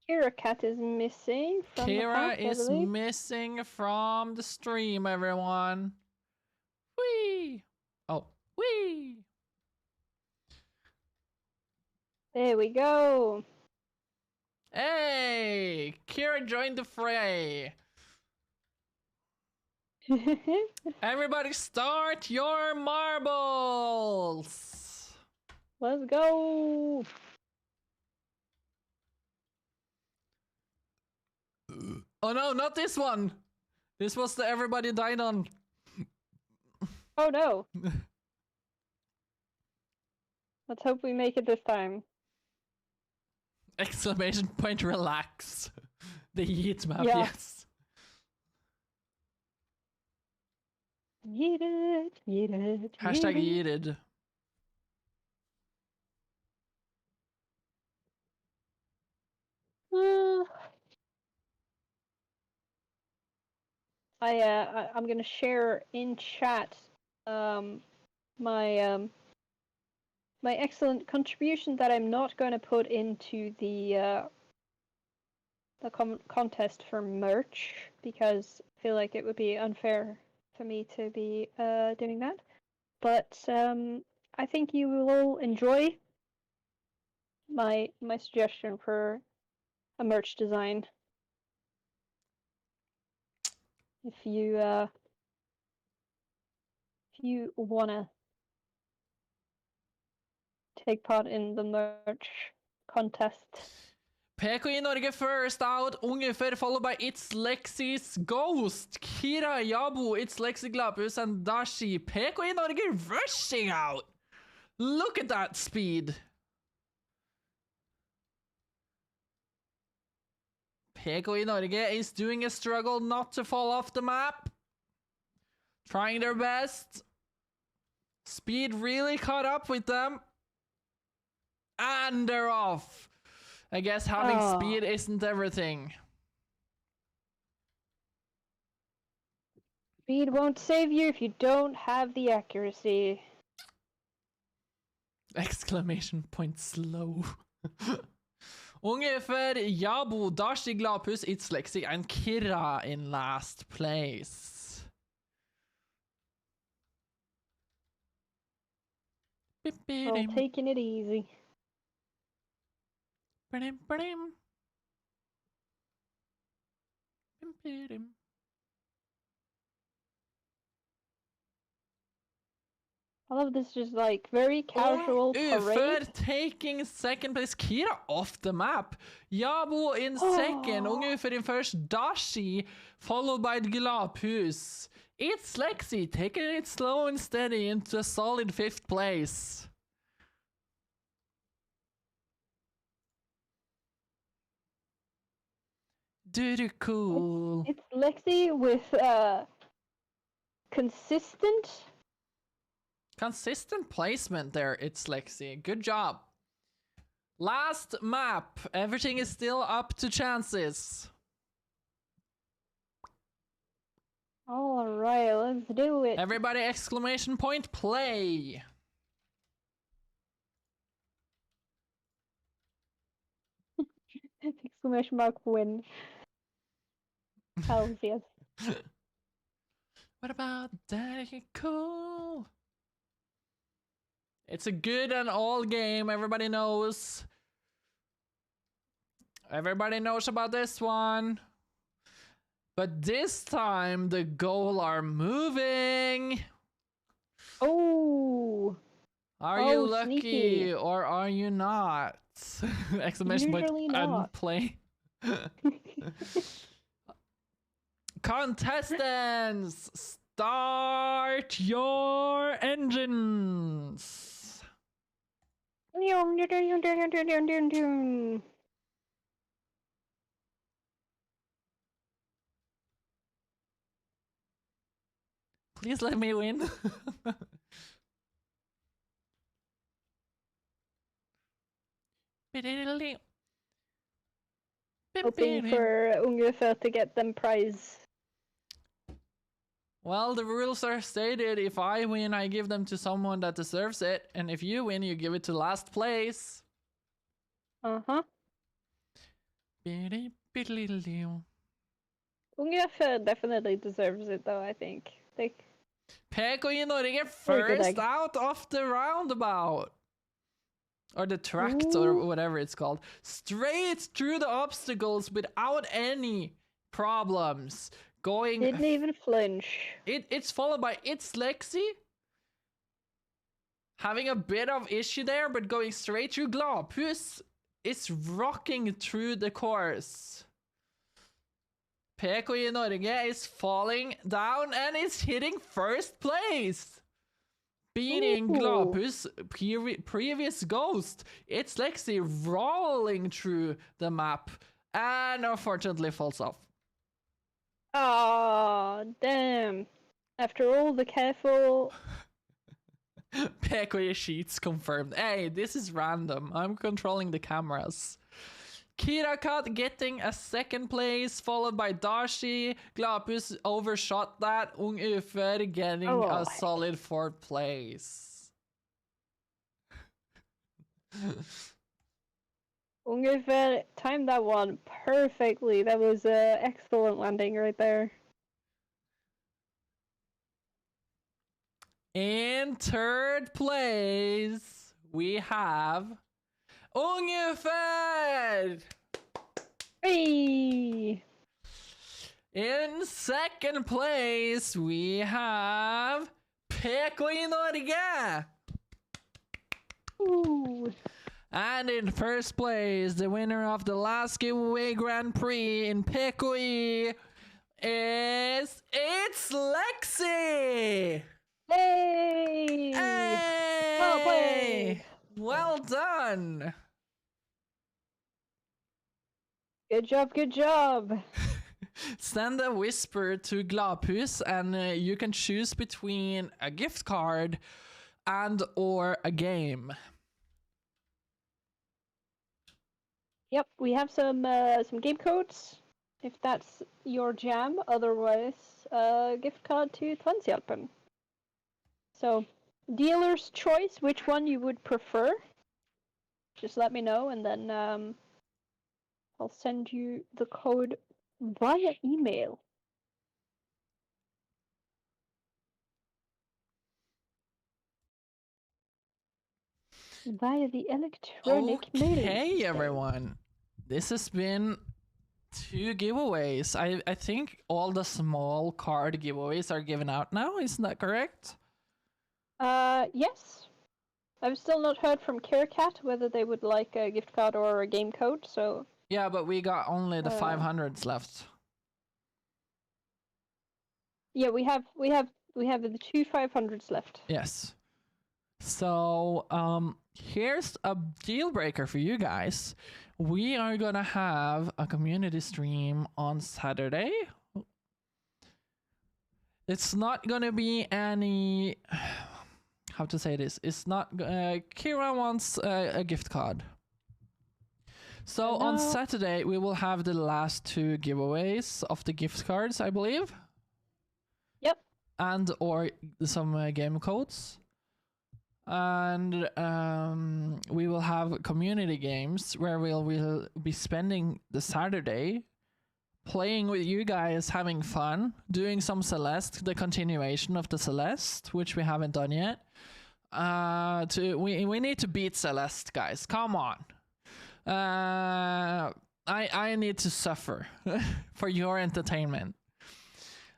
Kira Cat is missing from Kira the house, is missing from the stream, everyone. Whee! Oh, whee! There we go. Hey! Kira joined the fray. Everybody start your marbles! Let's go. Oh no, not this one! This was the everybody died on. Oh no. Let's hope we make it this time. Exclamation point relax. The Yeet map, Yeah. yes. Yeeted, yeeted, Hashtag yeeted. yeeted. I'm gonna share in chat my my excellent contribution that I'm not going to put into the contest for merch because I feel like it would be unfair for me to be doing that. But I think you will enjoy my suggestion for a merch design. If you wanna take part in the merch contest. PK i Norge first out, Ungefer followed by It's Lexi's Ghost, Kira, Yabu, It's Lexi Glapus, and Dashi. PK i Norge rushing out! Look at that speed! PK i Norge is doing a struggle not to fall off the map. Trying their best. Speed really caught up with them. And they're off. I guess having speed isn't everything. Speed won't save you if you don't have the accuracy. Exclamation point slow. Ungefär Yabu, Dashi, Glapus, It's Lexi, and Kira in last place. All taking it easy. I love this just like very casual parade. Taking second place, Kira off the map. Yabu in second, Ungefär in first, Dashi, followed by Glapus. It's Lexi taking it slow and steady into a solid 5th place. Cool. It's Lexi with consistent placement there. It's Lexi. Good job. Last map. Everything is still up to chances. All right, let's do it. Everybody exclamation point play. Exclamation mark win. Hells yes. What about that? Cool. It's a good and all game. Everybody knows. Everybody knows about this one. But this time the goal are moving. Oh. Are you lucky sneaky. Or are you not? Exclamation point and play. Contestants, start your engines. Please let me win. Hoping for Ungefär to get them prize. Well, the rules are stated. If I win, I give them to someone that deserves it. And if you win, you give it to last place. Uh-huh. Ungefär definitely deserves it, though, I think. PK i Norge first out of the roundabout. Or the tract, or whatever it's called. Straight through the obstacles without any problems. Didn't even flinch. It's followed by It's Lexi. Having a bit of issue there, but going straight through Glapus is rocking through the course. PK i Norge is falling down and is hitting first place. Beating Glapus, previous Ghost. It's Lexi rolling through the map And unfortunately falls off. Oh, damn. After all the careful... Pekoi sheets confirmed. Hey, this is random. I'm controlling the cameras. Kirakat getting a second place, followed by Dashi. Glapus overshot that. Ung Ufer getting a solid fourth place. Ungefär timed that one perfectly. That was an excellent landing right there. In third place, we have Ungefär. Hey! In second place, we have Pekoi Norge. Ooh. And in first place, the winner of the last giveaway Grand Prix in Pekoi it's Lexi! Hey! Hey! Well played! Well done! Good job, good job! Send a whisper to Glapus and you can choose between a gift card and or a game. Yep, we have some game codes, if that's your jam. Otherwise, gift card to Transhjälpen. So, dealer's choice, which one you would prefer. Just let me know, and then I'll send you the code via email. Via the electronic mailing Okay, system. everyone. This has been 2 giveaways. I think all the small card giveaways are given out now. Isn't that correct? Yes. I've still not heard from KiraCat whether they would like a gift card or a game code, so... Yeah, but we got only the 500s left. Yeah, we have the 2 500s left. Yes. So, here's a deal breaker for you guys. We are gonna have a community stream on Saturday. It's not gonna be any... How to say this? It's not... Kira wants a gift card. So on Saturday, we will have the last 2 giveaways of the gift cards, I believe. Yep. And or some game codes. And we will have community games where we'll be spending the Saturday playing with you guys, having fun, doing some Celeste, the continuation of the Celeste, which we haven't done yet. We need to beat Celeste, guys. Come on. I need to suffer for your entertainment.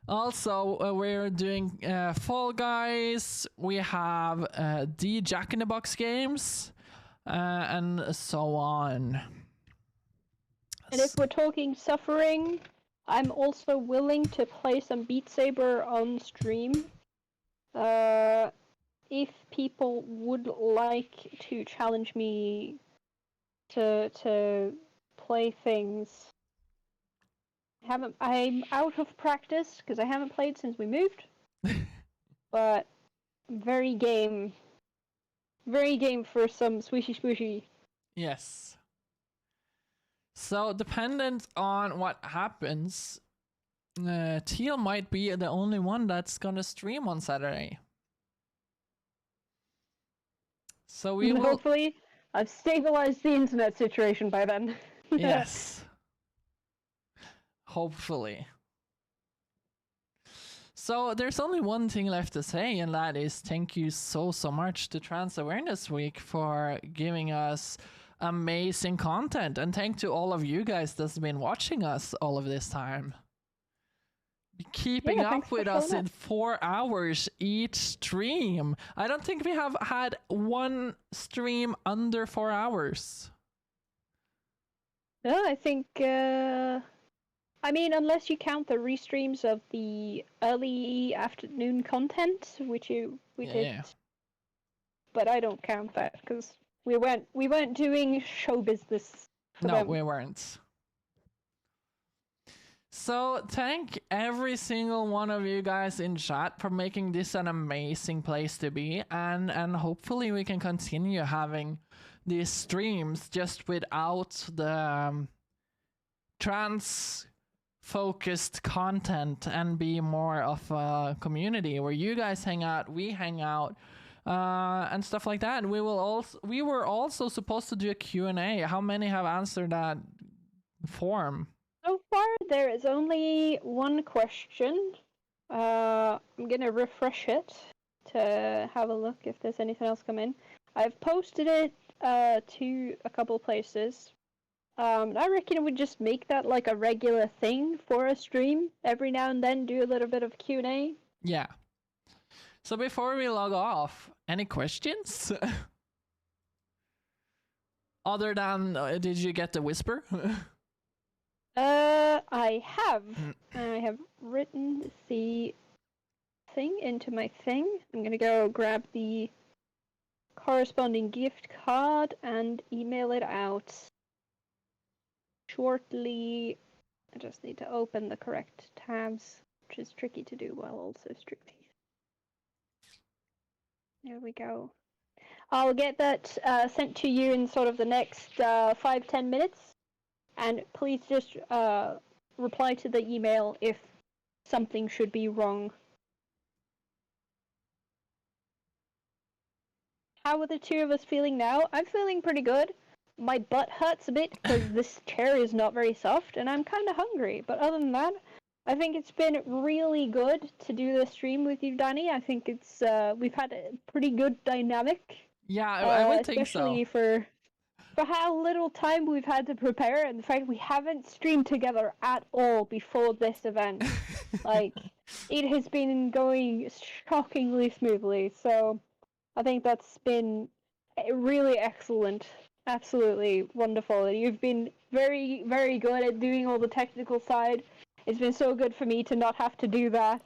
Also, we're doing Fall Guys. We have the Jack in the Box games, and so on. And if we're talking suffering, I'm also willing to play some Beat Saber on stream. If people would like to challenge me to play things. I'm out of practice because I haven't played since we moved. But very game for some swishy swishy. Yes. So dependent on what happens, Teal might be the only one that's gonna stream on Saturday. So we will... Hopefully, I've stabilized the internet situation by then. Yes. Hopefully. So there's only one thing left to say, and that is thank you so much to Trans Awareness Week for giving us amazing content, and thank to all of you guys that's been watching us all of this time. Keeping up with us in 4 hours each stream. I don't think we have had one stream under 4 hours. No, I think, I mean, unless you count the restreams of the early afternoon content, which we did. But I don't count that, because we weren't doing show business for them. We weren't. So thank every single one of you guys in chat for making this an amazing place to be, and hopefully we can continue having these streams just without the trans focused content and be more of a community where you guys hang out, we hang out, and stuff like that. And we were also supposed to do a Q&A. How many have answered that form? So far, there is only one question. I'm gonna refresh it to have a look if there's anything else come in. I've posted it to a couple places. I reckon we just make that like a regular thing for a stream. Every now and then do a little bit of Q&A. Yeah. So before we log off, any questions? Other than, did you get the whisper? I have. I have written the thing into my thing. I'm gonna go grab the corresponding gift card and email it out shortly. I just need to open the correct tabs, which is tricky to do while also streaming. There we go. I'll get that sent to you in sort of the next 5-10 minutes. And please just reply to the email if something should be wrong. How are the two of us feeling now? I'm feeling pretty good. My butt hurts a bit because this chair is not very soft and I'm kind of hungry. But other than that, I think it's been really good to do the stream with you, Danny. I think it's we've had a pretty good dynamic. Yeah, I would think so. Especially for how little time we've had to prepare and the fact we haven't streamed together at all before this event. Like, it has been going shockingly smoothly, so I think that's been really excellent. Absolutely wonderful. You've been very, very good at doing all the technical side. It's been so good for me to not have to do that.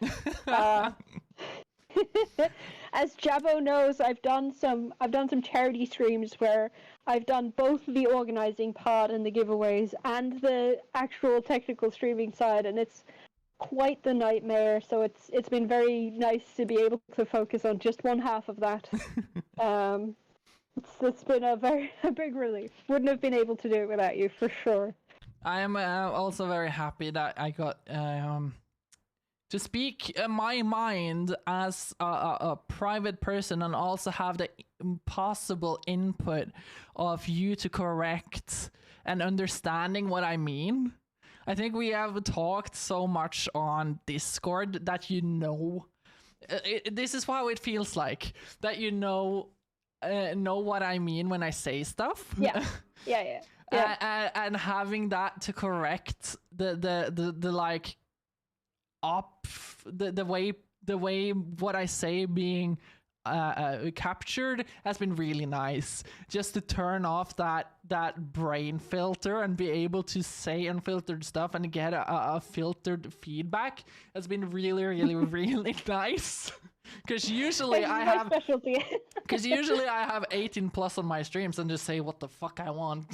As Jabo knows, I've done some charity streams where I've done both the organizing part and the giveaways and the actual technical streaming side, and it's quite the nightmare. So it's been very nice to be able to focus on just one half of that. It's been a big relief. Wouldn't have been able to do it without you for sure. I am also very happy that I got to speak my mind as a private person and also have the possible input of you to correct and understanding what I mean. I think we have talked so much on Discord that this is how it feels like, that know what I mean when I say stuff. Yeah. And having that to correct the like the way what I say being captured has been really nice. Just to turn off that brain filter and be able to say unfiltered stuff and get a filtered feedback has been really really nice. Because usually I have 18 plus on my streams and just say what the fuck I want.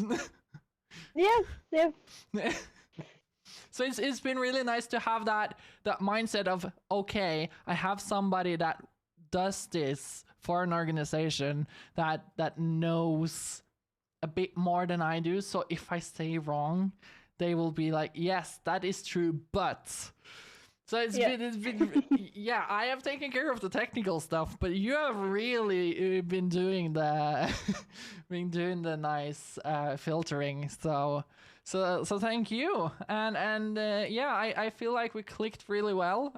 Yeah. So it's been really nice to have that mindset of, okay, I have somebody that does this for an organization that knows a bit more than I do. So if I say wrong, they will be like, yes, that is true, but. So it's been yeah, I have taken care of the technical stuff, but you have really been doing the nice filtering. So thank you. And I feel like we clicked really well.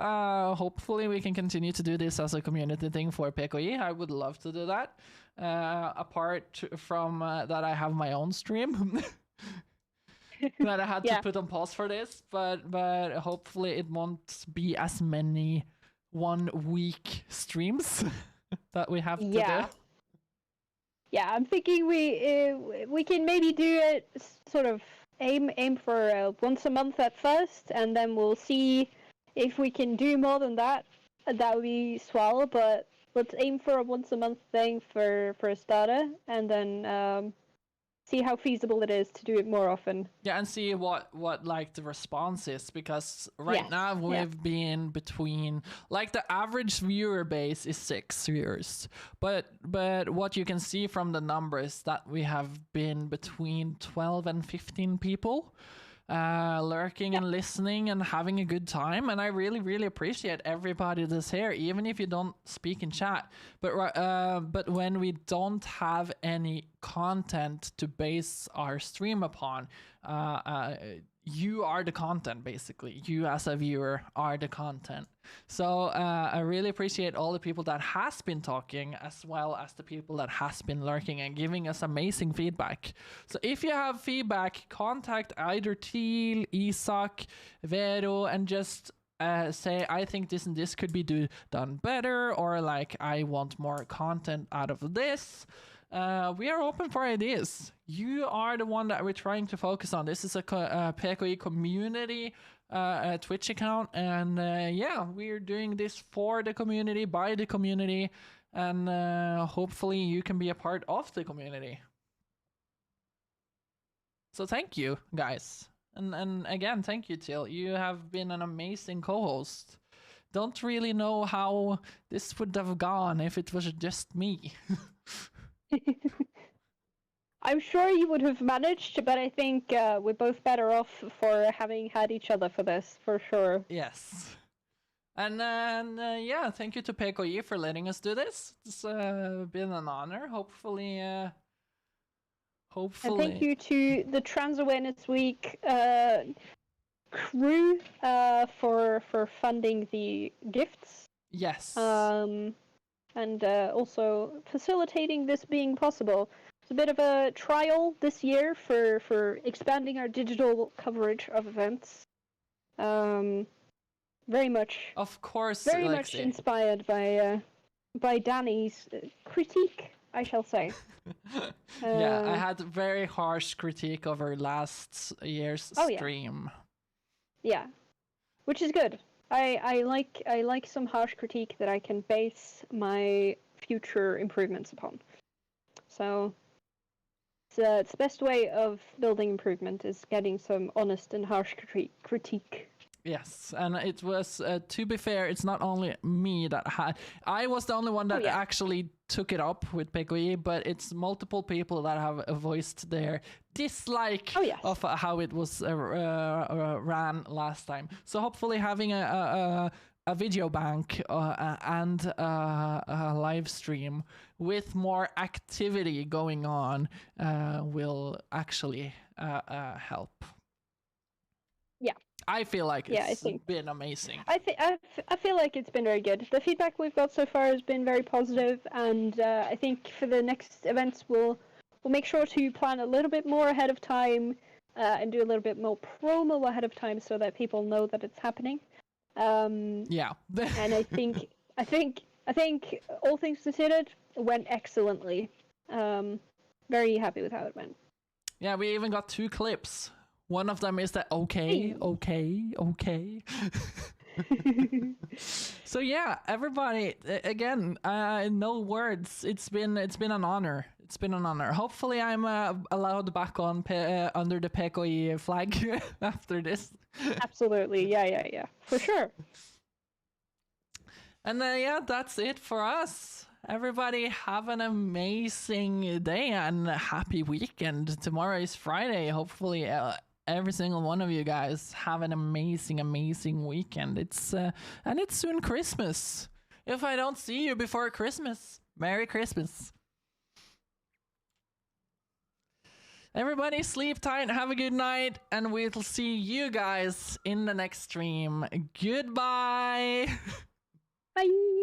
Hopefully we can continue to do this as a community thing for PKI. I would love to do that. Apart from that, I have my own stream. That I had to put on pause for this, but hopefully it won't be as many 1 week streams that we have to do. Yeah, I'm thinking we can maybe do it sort of aim for once a month at first, and then we'll see if we can do more than that. That would be swell, but let's aim for a once a month thing for a starter, and then see how feasible it is to do it more often. Yeah, and see what like the response is, because right now we've been between, like, the average viewer base is 6 viewers, but what you can see from the numbers that we have been between 12 and 15 people lurking and listening and having a good time, and I really appreciate everybody that's here, even if you don't speak in chat. But when we don't have any content to base our stream upon, you are the content, basically. You as a viewer are the content. So I really appreciate all the people that has been talking, as well as the people that has been lurking and giving us amazing feedback. So if you have feedback, contact either Teal, Isak, Vero, and just say, I think this and this could be done better, or like, I want more content out of this. We are open for ideas. You are the one that we're trying to focus on. This is a PKI community Twitch account, and yeah, we're doing this for the community, by the community, and hopefully you can be a part of the community. So thank you, guys. And again, thank you, Till. You have been an amazing co-host. Don't really know how this would have gone if it was just me. I'm sure you would have managed, but I think we're both better off for having had each other for this, for sure. Yes. And yeah, thank you to PKI for letting us do this. It's been an honor. Hopefully. And thank you to the Trans Awareness Week crew for funding the gifts. Yes. And also facilitating this being possible. It's a bit of a trial this year for expanding our digital coverage of events. Very much. Of course. Very much inspired by Danny's critique, I shall say. Yeah, I had very harsh critique over last year's stream. Yeah, which is good. I like some harsh critique that I can base my future improvements upon. So it's the best way of building improvement is getting some honest and harsh critique. Yes, and it was, to be fair, it's not only me that I was the only one that actually took it up with PKI, but it's multiple people that have voiced their dislike of how it was ran last time. So hopefully having a video bank and a live stream with more activity going on will actually help. Yeah. I feel like it's been amazing. I feel like it's been very good. The feedback we've got so far has been very positive, and I think for the next events we'll make sure to plan a little bit more ahead of time and do a little bit more promo ahead of time so that people know that it's happening. Yeah. And I think all things considered, it went excellently. Very happy with how it went. Yeah, we even got 2 clips. One of them is that okay. So yeah, everybody, again, no words. It's been an honor. It's been an honor. Hopefully, I'm allowed back on under the PKI flag after this. Absolutely, yeah, for sure. And yeah, that's it for us. Everybody have an amazing day and a happy weekend. Tomorrow is Friday. Hopefully, every single one of you guys have an amazing weekend. It's and it's soon Christmas. If I don't see you before Christmas, Merry Christmas. Everybody sleep tight, have a good night, and we'll see you guys in the next stream. Goodbye. Bye.